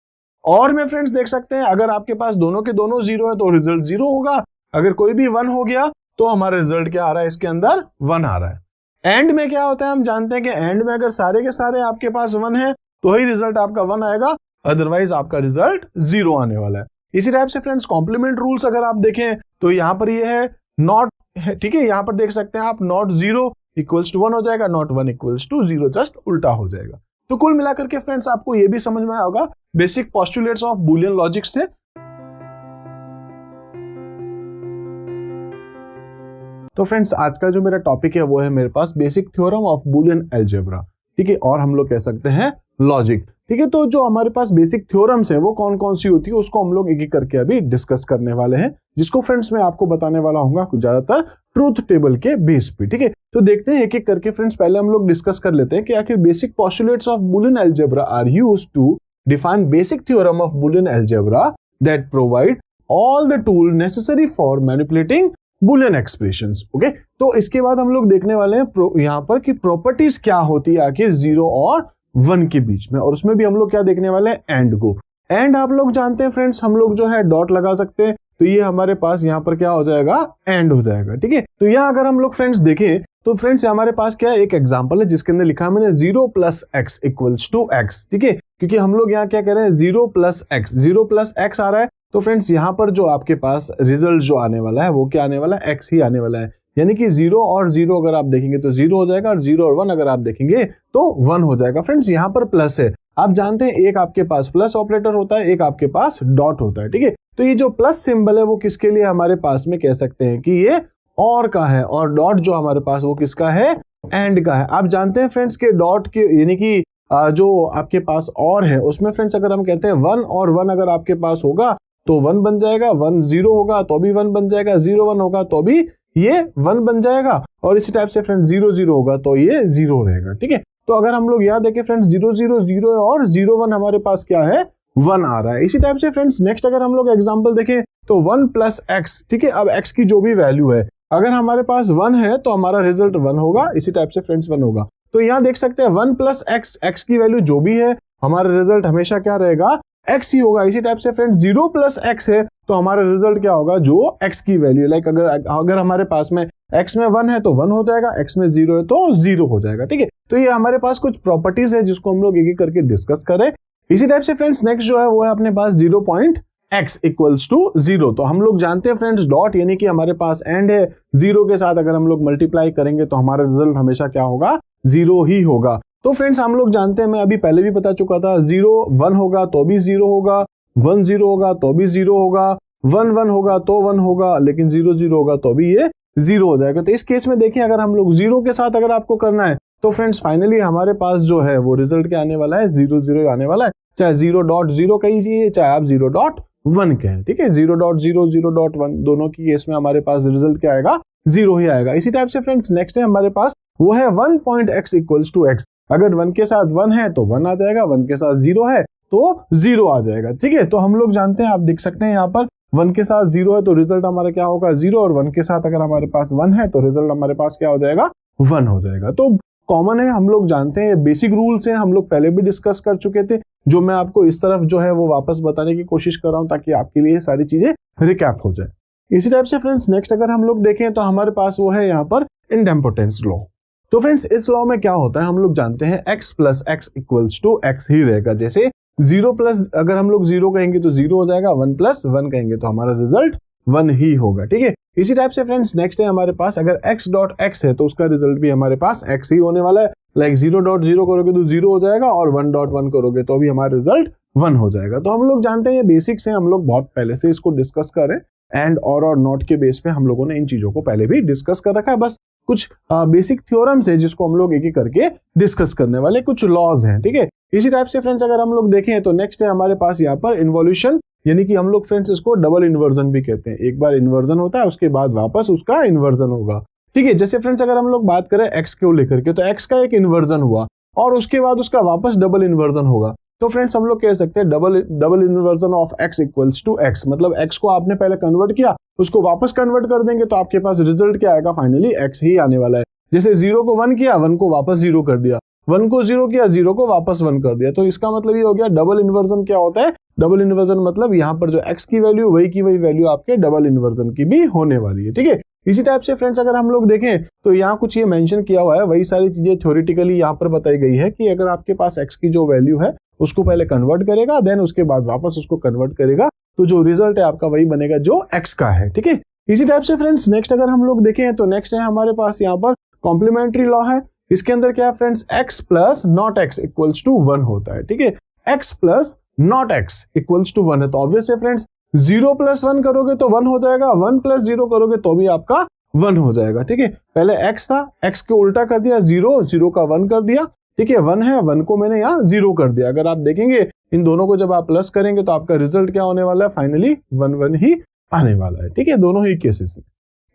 A: और में फ्रेंड्स देख सकते हैं अगर आपके पास दोनों के दोनों 0 है तो रिजल्ट 0 होगा, अगर कोई भी 1 हो गया तो हमारा रिजल्ट क्या आ रहा है, इसके अंदर 1 आ रहा है। एंड में क्या होता है, हम जानते हैं कि एंड में अगर सारे के सारे आपके पास 1 है तो ही रिजल्ट आपका 1 आएगा, अदरवाइज आपका रिजल्ट 0 आने वाला है। इसी टाइप से फ्रेंड्स कॉम्प्लीमेंट रूल्स अगर आप देखें तो यहाँ पर ये है नॉट, ठीक है, यहाँ पर देख सकते हैं आप नॉट 0 इक्वल्स टू 1 हो जाएगा, नॉट 1 इक्वल्स टू 0, जस्ट उल्टा हो जाएगा। तो कुल मिलाकर के फ्रेंड्स आपको ये भी समझ में आया होगा basic postulates of Boolean logics थे। तो फ्रेंड्स आज का जो मेरा टॉपिक है वो है मेरे पास basic theorem of Boolean algebra. ठीक है, और हम लोग कह सकते हैं लॉजिक। ठीक है, तो जो हमारे पास बेसिक थ्योरम्स है वो कौन कौन सी होती है उसको हम लोग एक एक करके अभी डिस्कस करने वाले हैं, जिसको फ्रेंड्स मैं आपको बताने वाला हूँ ज्यादातर ट्रूथ टेबल के बेस पे। ठीक है, तो देखते हैं एक एक करके फ्रेंड्स। पहले हम लोग डिस्कस कर लेते हैं कि आखिर basic postulates of Boolean algebra are used to define basic theorem of Boolean algebra that provide all the tool necessary for manipulating Boolean expressions. Okay, तो इसके बाद हम लोग देखने वाले हैं यहाँ पर कि प्रॉपर्टीज क्या होती है आखिर 0 और 1 के बीच में, और उसमें भी हम लोग क्या देखने वाले हैं, एंड को। एंड आप लोग जानते हैं फ्रेंड्स हम लोग जो है डॉट लगा सकते हैं, तो ये हमारे पास यहाँ पर क्या हो जाएगा, एंड हो जाएगा। ठीक है, तो यहाँ अगर हम लोग फ्रेंड्स देखें तो फ्रेंड्स हमारे पास क्या है, एक एग्जांपल है जिसके अंदर लिखा है मैंने 0 + x = x। ठीक है, क्योंकि हम लोग यहाँ क्या कह रहे हैं, 0 + x आ रहा है, तो फ्रेंड्स यहाँ पर जो आपके पास रिजल्ट जो आने वाला है वो क्या आने वाला है, x ही आने वाला है। यानी कि 0 और 0 अगर आप देखेंगे तो 0 हो जाएगा, और 0 और 1 अगर आप देखेंगे तो 1 हो जाएगा। फ्रेंड्स यहाँ पर प्लस है, आप जानते हैं एक आपके पास प्लस ऑपरेटर होता है, एक आपके पास डॉट होता है। ठीक है, तो ये जो प्लस सिंबल है वो किसके लिए हमारे पास में कह सकते हैं कि ये और का है, और डॉट जो हमारे पास वो किसका है, एंड का है। आप जानते हैं फ्रेंड्स के डॉट के यानी कि जो आपके पास और है उसमें फ्रेंड्स अगर हम कहते हैं 1 और 1 अगर आपके पास होगा तो 1 बन जाएगा, 1 0 होगा तो भी 1 बन जाएगा, 0 1 होगा तो भी ये 1 बन जाएगा, और इसी टाइप से फ्रेंड्स 0 0 होगा तो ये 0 रहेगा। ठीक है, तो अगर हम लोग यहाँ देखें फ्रेंड्स 0 0 0 और 0 1 हमारे पास क्या है, 1 आ रहा है। इसी टाइप से फ्रेंड्स नेक्स्ट अगर हम लोग एग्जांपल देखें तो 1 + x। ठीक है, अब x की जो भी वैल्यू है अगर हमारे पास 1 है तो हमारा रिजल्ट 1 होगा, इसी टाइप से फ्रेंड्स 1 होगा। तो यहाँ देख सकते हैं 1 + x, x की वैल्यू जो भी है हमारा रिजल्ट हमेशा क्या रहेगा, x ही होगा। इसी टाइप से फ्रेंड्स 0 + x है तो हमारा रिजल्ट क्या होगा, जो x की वैल्यू लाइक अगर हमारे पास में x में 1 है तो 1 हो जाएगा, x में 0 है तो 0 हो जाएगा। ठीक है, तो ये हमारे पास कुछ प्रॉपर्टीज है जिसको हम लोग एक एक करके डिस्कस करें। इसी टाइप से फ्रेंड्स नेक्स्ट जो है वो है अपने पास 0.x = 0। तो हम लोग जानते हैं फ्रेंड्स डॉट यानी कि हमारे पास एंड है, 0 के साथ अगर हम लोग मल्टीप्लाई करेंगे तो हमारा रिजल्ट हमेशा क्या होगा, 0 ही होगा। तो फ्रेंड्स हम लोग जानते हैं, मैं अभी पहले भी बता चुका था, 0 1 होगा तो भी 0 होगा, 1 0 होगा तो भी 0 होगा, 1 1 होगा तो 1 होगा, लेकिन 0 0 होगा तो भी ये 0 हो जाएगा। तो इस केस में देखिए अगर हम लोग 0 के साथ अगर आपको करना है तो फ्रेंड्स फाइनली हमारे पास जो है वो रिजल्ट क्या आने वाला है, 0 0 आने वाला है, चाहे 0.0 कहिए चाहे आप 0.1 कहें। ठीक है, 0.0 0.1 दोनों की केस में हमारे पास रिजल्ट क्या आएगा, 0 ही आएगा। इसी टाइप से फ्रेंड्स नेक्स्ट है हमारे पास वो है 1.x = x। अगर 1 के साथ 1 है तो 1 आ जाएगा, 1 के साथ 0 है तो 0 आ जाएगा। ठीक है, तो हम लोग जानते हैं, आप देख सकते हैं यहाँ पर 1 के साथ 0 है तो रिजल्ट हमारा क्या होगा, 0, और 1 के साथ अगर हमारे पास 1 है तो रिजल्ट हमारे पास क्या हो जाएगा, 1 हो जाएगा। तो कॉमन है, हम लोग जानते हैं, बेसिक रूल्स हैं, हम लोग पहले भी डिस्कस कर चुके थे, जो मैं आपको इस तरफ जो है वो वापस बताने की कोशिश कर रहा हूं ताकि आपके लिए सारी चीजें रिकैप हो जाए। इसी टाइप से फ्रेंड्स नेक्स्ट अगर हम लोग देखें तो हमारे पास वो है यहाँ पर इंडेम्पोटेंस लॉ। तो फ्रेंड्स इस लॉ में क्या होता है, हम लोग जानते हैं x + x = x ही रहेगा। जैसे 0 प्लस अगर हम लोग 0 कहेंगे तो 0 हो जाएगा, 1 + 1 कहेंगे तो हमारा रिजल्ट 1 ही होगा। ठीक है, इसी टाइप से फ्रेंड्स नेक्स्ट है हमारे पास अगर x.x है तो उसका रिजल्ट भी हमारे पास x ही होने वाला है। लाइक 0.0 करोगे तो 0 हो जाएगा, और 1.1 करोगे तो भी हमारा रिजल्ट 1 हो जाएगा। तो हम लोग जानते हैं ये बेसिक्स हैं, हम लोग बहुत पहले से इसको डिस्कस कर रहे हैं, एंड और नॉट के बेस पे हम लोगों ने इन चीजों को पहले भी डिस्कस कर रखा है। बस कुछ बेसिक थ्योरम्स है जिसको हम लोग एक एक करके डिस्कस करने वाले, कुछ लॉज हैं। ठीक है, इसी टाइप से फ्रेंड्स अगर हम लोग देखें तो नेक्स्ट है हमारे पास यहाँ पर इन्वोल्यूशन, यानी कि हम लोग फ्रेंड्स इसको डबल इन्वर्जन भी कहते हैं। एक बार इन्वर्जन होता है उसके बाद वापस उसका इन्वर्जन होगा। ठीक है, जैसे फ्रेंड्स अगर हम लोग बात करें x को लेकर के तो x का एक इन्वर्जन हुआ और उसके बाद उसका वापस डबल इन्वर्जन होगा, तो फ्रेंड्स हम लोग कह सकते हैं double inversion of x = x। मतलब x को आपने पहले कन्वर्ट किया, उसको वापस कन्वर्ट कर देंगे तो आपके पास रिजल्ट क्या आएगा, फाइनली x ही आने वाला है। जैसे 0 को 1 किया, 1 को वापस 0 कर दिया, 1 को 0 किया, 0 को वापस 1 कर दिया। तो इसका मतलब ये हो गया डबल इन्वर्जन क्या होता है, डबल इन्वर्जन मतलब यहाँ पर जो x की वैल्यू वही की वही वैल्यू आपके डबल इन्वर्जन की भी होने वाली है। ठीक है, इसी टाइप से फ्रेंड्स अगर हम लोग देखें तो यहाँ कुछ ये मेंशन किया हुआ है, वही सारी चीजें थ्योरेटिकली यहाँ पर बताई गई है कि अगर आपके पास x की जो वैल्यू है उसको पहले कन्वर्ट करेगा, देन उसके बाद वापस उसको कन्वर्ट करेगा, तो जो रिजल्ट है आपका वही बनेगा जो x का है। ठीक है, इसी टाइप से फ्रेंड्स नेक्स्ट अगर हम लोग देखें तो नेक्स्ट है हमारे पास यहाँ पर कॉम्प्लीमेंट्री लॉ है। इसके अंदर क्या है फ्रेंड्स, x + not x = 1 होता है। ठीक है, x + not x = 1 है, तो ऑब्वियस है फ्रेंड्स 0 + 1 करोगे तो 1 हो जाएगा, 1 + 0 करोगे तो भी आपका 1 हो जाएगा। ठीक है, पहले x था, x को उल्टा कर दिया, 0 का 1 कर दिया। ठीक है, 1 है, 1 को मैंने यहाँ 0 कर दिया। अगर आप देखेंगे इन दोनों को जब आप प्लस करेंगे तो आपका रिजल्ट क्या होने वाला है, फाइनली 1 1 ही आने वाला है। ठीक है, दोनों ही केसेस में।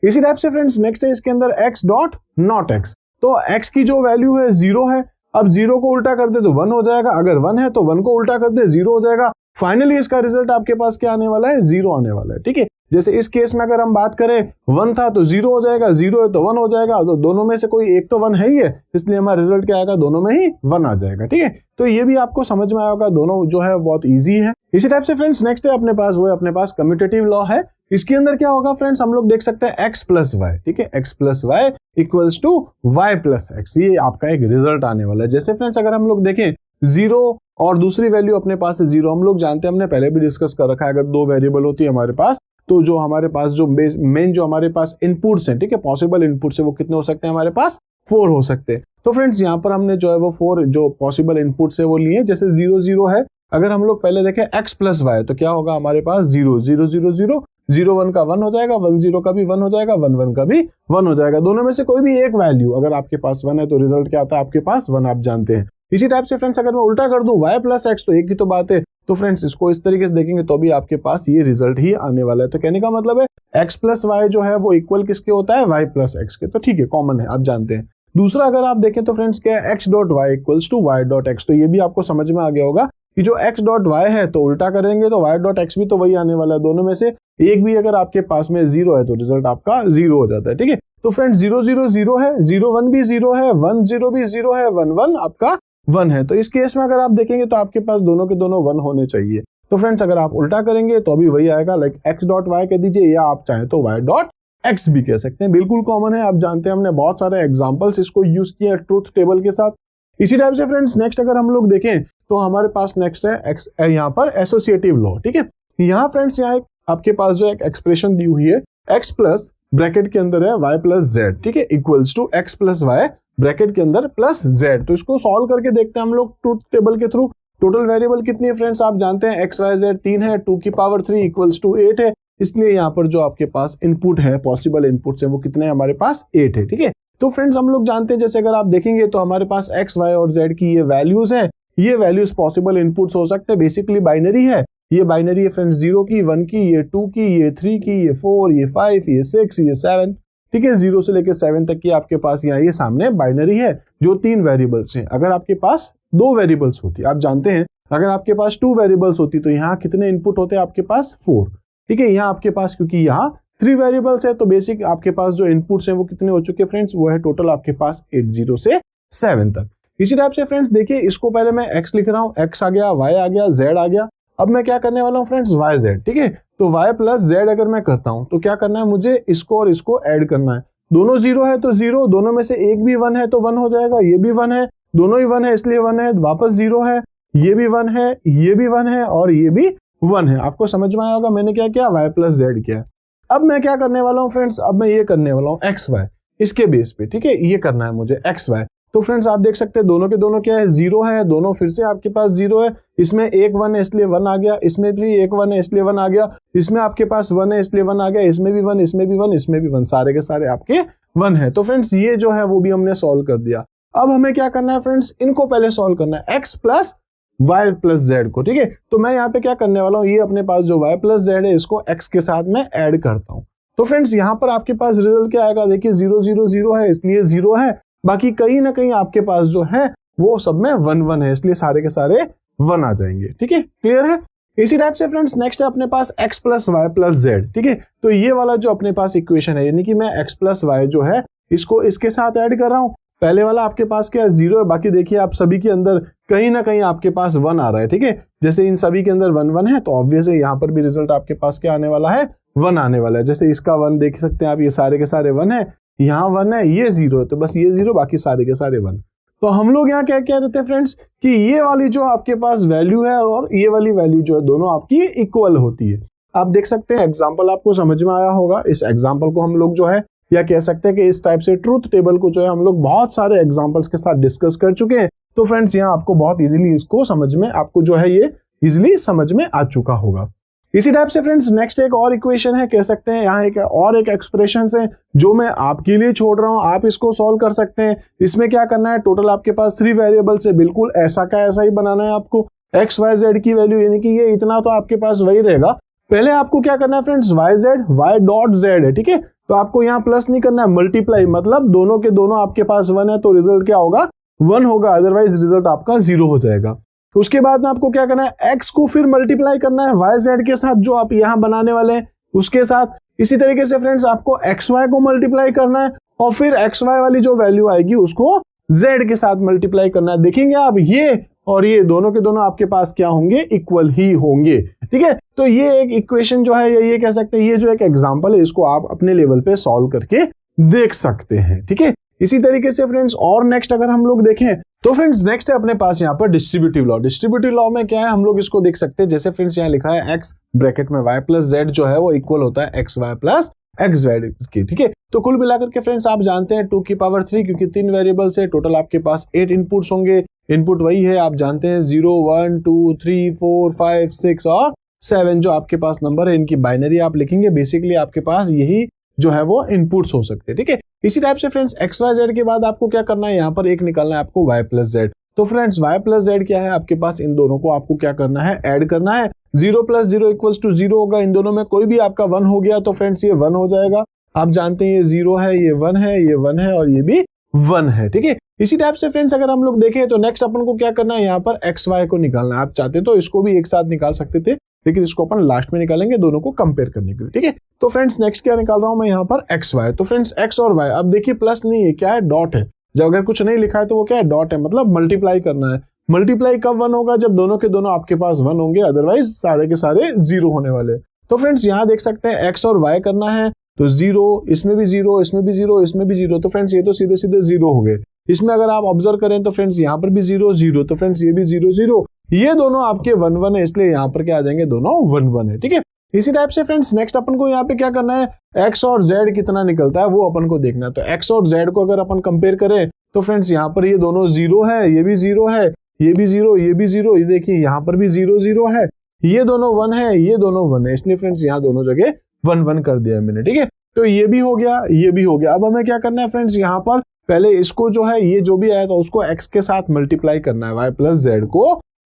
A: इसी टाइप से फ्रेंड्स नेक्स्ट है इसके अंदर x.not x। तो x की जो वैल्यू है 0 है, अब 0 को उल्टा कर दे तो 1 हो जाएगा, अगर 1 है तो 1 को उल्टा कर दे 0 हो जाएगा। फाइनली इसका रिजल्ट आपके पास क्या आने वाला है, 0 आने वाला है। ठीक है, जैसे इस केस में अगर हम बात करें 1 था तो 0 हो जाएगा, 0 है तो 1 हो जाएगा, तो दोनों में से कोई एक तो 1 है ही है, इसलिए हमारा रिजल्ट क्या आएगा, दोनों में ही 1 आ जाएगा। ठीक है, तो ये भी आपको समझ में आएगा, दोनों जो है बहुत ईजी है। इसी टाइप से फ्रेंड्स नेक्स्ट है अपने पास वो है अपने पास कम्यूटेटिव लॉ है। इसके अंदर क्या होगा फ्रेंड्स, हम लोग देख सकते हैं x प्लस वाई, ठीक है, x plus Y equals to Y plus X, ये आपका एक रिजल्ट आने वाला है। जैसे फ्रेंड्स अगर हम लोग देखें 0 और दूसरी वैल्यू अपने पास है 0, हम लोग जानते हैं, हमने पहले भी डिस्कस कर रखा है, अगर दो वेरिएबल होती है हमारे पास तो जो हमारे पास जो मेन जो हमारे पास इनपुट्स हैं, ठीक है, पॉसिबल इनपुट्स है वो कितने हो सकते हैं हमारे पास, 4 हो सकते हैं। तो फ्रेंड्स यहाँ पर हमने जो है वो 4 जो पॉसिबल इनपुट्स है वो लिए। जैसे 0 0 है, अगर हम लोग पहले देखें x प्लस वाई तो क्या होगा हमारे पास 0 0 0 0 0 1 का 1 हो जाएगा, 1 0 का भी 1 हो जाएगा, 1 1 का भी 1 हो जाएगा। दोनों में से कोई भी एक वैल्यू अगर आपके पास 1 है तो रिजल्ट क्या आता है आपके पास 1, आप जानते हैं। इसी टाइप से फ्रेंड्स अगर मैं उल्टा कर दूं y प्लस एक्स तो एक ही तो बात है, तो फ्रेंड्स इसको इस तरीके से देखेंगे तो भी आपके पास ये रिजल्ट ही आने वाला है। तो कहने का मतलब है x प्लस वाई जो है वो इक्वल किसके होता है, y प्लस एक्स के, तो ठीक है, कॉमन है, आप जानते हैं। दूसरा अगर आप देखें तो फ्रेंड्स क्या है, x dot Y equals to Y dot X, तो ये भी आपको समझ में आ गया होगा कि जो x डॉट वाई है तो उल्टा करेंगे तो y डॉट एक्स भी तो वही आने वाला है। दोनों में से एक भी अगर आपके पास में 0 है तो रिजल्ट आपका 0 हो जाता है, ठीक है। तो फ्रेंड्स 0 0 0 है, 0 1 भी 0 है, 1 0 भी 0 है, 1 1 आपका 1 है। तो इस केस में अगर आप देखेंगे तो आपके पास दोनों के दोनों 1 होने चाहिए। तो फ्रेंड्स अगर आप उल्टा करेंगे तो अभी वही आएगा, लाइक x डॉट वाई कह दीजिए या आप चाहें तो y डॉट एक्स भी कह सकते हैं, बिल्कुल कॉमन है, आप जानते हैं, हमने बहुत सारे एग्जांपल्स इसको यूज किए हैं ट्रूथ टेबल के साथ। इसी टाइप से फ्रेंड्स नेक्स्ट अगर हम लोग देखें तो हमारे पास नेक्स्ट है एक्स, यहाँ पर एसोसिएटिव लॉ, ठीक है। यहाँ फ्रेंड्स यहाँ आपके पास जो एक एक्सप्रेशन दी हुई है x प्लस ब्रैकेट के अंदर है y प्लस जेड, ठीक है, equals to x plus Y bracket के अंदर प्लस z। तो इसको सॉल्व करके देखते हैं हम लोग ट्रूथ टेबल के थ्रू। टोटल वेरिएबल कितनी है फ्रेंड्स, आप जानते हैं x y z 3 है, 2 की पावर 3 इक्वल्स टू 8 है, इसलिए यहाँ पर जो आपके पास इनपुट है, पॉसिबल इनपुट्स है वो कितने हैं हमारे पास 8 है, ठीक है। तो फ्रेंड्स हम लोग जानते हैं, जैसे अगर आप देखेंगे तो हमारे पास x y और z की ये वैल्यूज हैं, ये वैल्यूज पॉसिबल इनपुट्स हो सकते हैं, बेसिकली बाइनरी है, ये बाइनरी है फ्रेंड्स 0 की, 1 की, ये 2 की, ये 3 की, ये 4, ये 5, ये 6, ये 7, ठीक है, 0 से लेकर 7 तक की आपके पास यहाँ ये सामने बाइनरी है जो 3 वेरिएबल्स हैं। अगर आपके पास 2 वेरिएबल्स होती, आप जानते हैं अगर आपके पास 2 वेरिएबल्स होती तो यहाँ कितने इनपुट होते हैं आपके पास 4, ठीक है। यहाँ आपके पास क्योंकि यहाँ 3 वेरिएबल्स है तो बेसिक आपके पास जो इनपुट्स हैं वो कितने हो चुके हैं फ्रेंड्स, वो है टोटल आपके पास 8 0 से 7 तक। इसी टाइप से फ्रेंड्स देखिए, इसको पहले मैं x लिख रहा हूँ, x आ गया, y आ गया, z आ गया। अब मैं क्या करने वाला हूँ फ्रेंड्स, y z, ठीक है। तो y प्लस z अगर मैं करता हूँ तो क्या करना है मुझे, इसको और इसको ऐड करना है। दोनों 0 है तो 0, दोनों में से एक भी 1 है तो 1 हो जाएगा, ये भी 1 है, दोनों ही 1 है इसलिए 1 है, वापस 0 है, ये भी 1 है, ये भी 1 है और ये भी 1 है। आपको समझ में आया होगा मैंने क्या किया, y प्लस z किया। अब मैं क्या करने वाला हूँ फ्रेंड्स, अब मैं ये करने वाला हूँ x y इसके बेस पे, ठीक है, ये करना है मुझे x y। तो फ्रेंड्स आप देख सकते हैं दोनों के दोनों क्या है, 0 है, दोनों फिर से आपके पास 0 है, इसमें एक 1 है इसलिए 1 आ गया, इसमें भी एक 1 है इसलिए 1 आ गया, इसमें आपके पास 1 है इसलिए 1 आ गया, इसमें भी 1, इसमें भी 1, इसमें भी 1, सारे के सारे आपके 1 है। तो फ्रेंड्स ये जो है वो भी हमने सॉल्व कर दिया। अब हमें क्या करना है फ्रेंड्स, इनको पहले सॉल्व करना है, x plus y plus z को, ठीक है। तो मैं यहाँ पे क्या करने वाला हूँ, ये अपने पास जो y प्लस z है इसको x के साथ मैं ऐड करता हूँ। तो फ्रेंड्स यहाँ पर आपके पास रिजल्ट क्या आएगा, देखिए 0 0 0 है इसलिए 0 है, बाकी कहीं ना कहीं आपके पास जो है वो सब में 1 1 है, इसलिए सारे के सारे 1 आ जाएंगे, ठीक है, क्लियर है। इसी टाइप से फ्रेंड्स नेक्स्ट है अपने पास x plus Y plus Z, ठीक है। तो ये वाला जो अपने पास इक्वेशन है, यानी कि मैं x प्लस वाई जो है इसको इसके साथ ऐड कर रहा हूँ। पहले वाला आपके पास क्या है 0 है, बाकी देखिए आप सभी के अंदर कहीं ना कहीं आपके पास 1 आ रहा है, ठीक है। जैसे इन सभी के अंदर 1 1 है तो ऑब्वियस है यहाँ पर भी रिजल्ट आपके पास क्या आने वाला है, 1 आने वाला है। जैसे इसका 1 देख सकते हैं आप, ये सारे के सारे 1 है, यहाँ 1 है, ये 0 है, तो बस ये 0, बाकी सारे के सारे 1। तो हम लोग यहाँ क्या कह रहे थे फ्रेंड्स कि ये वाली जो आपके पास वैल्यू है और ये वाली वैल्यू जो है दोनों आपकी इक्वल होती है। आप देख सकते हैं एग्जाम्पल आपको समझ में आया होगा। इस एग्जाम्पल को हम लोग जो है या कह सकते हैं कि इस टाइप से ट्रूथ टेबल को जो है हम लोग बहुत सारे एग्जाम्पल्स के साथ डिस्कस कर चुके हैं। तो फ्रेंड्स यहाँ आपको बहुत इजीली इसको समझ में, आपको जो है ये इजीली समझ में आ चुका होगा। इसी टाइप से फ्रेंड्स नेक्स्ट एक और इक्वेशन है, कह सकते हैं यहाँ एक एक्सप्रेशन है जो मैं आपके लिए छोड़ रहा हूँ, आप इसको सॉल्व कर सकते हैं। इसमें क्या करना है, टोटल आपके पास 3 वेरिएबल से बिल्कुल ऐसा का ऐसा ही बनाना है आपको। एक्स वाई जेड की वैल्यू यानी कि ये इतना तो आपके पास वही रहेगा। पहले आपको क्या करना है friends, Y Z Y dot Z है, ठीक है। तो आपको यहाँ प्लस नहीं करना है, मल्टीप्लाई, मतलब दोनों के दोनों आपके पास 1 है तो रिजल्ट क्या होगा, 1 होगा, अदरवाइज रिजल्ट आपका 0 हो जाएगा। उसके बाद में आपको क्या करना है, x को फिर मल्टीप्लाई करना है वाई जेड के साथ जो आप यहाँ बनाने वाले हैं उसके साथ। इसी तरीके से फ्रेंड्स आपको एक्स वाई को मल्टीप्लाई करना है और फिर एक्स वाई वाली जो वैल्यू आएगी उसको z के साथ मल्टीप्लाई करना है। देखेंगे आप ये और ये दोनों के दोनों आपके पास क्या होंगे, इक्वल ही होंगे, ठीक है। तो ये एक इक्वेशन जो है, ये कह सकते हैं, ये जो एक एग्जांपल है, इसको आप अपने लेवल पे सॉल्व करके देख सकते हैं। ठीक है, इसी तरीके से फ्रेंड्स और नेक्स्ट अगर हम लोग देखें तो फ्रेंड्स नेक्स्ट है अपने पास यहाँ पर डिस्ट्रीब्यूटिव लॉ। डिस्ट्रीब्यूटिव लॉ में क्या है, हम लोग इसको देख सकते हैं, जैसे फ्रेंड्स यहाँ लिखा है x ब्रैकेट में y प्लस जेड जो है वो इक्वल होता है X Y plus X Z की। ठीक है, तो कुल मिलाकर के फ्रेंड्स आप जानते हैं 2 की पावर 3, क्योंकि 3 वेरिएबल्स है, टोटल आपके पास 8 इनपुट्स होंगे। इनपुट वही है, आप जानते हैं 0 1 2 3 4 5 6 और 7 जो आपके पास नंबर है, इनकी बाइनरी आप लिखेंगे। बेसिकली आपके पास यही जो है वो इनपुट्स हो सकते हैं। ठीक है, इसी टाइप से फ्रेंड्स एक्स वाई जेड के बाद आपको क्या करना है, यहाँ पर एक निकालना है आपको y प्लस जेड। तो फ्रेंड्स y प्लस जेड क्या है आपके पास, इन दोनों को आपको क्या करना है, ऐड करना है। 0 प्लस 0 इक्वल्स टू 0 होगा, इन दोनों में कोई भी आपका 1 हो गया तो फ्रेंड्स ये 1 हो जाएगा। आप जानते हैं ये 0 है, ये 1 है, ये 1 है और ये भी 1 है। ठीक है, इसी टाइप से फ्रेंड्स अगर हम लोग देखें तो नेक्स्ट अपन को क्या करना है, यहाँ पर एक्स वाई को निकालना है। आप चाहते तो इसको भी एक साथ निकाल सकते थे, लेकिन इसको अपन लास्ट में निकालेंगे दोनों को कंपेयर करने के लिए। ठीक है, तो फ्रेंड्स नेक्स्ट क्या निकाल रहा हूं मैं यहाँ पर एक्स वाई। तो फ्रेंड्स एक्स और वाई, अब देखिए प्लस नहीं है, क्या है, डॉट है। जब अगर कुछ नहीं लिखा है तो वो क्या है, डॉट है, मतलब मल्टीप्लाई करना है। मल्टीप्लाई कब 1 होगा, जब दोनों के दोनों आपके पास 1 होंगे, अदरवाइज सारे के सारे 0 होने वाले। तो फ्रेंड्स यहाँ देख सकते हैं एक्स और वाई करना है, तो 0, इसमें भी 0, इसमें भी 0, इसमें भी 0, तो फ्रेंड्स ये तो सीधे सीधे 0 हो गए। इसमें अगर आप ऑब्जर्व करें तो फ्रेंड्स यहाँ पर भी 0 0, तो फ्रेंड्स ये भी 0 0, ये दोनों आपके 1 1 है, इसलिए यहाँ पर क्या आ जाएंगे, दोनों 1 1 है। ठीक है, इसी टाइप से फ्रेंड्स नेक्स्ट अपन को यहाँ पे क्या करना है, x और z कितना निकलता है वो अपन को देखना है। तो x और z को अगर अपन कंपेयर करें तो फ्रेंड्स यहाँ पर ये दोनों 0 है, ये भी 0 है, ये भी 0, ये भी 0, ये देखिए यहाँ पर भी 0 0 है, ये दोनों 1 है, ये दोनों 1 है, इसलिए फ्रेंड्स यहाँ दोनों जगह 1 1 कर दिया मैंने। ठीक है, तो ये भी हो गया, ये भी हो गया। अब हमें क्या करना है फ्रेंड्स, यहाँ पर पहले इसको जो है, ये जो भी आया था उसको x के साथ मल्टीप्लाई करना है, y प्लस जेड को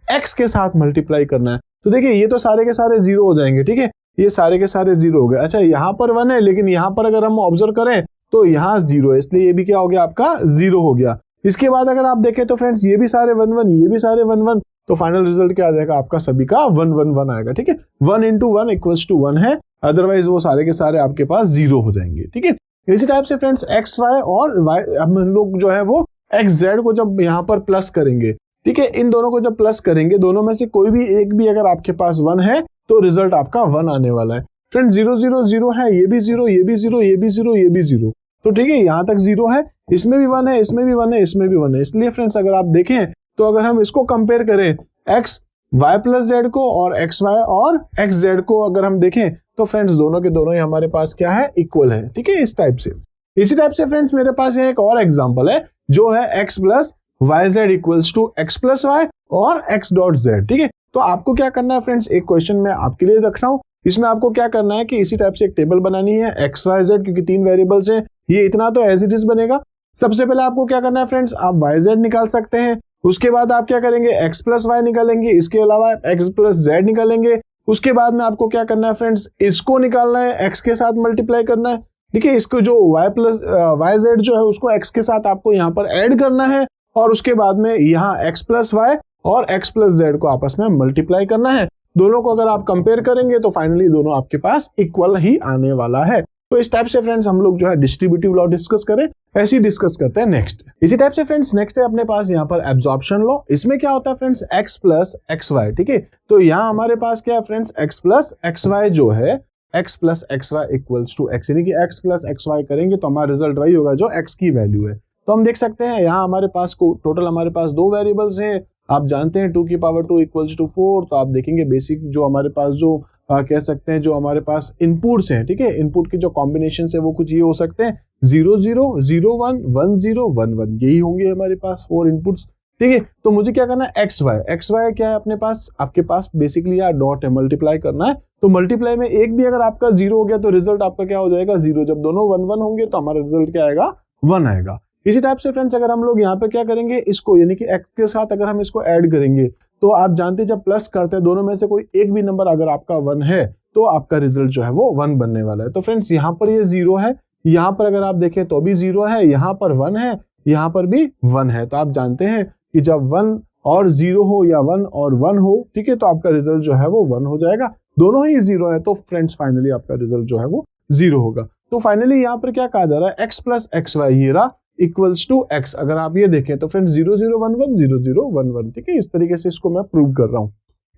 A: x के साथ मल्टीप्लाई करना है। तो देखिए ये तो सारे के सारे 0 हो जाएंगे। ठीक है, ये सारे के सारे 0 हो गए। अच्छा, यहाँ पर 1 है, लेकिन यहाँ पर अगर हम ऑब्जर्व करें तो यहाँ 0 है, इसलिए ये भी क्या हो गया, आपका 0 हो गया। इसके बाद अगर आप देखें तो फ्रेंड्स ये भी सारे 1 1, ये भी सारे 1 1, तो फाइनल रिजल्ट क्या आ जाएगा, आपका सभी का 1 1 1 आएगा। ठीक है, 1 into 1 इक्वल्स टू 1 है, अदरवाइज वो सारे के सारे आपके पास 0 हो जाएंगे। ठीक है, इसी टाइप से फ्रेंड्स एक्स वाई और वाई, हम लोग जो है वो एक्स जेड को जब यहाँ पर प्लस करेंगे, ठीक है, इन दोनों को जब प्लस करेंगे, दोनों में से कोई भी एक भी अगर आपके पास 1 है तो रिजल्ट आपका 1 आने वाला है। फ्रेंड्स 0 0 0 है, ये भी 0, ये भी 0, ये भी 0, ये भी 0, तो ठीक है, यहाँ तक 0 है, इसमें भी 1 है, इसमें भी 1 है, इसमें भी 1 है। इसलिए फ्रेंड्स अगर आप देखें तो अगर हम इसको कंपेयर करें एक्स वाई प्लस जेड को और एक्स वाई और एक्स जेड को अगर हम देखें तो फ्रेंड्स दोनों के दोनों ही हमारे पास क्या है, इक्वल है। ठीक है, इस टाइप से। इसी टाइप से फ्रेंड्स मेरे पास यहाँ एक और एग्जांपल है जो है X plus Y Z equals to X plus Y और एक्स डॉट जेड। ठीक है, तो आपको क्या करना है फ्रेंड्स, एक क्वेश्चन मैं आपके लिए रख रहा हूँ, इसमें आपको क्या करना है कि इसी टाइप से एक टेबल बनानी है एक्स वाई जेड, क्योंकि 3 वेरिएबल्स हैं, ये इतना तो एज इट इज बनेगा। सबसे पहले आपको क्या करना है फ्रेंड्स, आप वाई जेड निकाल सकते हैं, उसके बाद आप क्या करेंगे, एक्स प्लस वाई निकालेंगे, इसके अलावा एक्स प्लस जेड निकालेंगे। उसके बाद में आपको क्या करना है फ्रेंड्स, इसको निकालना है, एक्स के साथ मल्टीप्लाई करना है। ठीक है, इसको जो वाई प्लस वाई जेड जो है उसको एक्स के साथ आपको यहाँ पर ऐड करना है, और उसके बाद में यहाँ एक्स प्लस वाई और एक्स प्लस जेड को आपस में मल्टीप्लाई करना है। दोनों को अगर आप कंपेयर करेंगे तो फाइनली दोनों आपके पास इक्वल ही आने वाला है। तो इस टाइप से फ्रेंड्स हम लोग जो है डिस्ट्रीब्यूटिव लॉ डिस्कस करें, ऐसे ही डिस्कस करते हैं नेक्स्ट। इसी टाइप से फ्रेंड्स नेक्स्ट है अपने पास यहाँ पर एब्जॉर्प्शन लॉ। इसमें क्या होता है friends, X plus X Y. ठीक है, तो यहाँ हमारे पास क्या है friends, X plus X Y जो है, X plus X Y equals to X, यानी कि एक्स प्लस एक्स वाई करेंगे तो हमारा रिजल्ट वही होगा जो एक्स की वैल्यू है। तो हम देख सकते हैं यहाँ हमारे पास टोटल हमारे पास 2 वेरिएबल्स हैं। आप जानते हैं 2 की पावर 2 इक्वल्स टू 4, तो आप देखेंगे बेसिक जो हमारे पास जो कह सकते हैं जो हमारे पास इनपुट्स हैं, ठीक है, इनपुट के जो कॉम्बिनेशन है वो कुछ ये हो सकते हैं 0 0 0 1 1 0 1 1, यही होंगे हमारे पास 4 इनपुट्स। ठीक है, तो मुझे क्या करना है, एक्स वाई क्या है अपने पास, आपके पास बेसिकली यार डॉट है, मल्टीप्लाई करना है। तो मल्टीप्लाई में एक भी अगर आपका 0 हो गया तो रिजल्ट आपका क्या हो जाएगा, 0। जब दोनों 1 1 होंगे तो हमारा रिजल्ट क्या आएगा, 1 आएगा। इसी टाइप से फ्रेंड्स अगर हम लोग यहाँ पे क्या करेंगे, इसको यानी कि एक्स के साथ अगर हम इसको ऐड करेंगे तो आप जानते हैं जब प्लस करते हैं दोनों में से कोई एक भी नंबर अगर आपका 1 है तो आपका रिजल्ट जो है वो 1 बनने वाला है। तो फ्रेंड्स यहाँ पर ये 0 है, यहाँ पर अगर आप देखें तो भी 0 है, यहाँ पर 1 है, यहाँ पर भी 1 है। तो आप जानते हैं कि जब 1 और 0 हो या 1 और 1 हो, ठीक है, तो आपका रिजल्ट जो है वो 1 हो जाएगा। दोनों ही 0 है तो फ्रेंड्स फाइनली आपका रिजल्ट जो है वो 0 होगा। तो फाइनली यहाँ पर क्या कहा जा रहा है, एक्स प्लस एक्स वाई ये रहा इक्वल्स टू एक्स। अगर आप ये देखें तो फ्रेंड्स 0 0 1 1 0 0 1 1, ठीक है, इस तरीके से इसको मैं प्रूव कर रहा हूँ।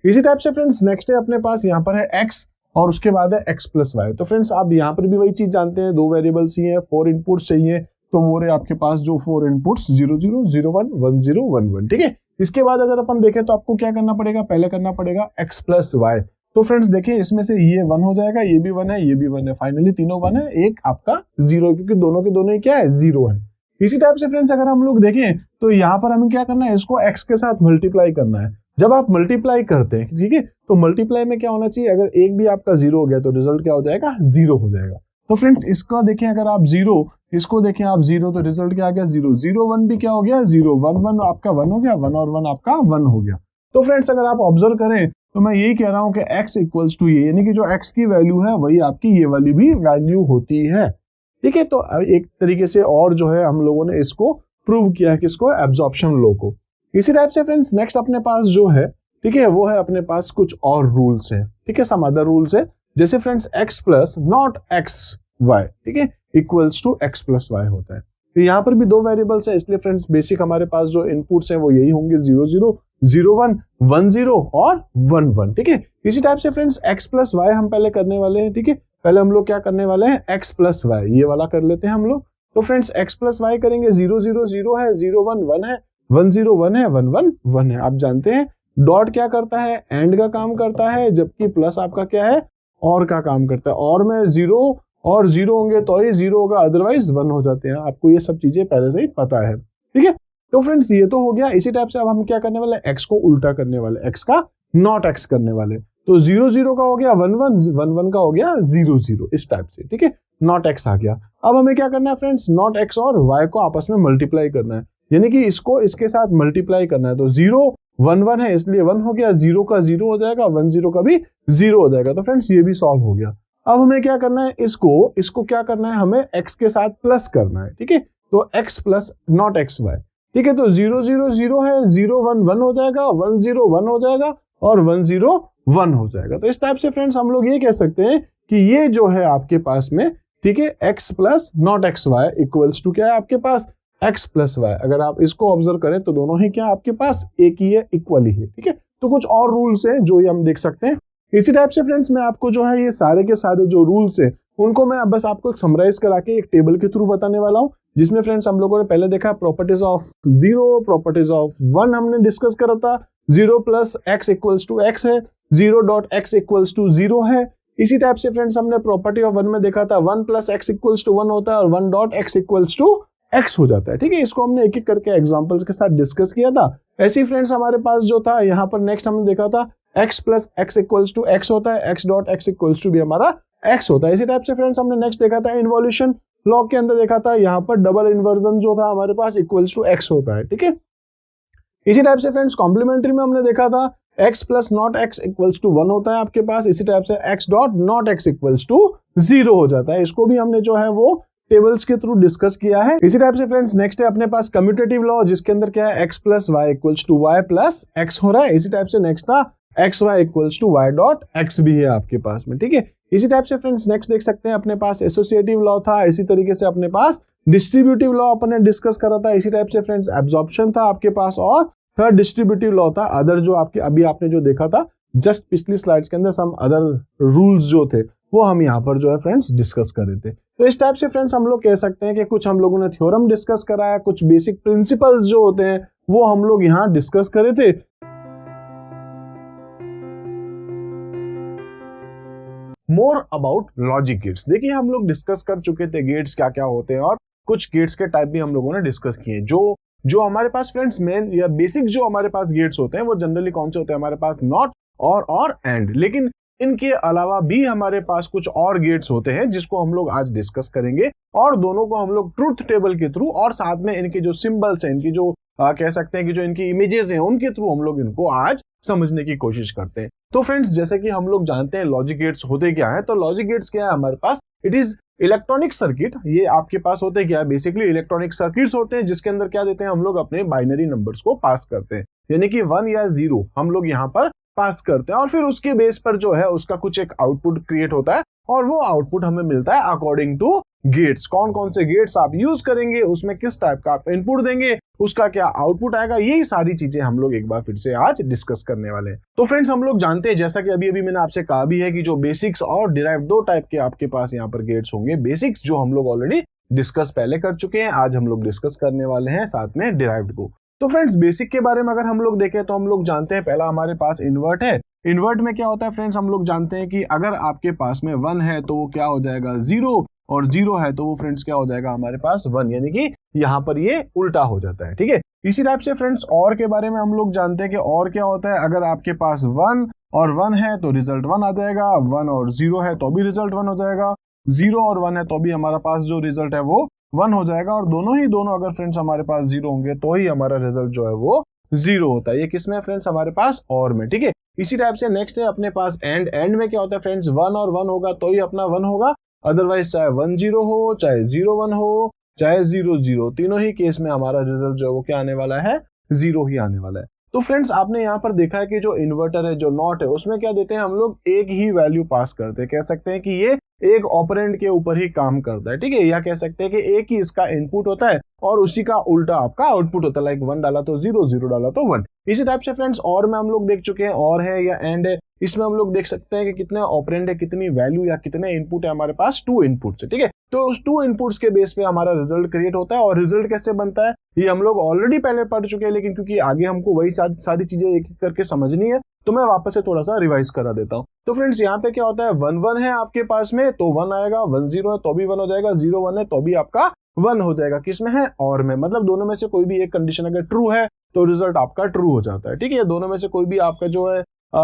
A: इसी टाइप से फ्रेंड्स नेक्स्ट है अपने पास यहाँ पर है x और उसके बाद है x प्लस वाई। तो फ्रेंड्स आप यहाँ पर भी वही चीज जानते हैं, दो वेरिएबल्स ही हैं, 4 इनपुट्स चाहिए, तो वो रहे आपके पास जो 4 इनपुट्स 0 0 0 1 1 0 1 1, ठीक है। इसके बाद अगर अपन देखें तो आपको क्या करना पड़ेगा, पहले करना पड़ेगा x प्लस वाई। तो फ्रेंड्स देखिए इसमें से ये 1 हो जाएगा, ये भी 1 है, ये भी 1 है, फाइनली तीनों 1 है, एक आपका 0 क्योंकि दोनों के दोनों ही क्या है, 0 है। इसी टाइप से फ्रेंड्स अगर हम लोग देखें तो यहाँ पर हमें क्या करना है, इसको x के साथ मल्टीप्लाई करना है। जब आप मल्टीप्लाई करते हैं, ठीक है, तो मल्टीप्लाई में क्या होना चाहिए, अगर एक भी आपका 0 हो गया तो रिजल्ट क्या हो जाएगा, 0 हो जाएगा। तो फ्रेंड्स इसको देखें, अगर आप 0, इसको देखें आप 0, तो रिजल्ट क्या आ गया, 0 0 1 भी क्या हो गया, 0 1 1 आपका 1 हो गया, 1 और 1 आपका 1 हो गया। तो फ्रेंड्स अगर आप ऑब्जर्व करें तो मैं यही कह रहा हूं कि x इक्वल्स टू ये, यानी कि जो x की वैल्यू है वही आपकी ये वाली भी वैल्यू होती है, ठीक है। तो एक तरीके से और जो है हम लोगों ने इसको प्रूव किया है, किसको, एब्जॉर्प्शन लॉ को। इसी टाइप से फ्रेंड्स नेक्स्ट अपने पास जो है, ठीक है, वो है अपने पास कुछ और रूल्स हैं, ठीक है, सम अदर रूल्स है, जैसे friends x plus not x y, ठीक है, equals to x plus y होता है। तो यहाँ पर भी दो वेरिएबल्स हैं, इसलिए फ्रेंड्स बेसिक हमारे पास जो इनपुट्स हैं वो यही होंगे, 0 0 0 1 1 0 और 1 1, ठीक है। इसी टाइप से फ्रेंड्स x प्लस वाई हम पहले करने वाले हैं, ठीक है। पहले हम लोग क्या करने वाले हैं, x प्लस वाई, ये वाला कर लेते हैं हम लोग। तो फ्रेंड्स x प्लस वाई करेंगे, 0 0 0 है, 0 1 1 है, 1 0 1 है, 1 1 1 है। आप जानते हैं डॉट क्या करता है, एंड का काम करता है, जबकि प्लस आपका क्या है, और का काम करता है। और में 0 और 0 होंगे तो ही 0 होगा, अदरवाइज 1 हो जाते हैं। आपको ये सब चीजें पहले से ही पता है, ठीक है। तो फ्रेंड्स ये तो हो गया। इसी टाइप से अब हम क्या करने वाले, x को उल्टा करने वाले, x का नॉट x करने वाले। तो 0 0 का हो गया 1 1, 1 1 का हो गया 0 0, इस टाइप से, ठीक है, नॉट x आ गया। अब हमें क्या करना है फ्रेंड्स, नॉट x और y को आपस में मल्टीप्लाई करना है, यानी कि इसको इसके साथ मल्टीप्लाई करना है। तो 0 1 1 है इसलिए 1 हो गया, 0 का 0 हो जाएगा, 1 0 का भी 0 हो जाएगा। तो फ्रेंड्स ये भी सॉल्व हो गया। अब हमें क्या करना है, इसको क्या करना है, हमें x के साथ प्लस करना है, ठीक है। तो x plus not X Y, ठीक है। तो 0 0 0 है, 0 1 1 हो जाएगा, 1 0 1 हो जाएगा और 1 0 1 हो जाएगा। तो इस टाइप से फ्रेंड्स हम लोग ये कह सकते हैं कि ये जो है आपके पास में, ठीक है, x plus not X Y equals to क्या है आपके पास, x प्लस वाई। अगर आप इसको ऑब्जर्व करें तो दोनों ही क्या आपके पास एक ही है, इक्वल ही है, ठीक है। तो कुछ और रूल्स है जो ये हम देख सकते हैं। इसी टाइप से फ्रेंड्स मैं आपको जो है ये सारे के सारे जो रूल्स है उनको मैं बस आपको एक समराइज करा के एक टेबल के थ्रू बताने वाला हूं, जिसमें फ्रेंड्स हम लोगों ने पहले देखा प्रॉपर्टीज ऑफ 0, प्रॉपर्टीज ऑफ 1 हमने डिस्कस करा था। 0 plus X equals to X है, 0 डॉट एक्स इक्वल्स टू 0 है। इसी टाइप से फ्रेंड्स हमने प्रॉपर्टी ऑफ 1 में देखा था 1 प्लस एक्स इक्वल्स टू 1 होता है और 1 dot X equals to X हो जाता है, ठीक है। इसको हमने एक एक करके एग्जांपल्स के साथ डिस्कस किया था। ऐसे ही फ्रेंड्स हमारे पास जो था यहाँ पर नेक्स्ट हमने देखा था x plus X equals to X होता है, x dot X equals to भी हमारा x होता है। इसी टाइप से फ्रेंड्स हमने नेक्स्ट देखा था इन्वोल्यूशन लॉ के अंदर देखा था यहाँ पर डबल इन्वर्जन जो था हमारे पास इक्वल्स टू x होता है, ठीक है। इसी टाइप से फ्रेंड्स कॉम्प्लीमेंट्री में हमने देखा था x plus not X equals to 1 होता है आपके पास। इसी टाइप से x dot not X equals to 0 हो जाता है। इसको भी हमने जो है वो टेबल्स के थ्रू डिस्कस किया है। इसी टाइप से फ्रेंड्स नेक्स्ट है अपने पास कम्यूटेटिव लॉ, जिसके अंदर क्या है x plus Y equals to Y plus X हो रहा है। इसी टाइप से नेक्स्ट था X Y equals to Y dot X भी है आपके पास में, ठीक है। इसी टाइप से फ्रेंड्स नेक्स्ट देख सकते हैं अपने पास एसोसिएटिव लॉ था। इसी तरीके से अपने पास डिस्ट्रीब्यूटिव लॉ अपन ने डिस्कस करा था। इसी टाइप से फ्रेंड्स एब्जॉर्प्शन था आपके पास और थर्ड डिस्ट्रीब्यूटिव लॉ था। अदर जो आपके अभी आपने जो देखा था जस्ट पिछली स्लाइड्स के अंदर सम अदर रूल्स जो थे वो हम यहाँ पर जो है फ्रेंड्स डिस्कस कर रहे थे। तो इस टाइप से फ्रेंड्स हम लोग कह सकते हैं कि कुछ हम लोगों ने थ्योरम डिस्कस करा है, कुछ बेसिक प्रिंसिपल्स जो होते हैं वो हम लोग यहाँ डिस्कस करे थे। मोर अबाउट लॉजिक गेट्स, देखिए हम लोग डिस्कस कर चुके थे गेट्स क्या क्या होते हैं और कुछ गेट्स के टाइप भी हम लोगों ने डिस्कस किए। जो हमारे पास फ्रेंड्स मेन या बेसिक जो हमारे पास गेट्स होते हैं वो जनरली कौन से होते हैं हमारे पास, नॉट और एंड। लेकिन इनके अलावा भी हमारे पास कुछ और गेट्स होते हैं जिसको हम लोग आज डिस्कस करेंगे और दोनों को हम लोग ट्रूथ टेबल के थ्रू और साथ में इनके जो सिंबल्स हैं, इनकी जो कह सकते हैं कि जो इनकी इमेजेस हैं उनके थ्रू हम लोग इनको आज समझने की कोशिश करते हैं। तो फ्रेंड्स जैसे कि हम लोग जानते हैं लॉजिक गेट्स होते क्या है, तो लॉजिक गेट्स क्या है हमारे पास, इट इज इलेक्ट्रॉनिक सर्किट। ये आपके पास होते क्या है, बेसिकली इलेक्ट्रॉनिक सर्किट्स होते हैं जिसके अंदर क्या देते हैं हम लोग अपने बाइनरी नंबर्स को पास करते हैं, यानी कि 1 या 0 हम लोग यहाँ पर पास करते हैं और फिर उसके बेस पर जो है उसका कुछ एक आउटपुट क्रिएट होता है और वो आउटपुट हमें मिलता है अकॉर्डिंग टू गेट्स, कौन कौन से गेट्स आप यूज करेंगे, उसमें किस टाइप का आप इनपुट देंगे, उसका क्या आउटपुट आएगा, यही सारी चीजें हम लोग एक बार फिर से आज डिस्कस करने वाले हैं। तो फ्रेंड्स हम लोग जानते हैं, जैसा कि अभी अभी मैंने आपसे कहा भी है कि जो बेसिक्स और डिराइव दो टाइप के आपके पास यहाँ पर गेट्स होंगे। बेसिक्स जो हम लोग ऑलरेडी डिस्कस पहले कर चुके हैं, आज हम लोग डिस्कस करने वाले हैं साथ में डिराइव्ड को। तो फ्रेंड्स बेसिक के बारे में अगर हम लोग देखें तो हम लोग जानते हैं पहला हमारे पास इन्वर्ट है। इन्वर्ट में क्या होता है फ्रेंड्स, हम लोग जानते हैं कि अगर आपके पास में 1 है तो वो क्या हो जाएगा 0, और 0 है तो वो फ्रेंड्स क्या हो जाएगा हमारे पास 1, यानी कि यहाँ पर ये उल्टा हो जाता है। ठीक है, इसी टाइप से फ्रेंड्स और के बारे में हम लोग जानते हैं कि और क्या होता है, अगर आपके पास 1 और 1 है तो रिजल्ट 1 आ जाएगा, 1 और 0 है तो भी रिजल्ट 1 हो जाएगा, 0 और 1 है तो भी हमारा पास जो रिजल्ट है वो 1 हो जाएगा, और दोनों अगर फ्रेंड्स हमारे पास 0 होंगे तो ही हमारा रिजल्ट जो है वो 0 होता है। ये किसमें फ्रेंड्स, हमारे पास और में। ठीक है, इसी टाइप से नेक्स्ट है अपने पास एंड में क्या होता है फ्रेंड्स, 1 और 1 होगा तो ही अपना 1 होगा, अदरवाइज चाहे 1 0 हो, चाहे 0 1 हो, चाहे 0 0, तीनों ही केस में हमारा रिजल्ट जो है वो क्या आने वाला है, 0 ही आने वाला है। तो फ्रेंड्स आपने यहाँ पर देखा है कि जो इन्वर्टर है, जो नॉट है, उसमें क्या देते हैं हम लोग, एक ही वैल्यू पास करते हैं। कह सकते हैं कि ये एक ऑपरेंड के ऊपर ही काम करता है। ठीक है, या कह सकते हैं कि एक ही इसका इनपुट होता है और उसी का उल्टा आपका आउटपुट होता है। लाइक 1 डाला तो 0, 0 डाला तो 1। इसी टाइप से फ्रेंड्स और में हम लोग देख चुके हैं, और है या एंड है, इसमें हम लोग देख सकते हैं कि कितने ऑपरेंड है, कितनी वैल्यू या कितने इनपुट है हमारे पास, 2 इनपुट्स है। ठीक है, तो उस 2 इनपुट्स के बेस पे हमारा रिजल्ट क्रिएट होता है। और रिजल्ट कैसे बनता है ये हम लोग ऑलरेडी पहले पढ़ चुके हैं, लेकिन क्योंकि आगे हमको वही सारी चीजें एक एक करके समझनी है तो मैं वापस से थोड़ा सा रिवाइज करा देता हूँ। तो फ्रेंड्स यहाँ पे क्या होता है, 1 1 है आपके पास में तो 1 आएगा, 1 0 है तो भी 1 हो जाएगा, 0 1 है तो भी आपका 1 हो जाएगा। किसमें है, और में। मतलब दोनों में से कोई भी एक कंडीशन अगर ट्रू है तो रिजल्ट आपका ट्रू हो जाता है। ठीक है, दोनों में से कोई भी आपका जो है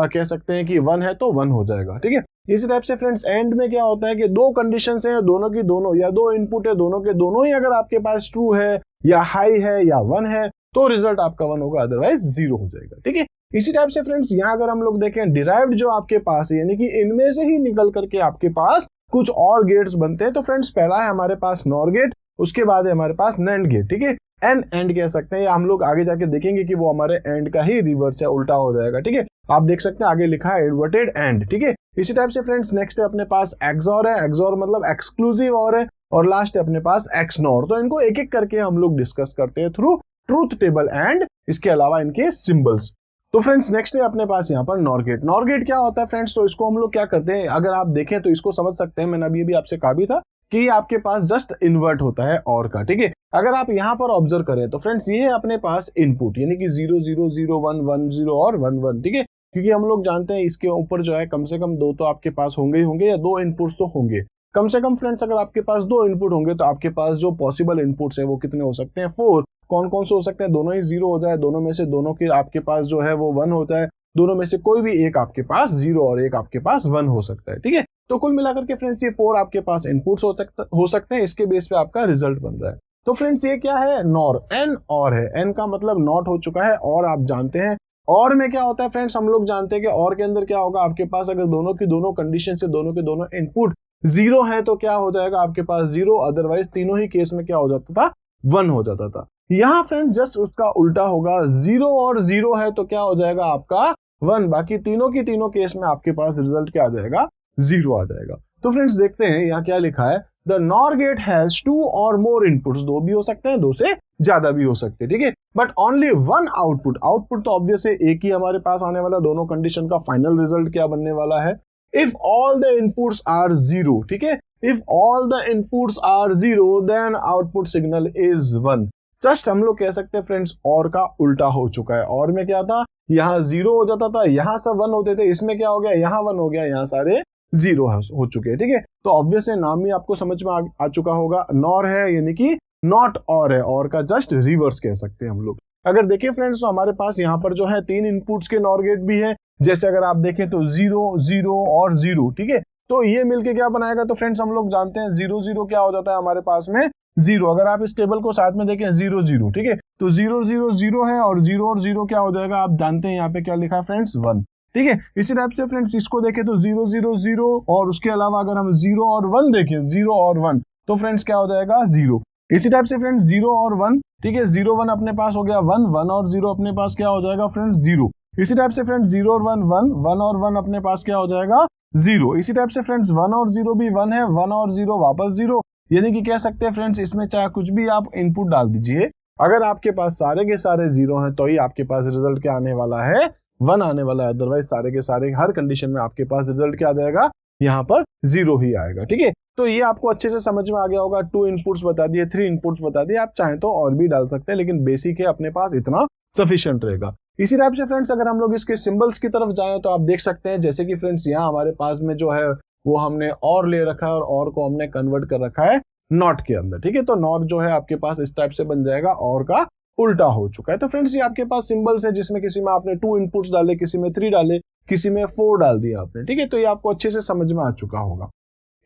A: कह सकते हैं कि 1 है तो 1 हो जाएगा। ठीक है, इसी टाइप से फ्रेंड्स एंड में क्या होता है कि 2 कंडीशंस हैं, दोनों की दोनों, या 2 इनपुट है, दोनों के दोनों ही अगर आपके पास ट्रू है या हाई है या 1 है तो रिजल्ट आपका 1 होगा, अदरवाइज 0 हो जाएगा। ठीक है, इसी टाइप से फ्रेंड्स यहाँ अगर हम लोग देखें डिराइव्ड जो आपके पास है, यानी कि इनमें से ही निकल करके आपके पास कुछ और गेट्स बनते हैं। तो फ्रेंड्स पहला है हमारे पास नॉर गेट, उसके बाद है हमारे पास नैंड गेट। ठीक है, एंड कह सकते हैं, या हम लोग आगे जाके देखेंगे कि वो हमारे एंड का ही रिवर्स है, उल्टा हो जाएगा। ठीक है, आप देख सकते हैं आगे लिखा है इन्वर्टेड एंड। ठीक है, इसी टाइप से फ्रेंड्स नेक्स्ट है अपने पास एक्सऑर है, एक्सऑर मतलब एक्सक्लूसिव और है, और लास्ट है अपने पास एक्सनॉर। तो इनको एक एक करके हम लोग डिस्कस करते हैं थ्रू ट्रूथ टेबल एंड इसके अलावा इनके सिंबल्स। तो फ्रेंड्स नेक्स्ट है अपने पास यहाँ पर नॉर गेट। नॉर गेट क्या होता है फ्रेंड्स, तो इसको हम लोग क्या करते हैं, अगर आप देखें तो इसको समझ सकते हैं, मैंने अभी आपसे कहा भी था कि आपके पास जस्ट इन्वर्ट होता है और का। ठीक है, अगर आप यहाँ पर ऑब्जर्व करें तो फ्रेंड्स ये है अपने पास इनपुट, यानी कि 0 0 0 1 1 0 और 1 1। ठीक है, क्योंकि हम लोग जानते हैं इसके ऊपर जो है कम से कम 2 तो आपके पास होंगे ही होंगे, या 2 इनपुट्स तो होंगे कम से कम। फ्रेंड्स अगर आपके पास 2 इनपुट होंगे तो आपके पास जो पॉसिबल इनपुट्स है वो कितने हो सकते हैं, 4। कौन कौन से हो सकते हैं, दोनों ही 0 हो जाए, दोनों में से दोनों के आपके पास जो है वो 1 हो जाए, दोनों में से कोई भी एक आपके पास 0 और एक आपके पास 1 हो सकता है। ठीक है, तो कुल मिलाकर के फ्रेंड्स ये 4 आपके पास इनपुट्स हो सकते हैं, इसके बेस पे आपका रिजल्ट बन रहा है। तो फ्रेंड्स ये क्या है, नॉर, एन और है, एन का मतलब नॉट हो चुका है, और आप जानते हैं और में क्या होता है फ्रेंड्स, हम लोग जानते हैं कि और के अंदर क्या होगा, आपके पास अगर दोनों की दोनों कंडीशन से दोनों के दोनों इनपुट 0 है तो क्या हो जाएगा आपके पास 0, अदरवाइज तीनों ही केस में क्या हो जाता था, 1 हो जाता था। यहाँ फ्रेंड्स जस्ट उसका उल्टा होगा, 0 और 0 है तो क्या हो जाएगा आपका 1, बाकी तीनों की तीनों केस में आपके पास रिजल्ट क्या आ जाएगा, 0 आ जाएगा। तो फ्रेंड्स देखते हैं यहाँ क्या लिखा है, the nor gate has 2 or more inputs, 2 भी हो सकते हैं, 2 से ज्यादा भी हो सकते हैं। ठीक है, बट ओनली 1 आउटपुट। आउटपुट तो ऑब्वियस है एक ही हमारे पास आने वाला, दोनों कंडीशन का फाइनल रिजल्ट क्या बनने वाला है, if all the inputs are 0। ठीक है, if all the inputs are 0 then output signal is 1। Just हम लोग कह सकते हैं फ्रेंड्स और का उल्टा हो चुका है। और में क्या था, यहाँ 0 हो जाता था, यहाँ सब 1 होते थे, इसमें क्या हो गया, यहाँ 1 हो गया, यहाँ सारे 0 हो चुके हैं। ठीक है, तो ऑब्वियस है नाम ही आपको समझ में आ चुका होगा, नॉर है यानी कि नॉट और है, और का जस्ट रिवर्स कह सकते हैं हम लोग। अगर देखिए फ्रेंड्स तो हमारे पास यहाँ पर जो है 3 इनपुट्स के नॉर गेट भी है, जैसे अगर आप देखें तो 0 0 और 0। ठीक है, तो ये मिलके क्या बनाएगा, तो फ्रेंड्स हम लोग जानते हैं 0 0 क्या हो जाता है हमारे पास में 0। अगर आप इस टेबल को साथ में देखें 0 0, ठीक है, तो 0 0 0 है, और 0 और 0 क्या हो जाएगा, आप जानते हैं यहाँ पे क्या लिखा है फ्रेंड्स, 1। ठीक है, इसी टाइप से फ्रेंड्स इसको देखें तो 0 0 0, और उसके अलावा अगर हम 0 और 1 देखें, 0 और 1, तो फ्रेंड्स क्या हो जाएगा 0। इसी टाइप से फ्रेंड्स 0 और 1, ठीक है, 0 1 अपने पास हो गया 1, 1 और 0 अपने पास क्या हो जाएगा फ्रेंड्स 0। इसी टाइप से फ्रेंड्स 0 और 1 1, 1 और 1 अपने पास क्या हो जाएगा 0। इसी टाइप से फ्रेंड्स 1 और 0 भी 1 है, 1 और 0 वापस 0। यानी कि कह सकते हैं फ्रेंड्स इसमें चाहे कुछ भी आप इनपुट डाल दीजिए, अगर आपके पास सारे के सारे जीरो हैं तो ही आपके पास रिजल्ट क्या आने वाला है, 1 आने वाला है। अदरवाइज सारे के सारे हर कंडीशन में आपके पास रिजल्ट क्या आ जाएगा, यहाँ पर 0 ही आएगा। ठीक है, तो ये आपको अच्छे से समझ में आ गया होगा। 2 इनपुट्स बता दिए, 3 इनपुट्स बता दिए, आप चाहें तो और भी डाल सकते हैं, लेकिन बेसिक है अपने पास इतना सफिशिएंट रहेगा। इसी टाइप से फ्रेंड्स अगर हम लोग इसके सिंबल्स की तरफ जाएं तो आप देख सकते हैं जैसे कि फ्रेंड्स यहाँ हमारे पास में जो है वो हमने और ले रखा है और को हमने कन्वर्ट कर रखा है नॉट के अंदर। ठीक है, तो नॉट जो है आपके पास इस टाइप से बन जाएगा, और का उल्टा हो चुका है। तो फ्रेंड्स ये आपके पास सिंबल्स है जिसमें किसी में आपने 2 इनपुट्स डाले, किसी में 3 डाले, किसी में 4 डाल दिया आपने। ठीक है, तो ये आपको अच्छे से समझ में आ चुका होगा।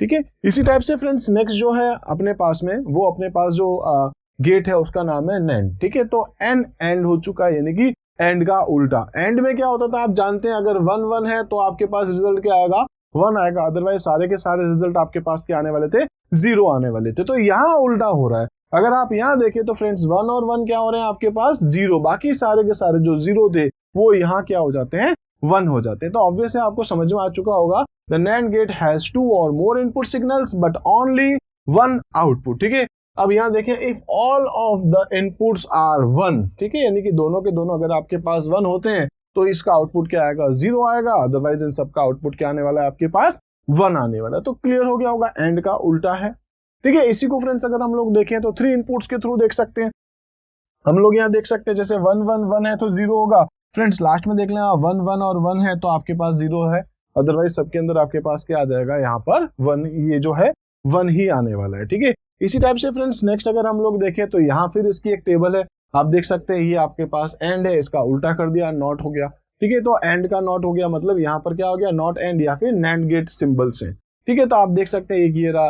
A: ठीक है, इसी टाइप से फ्रेंड्स नेक्स्ट जो है अपने पास में वो अपने पास जो गेट है उसका नाम है नैंड। ठीक है, तो एन एंड हो चुका है, यानी कि एंड का उल्टा। एंड में क्या होता था आप जानते हैं, अगर 1 1 है तो आपके पास रिजल्ट क्या आएगा, 1 आएगा। अदरवाइज सारे के सारे रिजल्ट आपके पास क्या आने वाले थे, 0 आने वाले थे। तो यहाँ उल्टा हो रहा है। अगर आप यहाँ देखें तो फ्रेंड्स 1 और 1 क्या हो रहे हैं आपके पास 0, बाकी सारे के सारे जो 0 थे वो यहाँ क्या हो जाते हैं, 1 हो जाते हैं। तो ऑब्वियसली आपको समझ में आ चुका होगा, the NAND gate has 2 or more input signals but only 1 output. ठीक है, अब यहाँ देखें, if all of the inputs are 1, ठीक है, यानी कि दोनों के दोनों अगर आपके पास 1 होते हैं तो इसका आउटपुट क्या आएगा, 0 आएगा। अदरवाइज इन सबका आउटपुट क्या आने वाला है आपके पास, 1 आने वाला है। तो क्लियर हो गया होगा, एंड का उल्टा है। ठीक है, इसी को फ्रेंड्स अगर हम लोग देखें तो 3 इनपुट्स के थ्रू देख सकते हैं। हम लोग यहाँ देख सकते हैं जैसे 1 1 1 है तो 0 होगा। फ्रेंड्स लास्ट में देख लें 1 1 और 1 है तो आपके पास 0 है। अदरवाइज सबके अंदर आपके पास क्या आ जाएगा, यहाँ पर 1, ये जो है 1 ही आने वाला है। ठीक है, इसी टाइप से फ्रेंड्स नेक्स्ट अगर हम लोग देखें तो यहाँ फिर इसकी एक टेबल है, आप देख सकते हैं ये आपके पास एंड है, इसका उल्टा कर दिया, नॉट हो गया। ठीक है, तो एंड का नॉट हो गया, मतलब यहाँ पर क्या हो गया, नॉट एंड या फिर नैंड गेट सिंबल्स हैं। ठीक है, तो आप देख सकते हैं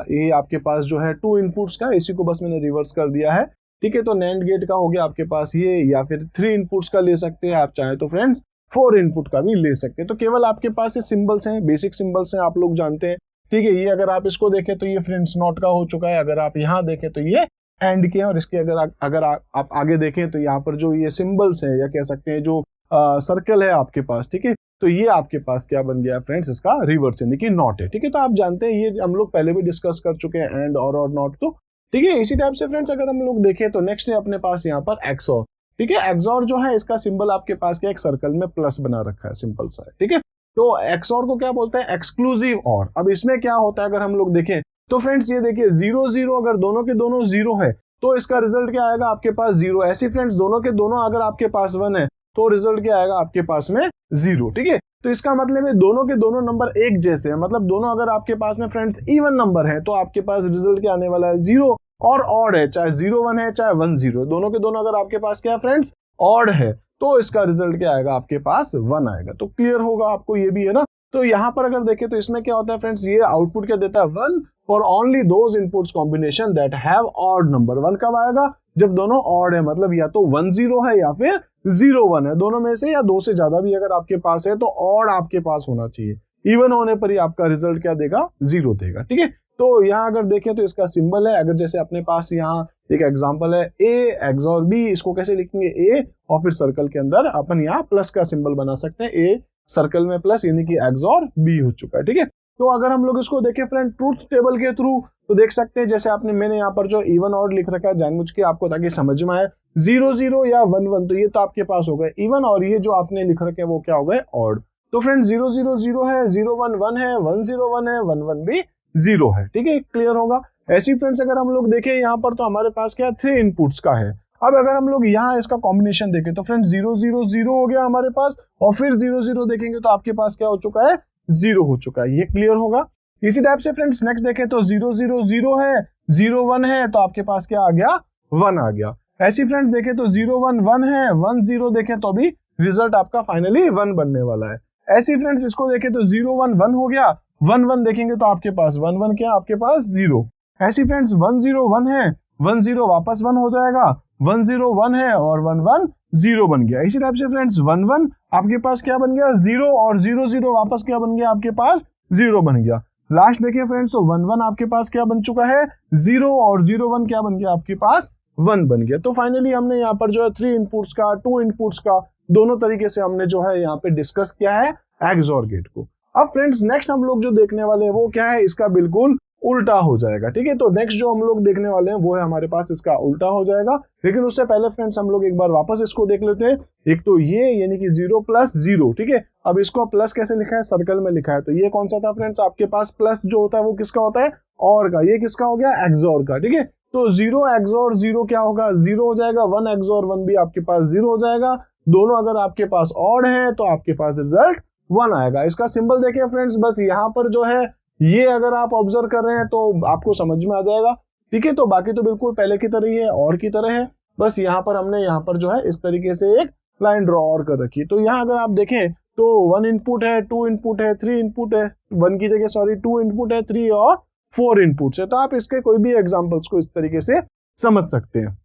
A: ये आपके पास जो है 2 इनपुट्स का, इसी को बस मैंने रिवर्स कर दिया है। ठीक है, तो नैंड गेट का हो गया आपके पास ये, या फिर 3 इनपुट्स का ले सकते हैं, आप चाहे तो फ्रेंड्स 4 इनपुट का भी ले सकते हैं। तो केवल आपके पास ये सिंबल्स हैं, बेसिक सिंबल्स हैं, आप लोग जानते हैं। ठीक है, ये अगर आप इसको देखें तो ये फ्रेंड्स नॉट का हो चुका है, अगर आप यहाँ देखें तो ये एंड के हैं, और इसके अगर आप आगे देखें तो यहाँ पर जो ये सिंबल्स हैं या कह सकते हैं जो सर्कल है आपके पास, ठीक है, तो ये आपके पास क्या बन गया फ्रेंड्स, इसका रिवर्स यानी कि नॉट है। ठीक है, तो आप जानते हैं ये हम लोग पहले भी डिस्कस कर चुके हैं, एंड और नॉट। तो ठीक है, इसी टाइप से फ्रेंड्स अगर हम लोग देखें तो नेक्स्ट है अपने पास यहाँ पर एक्सऑर। ठीक है, एक्सऑर जो है इसका सिंबल आपके पास क्या, एक सर्कल में प्लस बना रखा है, सिंपल सा है। ठीक है, तो एक्सऑर को क्या बोलते हैं, एक्सक्लूसिव और। अब इसमें क्या होता है अगर हम लोग देखें तो फ्रेंड्स ये देखिए 0 0, अगर दोनों के दोनों 0 है तो इसका रिजल्ट क्या आएगा आपके पास 0। ऐसे फ्रेंड्स दोनों के दोनों अगर आपके पास 1 है तो रिजल्ट क्या आएगा आपके पास में 0। ठीक है, तो इसका मतलब है दोनों के दोनों नंबर एक जैसे हैं, मतलब दोनों अगर आपके पास में फ्रेंड्स इवन नंबर है तो आपके पास रिजल्ट क्या आने वाला है 0। और ऑड है, चाहे 0 1 है चाहे 1 0, दोनों के दोनों अगर आपके पास क्या फ्रेंड्स ऑड है तो इसका रिजल्ट क्या आएगा आपके पास 1 आएगा। तो क्लियर होगा आपको, ये भी है ना। तो यहाँ पर अगर देखें तो इसमें क्या होता है फ्रेंड्स, ये आउटपुट क्या देता है 1 for only those inputs combination that have odd number. 1 कब आएगा, जब दोनों ऑड है, मतलब या तो 1 0 है या फिर 0 1 है, दोनों में से या दो से ज्यादा भी अगर आपके पास है तो ऑड आपके पास होना चाहिए। इवन होने पर ही आपका रिजल्ट क्या देगा, 0 देगा। ठीक है, तो यहाँ अगर देखें तो इसका सिंबल है, अगर जैसे अपने पास यहाँ एक एग्जांपल है ए एक्सऑर बी, इसको कैसे लिखेंगे, ए और फिर सर्कल के अंदर अपन यहाँ प्लस का सिंबल बना सकते हैं, ए सर्कल में प्लस यानी कि एक्सऑर बी हो चुका है। ठीक है, तो अगर हम लोग इसको देखें फ्रेंड ट्रूथ टेबल के थ्रू तो देख सकते हैं जैसे मैंने यहाँ पर जो इवन ऑड लिख रखा है जानबूझ के आपको, ताकि समझ में आए 0 0 या 1 1, तो ये तो आपके पास हो गए इवन, और ये जो आपने लिख रखे हैं वो क्या हो गए ऑड। तो फ्रेंड 0 0 0 है, 0 1 1 है, 1 0 1 है, 1 1 भी 0 है। ठीक है, क्लियर होगा। ऐसी फ्रेंड्स अगर हम लोग देखें यहाँ पर तो हमारे पास क्या 3 इनपुट्स का है। अब अगर हम लोग यहाँ इसका कॉम्बिनेशन देखें तो फ्रेंड्स 0 0 0 हो गया हमारे पास, और फिर 0 0 देखेंगे तो आपके पास क्या हो चुका है 0 हो चुका है। ये क्लियर होगा। इसी टाइप से फ्रेंड्स नेक्स्ट देखें तो 0 0 0 है, 0 1 है, तो आपके पास क्या आ गया 1 आ गया। ऐसी फ्रेंड्स देखें तो 0 1 1 है, 1 0 देखें तो भी रिजल्ट आपका फाइनली 1 बनने वाला है। ऐसी फ्रेंड्स इसको देखें तो 0 1 1 हो गया, 1 1 देखेंगे तो आपके पास 1 1 क्या आपके पास 0। ऐसी फ्रेंड्स 1 0 1 है, 1 0 वापस 1 हो जाएगा, 1 0 1 है और 1 1 0 बन गया। इसी टाइप से फ्रेंड्स 1 1 आपके पास क्या बन गया 0, और 0 0 वापस क्या बन गया आपके पास 0 बन गया। लास्ट देखिए फ्रेंड्स तो 1 1 आपके पास क्या बन चुका है 0, और 0 1 क्या बन गया आपके पास 1 बन गया। तो फाइनली हमने यहाँ पर जो है 3 इनपुट्स का 2 इनपुट्स का दोनों तरीके से हमने जो है यहाँ पे डिस्कस किया है एक्सऑर गेट को। अब फ्रेंड्स नेक्स्ट हम लोग जो देखने वाले हैं वो क्या है, इसका बिल्कुल उल्टा हो जाएगा। ठीक है, तो नेक्स्ट जो हम लोग देखने वाले हैं वो है हमारे पास इसका उल्टा हो जाएगा। लेकिन उससे पहले फ्रेंड्स हम लोग एक बार वापस इसको देख लेते हैं। एक तो ये यानी कि 0 + 0, ठीक है। अब इसको प्लस कैसे लिखा है, सर्कल में लिखा है। तो ये कौन सा था फ्रेंड्स, आपके पास प्लस जो होता है वो किसका होता है, और का। ये किसका हो गया, एक्सॉर का। ठीक है, तो 0 एक्सॉर 0 क्या होगा, 0 हो जाएगा। 1 एक्सॉर 1 भी आपके पास 0 हो जाएगा। दोनों अगर आपके पास ऑड है तो आपके पास रिजल्ट 1 आएगा। इसका सिंबल देखिए फ्रेंड्स, बस यहाँ पर जो है ये अगर आप ऑब्जर्व कर रहे हैं तो आपको समझ में आ जाएगा। ठीक है, तो बाकी तो बिल्कुल पहले की तरह ही है, और की तरह है। बस यहाँ पर हमने यहाँ पर जो है इस तरीके से एक लाइन ड्रॉ और कर रखी है। तो यहाँ अगर आप देखें तो 1 इनपुट है, 2 इनपुट है, 3 इनपुट है, 1 की जगह सॉरी 2 इनपुट है, 3 और 4 इनपुट है। तो आप इसके कोई भी एग्जांपल्स को इस तरीके से समझ सकते हैं।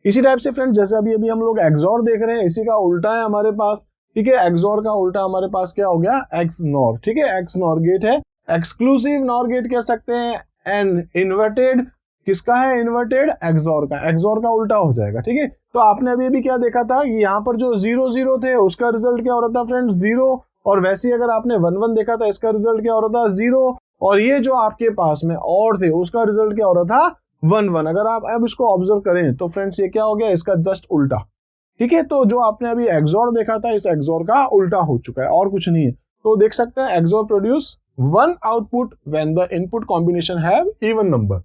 A: इसी टाइप से फ्रेंड्स जैसे अभी हम लोग एक्सॉर देख रहे हैं, इसी का उल्टा है हमारे पास। ठीक है, एक्सॉर का उल्टा हमारे पास क्या हो गया, एक्सनॉर। ठीक है, एक्सनॉर गेट है, एक्सक्लूसिव नॉर गेट कह सकते हैं। एंड इन्वर्टेड किसका है, इन्वर्टेड एक्सॉर का। एक्सॉर का उल्टा हो जाएगा। ठीक है, तो आपने अभी क्या देखा था कि यहाँ पर जो 0 0 थे उसका रिजल्ट क्या हो रहा था फ्रेंड्स, 0। और वैसे ही अगर आपने 1 1 देखा था, इसका रिजल्ट क्या हो रहा था, 0। और ये जो आपके पास में और थे उसका रिजल्ट क्या हो रहा था, 1 1। अगर आप अब इसको ऑब्जर्व करें तो फ्रेंड्स ये क्या हो गया, इसका जस्ट उल्टा। ठीक है, तो जो आपने अभी एक्सॉर देखा था, इस एक्सॉर का उल्टा हो चुका है, और कुछ नहीं है। तो देख सकते हैं XOR produce 1 output when the input combination have even number.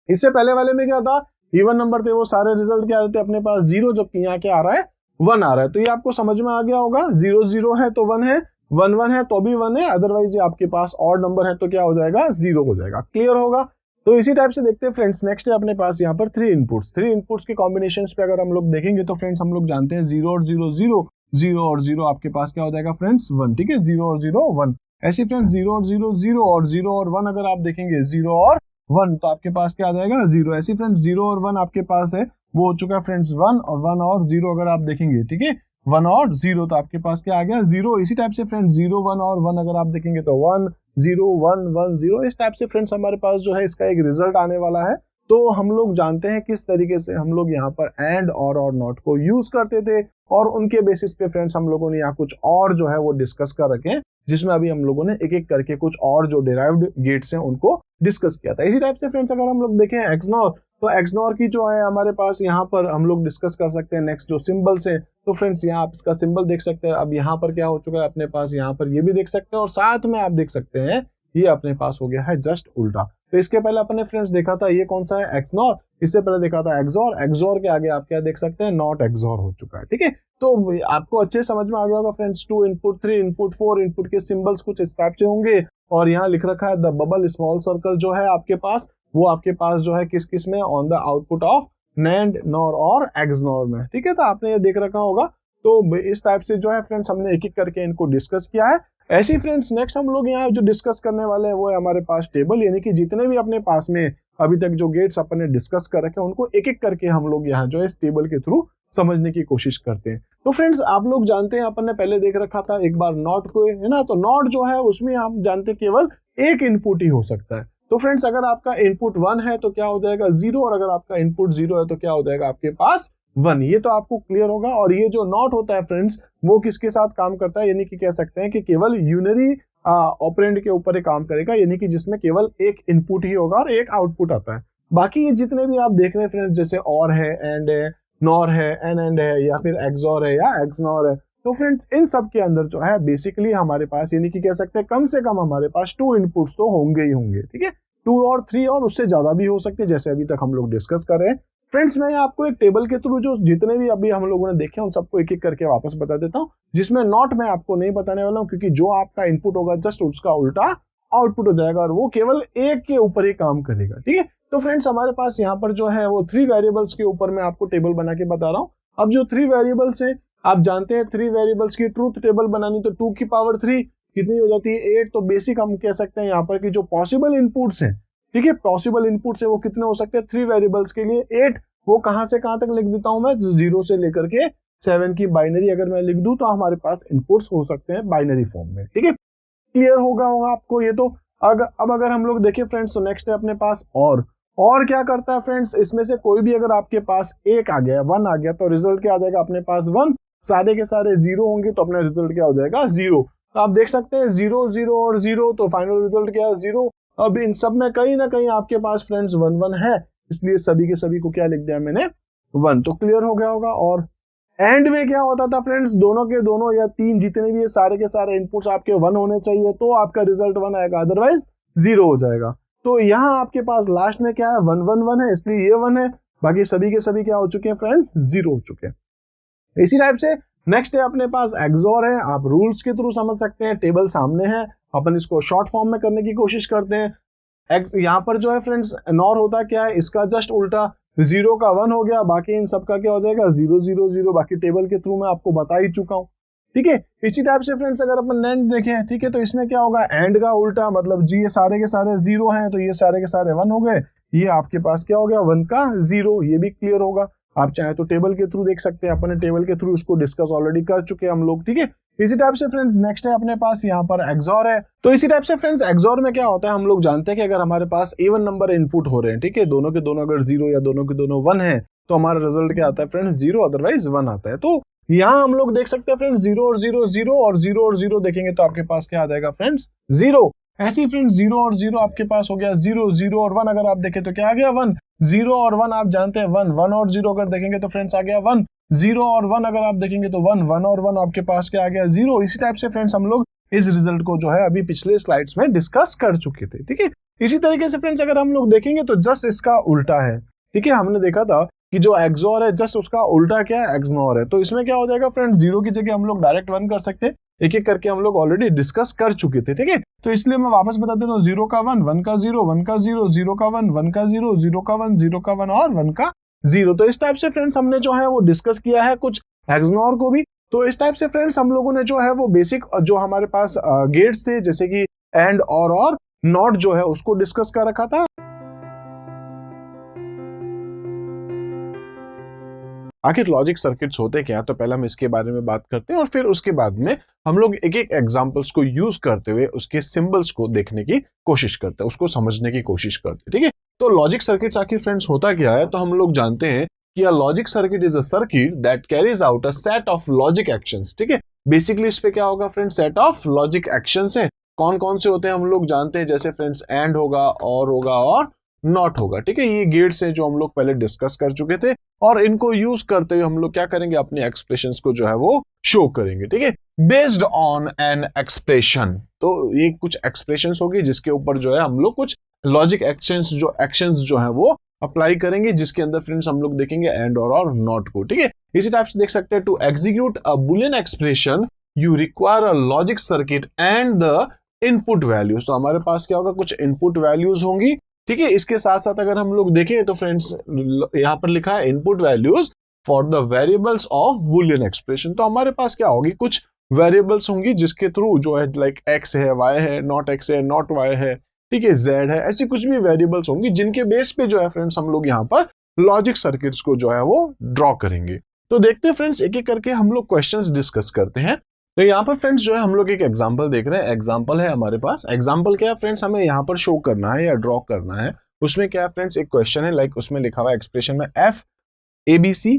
A: इससे पहले वाले में क्या था, इवन नंबर थे, वो सारे रिजल्ट क्या रहते अपने पास 0, जबकि यहाँ क्या आ रहा है, 1 आ रहा है। तो ये आपको समझ में आ गया होगा। 0 0 है तो 1 है, 1 1 है तो भी 1 है, अदरवाइज ये आपके पास ऑड नंबर है तो क्या हो जाएगा, 0 हो जाएगा। क्लियर होगा। तो इसी टाइप से देखते हैं फ्रेंड्स। नेक्स्ट है अपने पास यहाँ पर 3 इनपुट्स। 3 इनपुट्स के कॉम्बिनेशंस पे अगर हम लोग देखेंगे तो फ्रेंड्स हम लोग जानते हैं 0 और 0 0, 0 और 0 आपके पास क्या हो जाएगा फ्रेंड्स, 1। ठीक है, 0 और 0 1। ऐसे फ्रेंड्स 0 और 0 0 और 0 और 1 अगर आप देखेंगे 0 और 1 तो आपके पास क्या आ जाएगा, 0। ऐसे फ्रेंड्स 0 और 1 आपके पास है, वो हो चुका है फ्रेंड्स 1, और 1 और 0 अगर आप देखेंगे, ठीक है, 1 और 0 तो आपके पास क्या आ गया, 0। इसी टाइप से फ्रेंड्स 0 1 और 1 अगर आप देखेंगे तो 1 0 1 1 0। इस टाइप से फ्रेंड्स हमारे पास जो है इसका एक रिजल्ट आने वाला है। तो हम लोग जानते हैं किस तरीके से हम लोग यहाँ पर एंड और नॉट को यूज करते थे, और उनके बेसिस पे फ्रेंड्स हम लोगों ने यहाँ कुछ और जो है वो डिस्कस कर रखे हैं, जिसमें अभी हम लोगों ने एक एक करके कुछ और जो डिराइव्ड गेट्स हैं उनको डिस्कस किया था। इसी टाइप से फ्रेंड्स अगर हम लोग देखें एक्सनॉर, तो एक्सनॉर की जो है हमारे पास यहाँ पर हम लोग डिस्कस कर सकते हैं। नेक्स्ट जो सिंबल्स हैं, तो फ्रेंड्स यहाँ आप इसका सिंबल देख सकते हैं। अब यहाँ पर क्या हो चुका है अपने पास, यहाँ पर ये भी देख सकते हैं, और साथ में आप देख सकते हैं ये अपने पास हो गया है जस्ट उल्टा। तो इसके पहले अपने फ्रेंड्स देखा था ये कौन सा है, एक्सनॉर। इससे पहले देखा था एक्सॉर। एक्सॉर के आगे आप क्या देख सकते हैं, नॉट एक्सॉर हो चुका है। ठीक है, तो आपको अच्छे समझ में आ गया होगा फ्रेंड्स। 2 इनपुट 3 इनपुट 4 इनपुट के सिंबल्स कुछ इस टाइप से होंगे, और यहाँ लिख रखा है द बबल स्मॉल सर्कल जो है आपके पास, वो आपके पास जो है किस किस में, on the output of NAND nor और एक्सनॉर में। ठीक है, तो आपने ये देख रखा होगा। तो इस टाइप से जो है फ्रेंड्स हमने एक एक करके इनको डिस्कस किया है। ऐसे ही फ्रेंड्स नेक्स्ट हम लोग यहाँ जो डिस्कस करने वाले हैं वो है हमारे पास टेबल, यानी कि जितने भी अपने पास में अभी तक जो गेट्स अपन ने डिस्कस कर रखे हैं उनको एक एक करके हम लोग यहाँ जो है इस टेबल के थ्रू समझने की कोशिश करते हैं। तो फ्रेंड्स आप लोग जानते हैं अपन ने पहले देख रखा था एक बार नॉट को, है ना। तो नॉट जो है उसमें हम जानते हैं केवल एक इनपुट ही हो सकता है। तो फ्रेंड्स अगर आपका इनपुट 1 है तो क्या हो जाएगा 0, और अगर आपका इनपुट 0 है तो क्या हो जाएगा आपके पास 1। ये तो आपको क्लियर होगा। और ये जो नॉट होता है फ्रेंड्स वो किसके साथ काम करता है, यानी कि कह सकते हैं कि केवल यूनरी ऑपरेंड के ऊपर ही काम करेगा, यानी कि जिसमें केवल एक इनपुट ही होगा और एक आउटपुट आता है। बाकी ये जितने भी आप देख रहे हैं फ्रेंड्स, जैसे और है, एंड है, नॉर है, एंड है, या फिर एक्सॉर है या एक्सनॉर है, तो फ्रेंड्स इन सब के अंदर जो है बेसिकली हमारे पास यानी कि कह सकते हैं कम से कम हमारे पास 2 इनपुट्स तो होंगे ही होंगे। ठीक है, 2 और 3 और उससे ज्यादा भी हो सकते हैं, जैसे अभी तक हम लोग डिस्कस कर रहे हैं। फ्रेंड्स मैं आपको एक टेबल के थ्रू जो जितने भी अभी हम लोगों ने देखे उन सबको एक एक करके वापस बता देता हूँ, जिसमें नॉट मैं आपको नहीं बताने वाला हूँ, क्योंकि जो आपका इनपुट होगा जस्ट उसका उल्टा आउटपुट हो जाएगा, और वो केवल एक के ऊपर ही काम करेगा। ठीक है, तो फ्रेंड्स हमारे पास यहाँ पर जो है वो 3 वेरिएबल्स के ऊपर मैं आपको टेबल बना के बता रहा हूँ। अब जो 3 वेरिएबल्स है, आप जानते हैं 3 वेरिएबल्स की ट्रूथ टेबल बनानी तो 2 की पावर 3 कितनी हो जाती है, 8। तो बेसिक हम कह सकते हैं यहाँ पर कि जो पॉसिबल इनपुट्स हैं, ठीक है, पॉसिबल इनपुट्स है वो कितने हो सकते हैं 3 वेरिएबल्स के लिए 8। वो कहां से कहां तक लिख देता हूं मैं, 0 से लेकर के 7 की बाइनरी अगर मैं लिख दूं तो हमारे पास इनपुट्स हो सकते हैं बाइनरी फॉर्म में। ठीक है, क्लियर होगा आपको ये। तो अब अगर हम लोग देखें फ्रेंड्स, तो नेक्स्ट है अपने पास और क्या करता है फ्रेंड्स, इसमें से कोई भी अगर आपके पास 1 आ गया, 1 आ गया, तो रिजल्ट क्या आ जाएगा अपने पास 1। सारे के सारे 0 होंगे तो अपना रिजल्ट क्या हो जाएगा 0। तो आप देख सकते हैं 0 0 और 0, तो फाइनल रिजल्ट क्या है 0। अब इन सब में कहीं ना कहीं आपके पास फ्रेंड्स 1 1 है, इसलिए सभी के सभी को क्या लिख दिया मैंने 1। तो क्लियर हो गया होगा। और एंड में क्या होता था फ्रेंड्स, दोनों के दोनों या तीन जितने भी सारे के सारे इनपुट्स आपके 1 होने चाहिए तो आपका रिजल्ट 1 आएगा, अदरवाइज 0 हो जाएगा। तो यहाँ आपके पास लास्ट में क्या है 1 1 1 है, इसलिए ये 1 है, बाकी सभी के सभी क्या हो चुके हैं फ्रेंड्स 0 हो चुके हैं। इसी टाइप से नेक्स्ट है अपने पास एक्सोर है, आप रूल्स के थ्रू समझ सकते हैं, टेबल सामने है, अपन इसको शॉर्ट फॉर्म में करने की कोशिश करते हैं। यहाँ पर जो है फ्रेंड्स नॉर होता क्या है, इसका जस्ट उल्टा 0 का 1 हो गया, बाकी इन सब का क्या हो जाएगा 0 0 0, बाकी टेबल के थ्रू मैं आपको बता ही चुका हूँ, ठीक है। इसी टाइप से फ्रेंड्स अगर अपन एंड देखें, ठीक है, तो इसमें क्या होगा एंड का उल्टा, मतलब जी ये सारे के सारे 0 हैं तो ये सारे के सारे 1 हो गए, ये आपके पास क्या हो गया 1 का 0, ये भी क्लियर होगा। आप चाहे तो टेबल के थ्रू देख सकते हैं, अपने टेबल के थ्रू उसको डिस्कस ऑलरेडी कर चुके हैं हम लोग, ठीक है। इसी टाइप से फ्रेंड्स नेक्स्ट है अपने पास यहाँ पर एक्सोर है। तो इसी टाइप से फ्रेंड्स एक्सोर में क्या होता है, हम लोग जानते हैं कि अगर हमारे पास इवन नंबर इनपुट हो रहे हैं, ठीक है, दोनों के दोनों अगर 0 या दोनों के दोनों 1 है तो हमारा रिजल्ट क्या आता है फ्रेंड्स 0, अदरवाइज 1 आता है। तो यहाँ हम लोग देख सकते हैं फ्रेंड्स 0 और 0 0 और 0 और 0 देखेंगे तो आपके पास क्या आ जाएगा फ्रेंड्स 0। ऐसे ही फ्रेंड्स 0 और 0 आपके पास हो गया 0 0 और 1 अगर आप देखें तो क्या आ गया 1, 0 और 1 आप जानते हैं 1 1 और 0 अगर देखेंगे तो फ्रेंड्स आ गया 1, 0 और 1 अगर आप देखेंगे तो 1 1 और 1 आपके पास क्या आ गया 0। इसी टाइप से फ्रेंड्स हम लोग इस रिजल्ट को जो है अभी पिछले स्लाइड्स में डिस्कस कर चुके थे, ठीक है। इसी तरीके से फ्रेंड्स अगर हम लोग देखेंगे तो जस्ट इसका उल्टा है, ठीक है, हमने देखा था कि जो एक्सोर है जस्ट उसका उल्टा क्या है एक्सनोर है। तो इसमें क्या हो जाएगा फ्रेंड्स 0 की जगह हम लोग डायरेक्ट 1 कर सकते हैं, एक एक करके हम लोग ऑलरेडी डिस्कस कर चुके थे, ठीक है। तो इसलिए मैं वापस बता देता हूँ 0 का 1 1 का 0 1 का 0 0 का 1 1 का 0 0 का 1 0 का 1 और 1 का 0। तो इस टाइप से फ्रेंड्स हमने जो है वो डिस्कस किया है कुछ एक्सनोर को भी। तो इस टाइप से फ्रेंड्स हम लोगों ने जो है वो बेसिक जो हमारे पास गेट्स थे जैसे कि एंड और नॉट जो है उसको डिस्कस कर रखा था। आखिर लॉजिक सर्किट्स होते क्या है, तो पहले हम इसके बारे में बात करते हैं और फिर उसके बाद में हम लोग एक एक एग्जांपल्स को यूज करते हुए उसके सिंबल्स को देखने की कोशिश करते हैं, उसको समझने की कोशिश करते हैं, ठीक है। तो लॉजिक सर्किट्स आखिर फ्रेंड्स होता क्या है, तो हम लोग जानते हैं कि अ logic circuit is a circuit that carries out a set of logic actions, ठीक है। बेसिकली इस पे क्या होगा friends set of logic actions है। कौन कौन से होते हैं हम लोग जानते हैं, जैसे फ्रेंड्स एंड होगा और नॉट होगा, ठीक है। ये गेट्स हैं जो हम लोग पहले डिस्कस कर चुके थे और इनको यूज करते हुए हम लोग क्या करेंगे अपने एक्सप्रेशंस को जो है वो शो करेंगे, ठीक है, बेस्ड ऑन एन एक्सप्रेशन। तो ये कुछ एक्सप्रेशंस होगी जिसके ऊपर जो है हम लोग कुछ लॉजिक एक्शंस जो है वो अप्लाई करेंगे, जिसके अंदर फ्रेंड्स हम लोग देखेंगे एंड और नॉट को, ठीक है। इसी टाइप से देख सकते हैं to execute a Boolean expression you require a logic circuit and the input values. तो हमारे पास क्या होगा कुछ इनपुट वैल्यूज होंगी, ठीक है। इसके साथ साथ अगर हम लोग देखें तो फ्रेंड्स यहाँ पर लिखा है input values for the variables of Boolean expression. तो हमारे पास क्या होगी कुछ वेरिएबल्स होंगी जिसके थ्रू जो है लाइक एक्स है वाई है नॉट एक्स है नॉट वाई है, ठीक है, जेड है, ऐसी कुछ भी वेरिएबल्स होंगी जिनके बेस पे जो है फ्रेंड्स हम लोग यहाँ पर लॉजिक सर्किट्स को जो है वो ड्रॉ करेंगे। तो देखते हैं फ्रेंड्स एक एक करके हम लोग क्वेश्चंस डिस्कस करते हैं। तो यहाँ पर फ्रेंड्स जो है हम लोग एक एग्जांपल देख रहे हैं, एग्जांपल है हमारे पास। एग्जांपल क्या है फ्रेंड्स हमें यहाँ पर शो करना है या ड्रॉ करना है। उसमें क्या है फ्रेंड्स एक क्वेश्चन है लाइक उसमें लिखा हुआ है एक्सप्रेशन में F A B C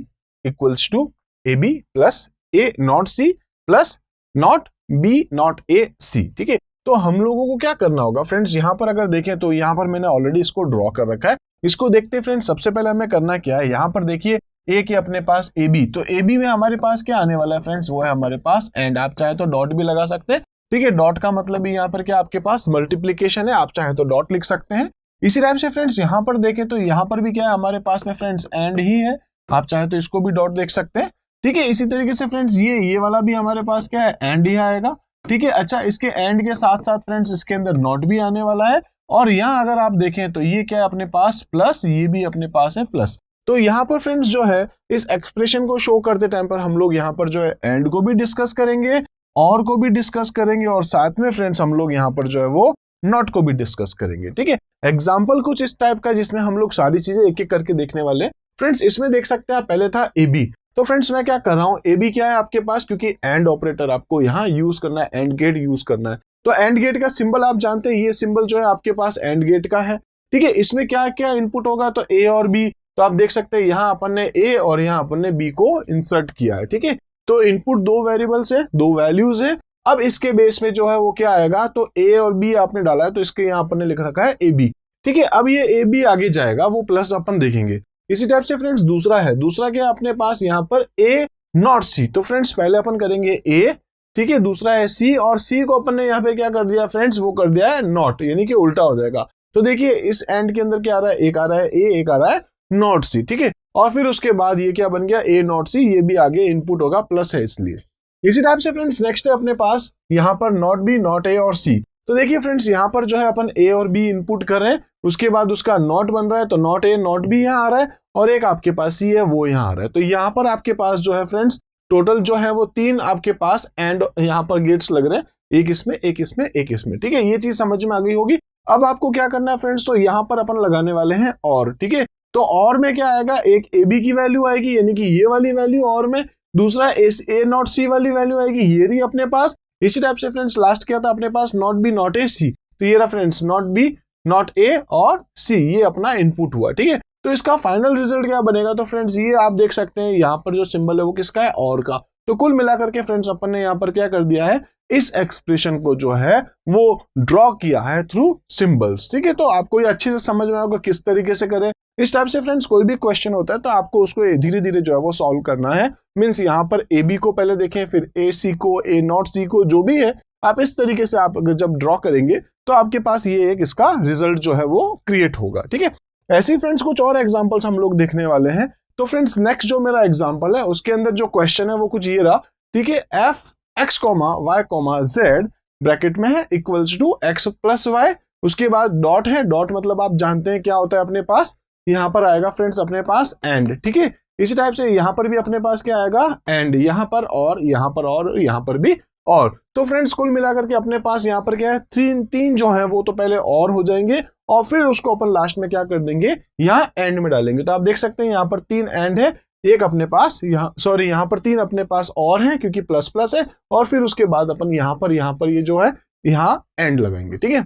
A: equals to A B plus A not C plus not B not A C, ठीक है। तो हम लोगों को क्या करना होगा फ्रेंड्स, यहाँ पर अगर देखें तो यहाँ पर मैंने ऑलरेडी इसको ड्रॉ कर रखा है। इसको देखते हैं फ्रेंड्स, सबसे पहले हमें करना क्या है, यहाँ पर देखिए ए के अपने पास ए बी, तो ए बी में हमारे पास क्या आने वाला है फ्रेंड्स, वो है हमारे पास एंड। आप चाहे तो डॉट भी लगा सकते हैं, ठीक है। डॉट का मतलब यहाँ पर क्या आपके पास मल्टीप्लीकेशन है, आप चाहे तो डॉट लिख सकते हैं। इसी टाइप से फ्रेंड्स यहाँ पर देखें तो यहाँ पर भी क्या है हमारे पास में फ्रेंड्स एंड ही है, आप चाहे तो इसको भी डॉट देख सकते हैं, ठीक है। इसी तरीके से फ्रेंड्स ये वाला भी हमारे पास क्या है एंड ही आएगा, ठीक है। अच्छा, इसके एंड के साथ साथ फ्रेंड्स इसके अंदर नॉट भी आने वाला है और यहाँ अगर आप देखें तो ये क्या है अपने पास प्लस, ये भी अपने पास है प्लस। तो यहाँ पर फ्रेंड्स जो है इस एक्सप्रेशन को शो करते टाइम पर हम लोग यहाँ पर जो है एंड को भी डिस्कस करेंगे और को भी डिस्कस करेंगे और साथ में फ्रेंड्स हम लोग यहाँ पर जो है वो नॉट को भी डिस्कस करेंगे, ठीक है। एग्जाम्पल कुछ इस टाइप का जिसमें हम लोग सारी चीजें एक एक करके देखने वाले हैं। फ्रेंड्स इसमें देख सकते हैं पहले था ए बी, तो फ्रेंड्स मैं क्या कर रहा हूं, ए बी क्या है आपके पास, क्योंकि एंड ऑपरेटर आपको यहाँ यूज करना है, एंड गेट यूज करना है। तो एंड गेट का सिंबल आप जानते हैं, ये सिंबल जो है आपके पास एंड गेट का है, ठीक है। इसमें क्या क्या इनपुट होगा, तो ए और बी, तो आप देख सकते हैं यहाँ अपन ने ए और यहाँ अपन ने बी को इंसर्ट किया है, ठीक है। तो इनपुट दो वेरिएबल्स है, दो वैल्यूज है, अब इसके बेस में जो है वो क्या आएगा, तो ए और बी आपने डाला है तो इसके यहाँ अपन ने लिख रखा है ए बी, ठीक है। अब ये ए बी आगे जाएगा, वो प्लस अपन देखेंगे। इसी टाइप से फ्रेंड्स दूसरा है, दूसरा क्या अपने पास यहाँ पर ए नॉट सी, तो फ्रेंड्स पहले अपन करेंगे ए, ठीक है, दूसरा है सी, और सी को अपन ने यहाँ पे क्या कर दिया फ्रेंड्स, वो कर दिया है नॉट, यानी कि उल्टा हो जाएगा। तो देखिए इस एंड के अंदर क्या आ रहा है, एक आ रहा है ए, एक आ रहा है नॉट सी, ठीक है। और फिर उसके बाद ये क्या बन गया, ए नॉट सी, ये भी आगे इनपुट होगा, प्लस है इसलिए। इसी टाइप से फ्रेंड्स नेक्स्ट है अपने पास यहाँ पर नॉट बी, नॉट ए और सी। तो देखिए फ्रेंड्स यहाँ पर जो है अपन ए और बी इनपुट कर रहे हैं, उसके बाद उसका नॉट बन रहा है, तो नॉट ए नॉट बी यहाँ आ रहा है, और एक आपके पास सी है वो यहाँ आ रहा है। तो यहाँ पर आपके पास जो है फ्रेंड्स टोटल जो है वो 3 आपके पास एंड यहाँ पर गेट्स लग रहे हैं, एक इसमें, एक इसमें, एक इसमें, ठीक है। ये चीज समझ में आ गई होगी। अब आपको क्या करना है फ्रेंड्स, तो यहाँ पर अपन लगाने वाले हैं और, ठीक है। तो और में क्या आएगा, एक ए बी की वैल्यू आएगी, यानी कि ये वाली वैल्यू, और में दूसरा ए नॉट सी वाली वैल्यू आएगी, ये रही अपने पास। इसी टाइप से फ्रेंड्स लास्ट क्या था अपने पास, नॉट बी नॉट ए सी, तो ये रहा फ्रेंड्स नॉट बी नॉट ए और सी, ये अपना इनपुट हुआ, ठीक है। तो इसका फाइनल रिजल्ट क्या बनेगा, तो फ्रेंड्स ये आप देख सकते हैं यहाँ पर जो सिंबल है वो किसका है, और का। तो कुल मिलाकर के फ्रेंड्स अपन ने यहाँ पर क्या कर दिया है, इस एक्सप्रेशन को जो है वो ड्रॉ किया है थ्रू सिंबल्स, ठीक है। तो आपको ये अच्छे से समझ में आएगा किस तरीके से करें। इस टाइप से फ्रेंड्स कोई भी क्वेश्चन होता है तो आपको उसको धीरे धीरे जो है वो सॉल्व करना है। मींस यहाँ पर ए बी को पहले देखें, फिर ए सी को, ए नॉट सी को, जो भी है आप इस तरीके से आप अगर जब ड्रॉ करेंगे तो आपके पास ये एक इसका रिजल्ट जो है वो क्रिएट होगा, ठीक है। ऐसे ही फ्रेंड्स कुछ और एग्जांपल्स हम लोग देखने वाले हैं। तो फ्रेंड्स नेक्स्ट जो मेरा एग्जांपल है उसके अंदर जो क्वेश्चन है वो कुछ ये रहा, ठीक है। F X comma Y comma Z bracket में है equals to X plus Y, उसके बाद डॉट है, डॉट मतलब आप जानते हैं क्या होता है अपने पास, यहाँ पर आएगा फ्रेंड्स अपने पास एंड, ठीक है। इसी टाइप से यहाँ पर भी अपने पास क्या आएगा, एंड, यहाँ पर और, यहाँ पर और, यहाँ पर भी और। तो फ्रेंड्स कुल मिलाकर के अपने पास यहाँ पर क्या है, तीन जो है वो तो पहले और हो जाएंगे, और फिर उसको अपन लास्ट में क्या कर देंगे, यहाँ एंड में डालेंगे। तो आप देख सकते हैं यहाँ पर 3 एंड है, एक अपने पास यहाँ पर 3 अपने पास और हैं क्योंकि प्लस प्लस है, और फिर उसके बाद अपन यहाँ पर ये जो है यहाँ एंड लगाएंगे, ठीक है।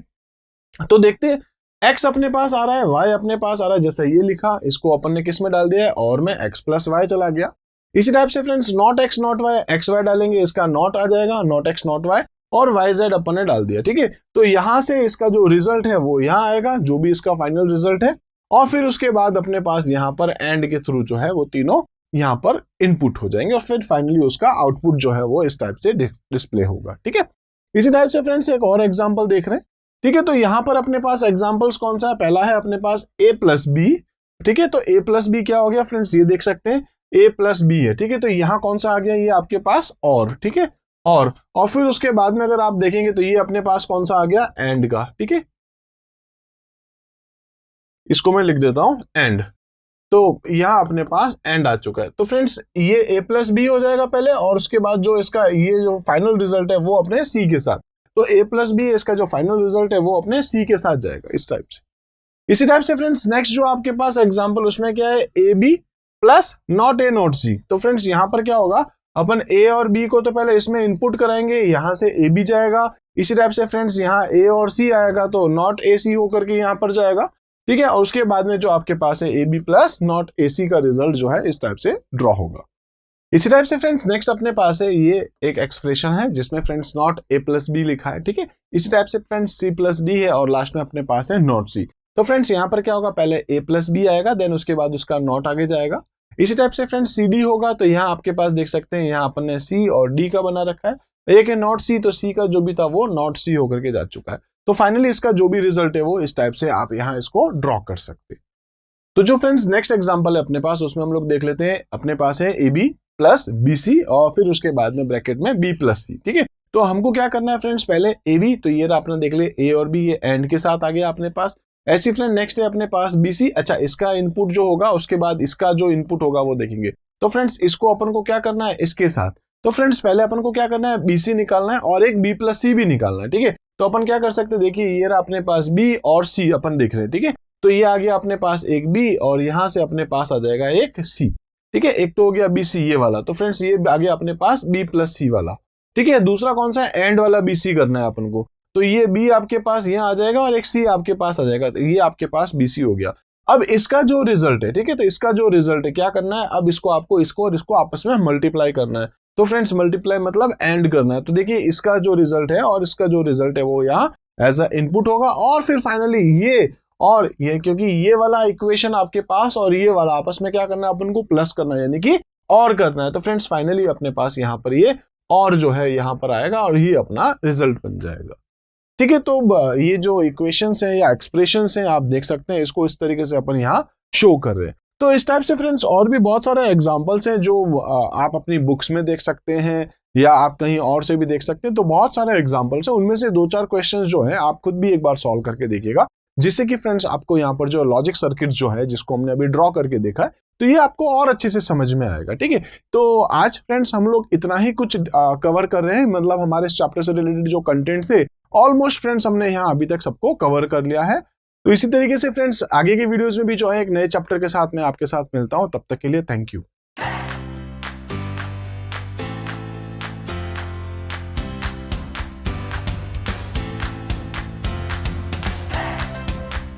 A: तो देखते हैं x अपने पास आ रहा है, y अपने पास आ रहा है, जैसे ये लिखा इसको अपन ने किस में डाल दिया है, और में x प्लस वाई चला गया। इसी टाइप से friends not x not y, X Y डालेंगे, इसका नॉट आ जाएगा, नॉट x नॉट y, और वाई जेड अपन ने डाल दिया, ठीक है। तो यहां से इसका जो रिजल्ट है वो यहाँ आएगा, जो भी इसका फाइनल रिजल्ट है, और फिर उसके बाद अपने पास यहाँ पर एंड के थ्रू जो है वो तीनों यहाँ पर इनपुट हो जाएंगे, और फिर फाइनली उसका आउटपुट जो है वो इस टाइप से डिस्प्ले होगा, ठीक है। इसी टाइप से फ्रेंड्स एक और एग्जाम्पल देख रहे हैं, ठीक है। तो यहाँ पर अपने पास एग्जाम्पल्स कौन सा है, पहला है अपने पास a प्लस बी, ठीक है। तो a प्लस बी क्या हो गया फ्रेंड्स, ये देख सकते हैं a प्लस बी है, ठीक है। तो यहाँ कौन सा आ गया, ये आपके पास और, ठीक है, और फिर उसके बाद में अगर आप देखेंगे तो ये अपने पास कौन सा आ गया, एंड का, ठीक है। इसको मैं लिख देता हूं एंड, तो यहाँ अपने पास एंड आ चुका है। तो फ्रेंड्स ये a प्लस बी हो जाएगा पहले, और उसके बाद जो इसका ये जो फाइनल रिजल्ट है वो अपने c के साथ, तो a प्लस बी इसका जो फाइनल रिजल्ट है वो अपने c के साथ जाएगा, इस टाइप से। इसी टाइप से फ्रेंड्स नेक्स्ट जो आपके पास एग्जांपल उसमें क्या है, A B plus not A not C. तो फ्रेंड्स यहाँ पर क्या होगा, अपन a और b को तो पहले इसमें इनपुट कराएंगे, यहाँ से a b जाएगा। इसी टाइप से फ्रेंड्स यहाँ a और c आएगा तो नॉट ए सी होकर के यहाँ पर जाएगा, ठीक है। और उसके बाद में जो आपके पास है A B plus not A C का रिजल्ट जो है इस टाइप से ड्रॉ होगा। इसी टाइप से फ्रेंड्स नेक्स्ट अपने पास है ये एक एक्सप्रेशन है जिसमें friends not A plus B लिखा है, ठीक है। इसी टाइप से फ्रेंड्स सी प्लस डी है, और लास्ट में अपने पास है नॉट सी। तो फ्रेंड्स यहाँ पर क्या होगा, पहले ए प्लस बी आएगा, देन उसके बाद उसका नॉट आगे जाएगा। इसी टाइप से फ्रेंड्स सी डी होगा, तो यहाँ आपके पास देख सकते हैं यहाँ अपन ने सी और डी का बना रखा है, एक है नॉट सी, तो सी का जो भी था वो नॉट सी होकर के जा चुका है। तो फाइनली इसका जो भी रिजल्ट है वो इस टाइप से आप यहाँ इसको ड्रॉ कर सकते हैं। तो जो फ्रेंड्स नेक्स्ट एग्जांपल है अपने पास उसमें हम लोग देख लेते हैं, अपने पास है A B plus B C, और फिर उसके बाद में ब्रैकेट में बी प्लस सी, ठीक है। तो हमको क्या करना है फ्रेंड्स, पहले ए बी, तो ये आपने देख लिया ए और बी, ये एंड के साथ आ गया अपने पास। ऐसी फ्रेंड नेक्स्ट है अपने पास बी सी, अच्छा इसका इनपुट जो होगा उसके बाद इसका जो इनपुट होगा वो देखेंगे। तो फ्रेंड्स इसको अपन को क्या करना है, इसके साथ। तो फ्रेंड्स पहले अपन को क्या करना है, बी सी निकालना है और एक बी प्लस सी भी निकालना है, ठीक है। तो अपन क्या कर सकते हैं, देखिए ये रहा अपने पास बी और सी अपन देख रहे हैं, ठीक है। तो ये आ गया अपने पास एक बी, और यहाँ से अपने पास आ जाएगा एक सी, ठीक है। एक तो हो गया बी सी ये वाला, तो फ्रेंड्स ये आ गया अपने पास बी प्लस सी वाला, ठीक है। दूसरा कौन सा है, एंड वाला बी सी करना है अपन को, तो ये बी आपके पास यहाँ आ जाएगा और एक सी आपके पास आ जाएगा, तो ये आपके पास बी सी हो गया। अब इसका जो रिजल्ट है, ठीक है, तो इसका जो रिजल्ट है क्या करना है, अब इसको आपको इसको और इसको आपस में मल्टीप्लाई करना है। तो फ्रेंड्स मल्टीप्लाई मतलब एंड करना है। तो देखिए इसका जो रिजल्ट है और इसका जो रिजल्ट है वो यहाँ एज अ इनपुट होगा, और फिर फाइनली ये और ये, क्योंकि ये वाला इक्वेशन आपके पास और ये वाला आपस में क्या करना है, अपन को प्लस करना है, यानी कि और करना है। तो फ्रेंड्स फाइनली अपने पास यहाँ पर ये और जो है यहाँ पर आएगा और ये अपना रिजल्ट बन जाएगा। ठीक है, तो ये जो इक्वेशंस हैं या एक्सप्रेशंस हैं आप देख सकते हैं, इसको इस तरीके से अपन यहाँ शो कर रहे हैं। तो इस टाइप से फ्रेंड्स और भी बहुत सारे एग्जांपल्स हैं जो आप अपनी बुक्स में देख सकते हैं या आप कहीं और से भी देख सकते हैं। तो बहुत सारे एग्जांपल्स हैं, उनमें से 2-4 क्वेश्चंस जो हैं आप खुद भी एक बार सॉल्व करके देखिएगा, जिससे कि फ्रेंड्स आपको यहाँ पर जो लॉजिक सर्किट जो है जिसको हमने अभी ड्रॉ करके देखा है, तो ये आपको और अच्छे से समझ में आएगा। ठीक है, तो आज फ्रेंड्स हम लोग इतना ही कुछ कवर कर रहे हैं, मतलब हमारे इस चैप्टर से रिलेटेड जो कंटेंट थे ऑलमोस्ट फ्रेंड्स हमने यहाँ अभी तक सबको कवर कर लिया है। तो इसी तरीके से फ्रेंड्स आगे के वीडियोस में भी जो है एक नए चैप्टर के साथ मैं आपके साथ मिलता हूँ, तब तक के लिए थैंक यू।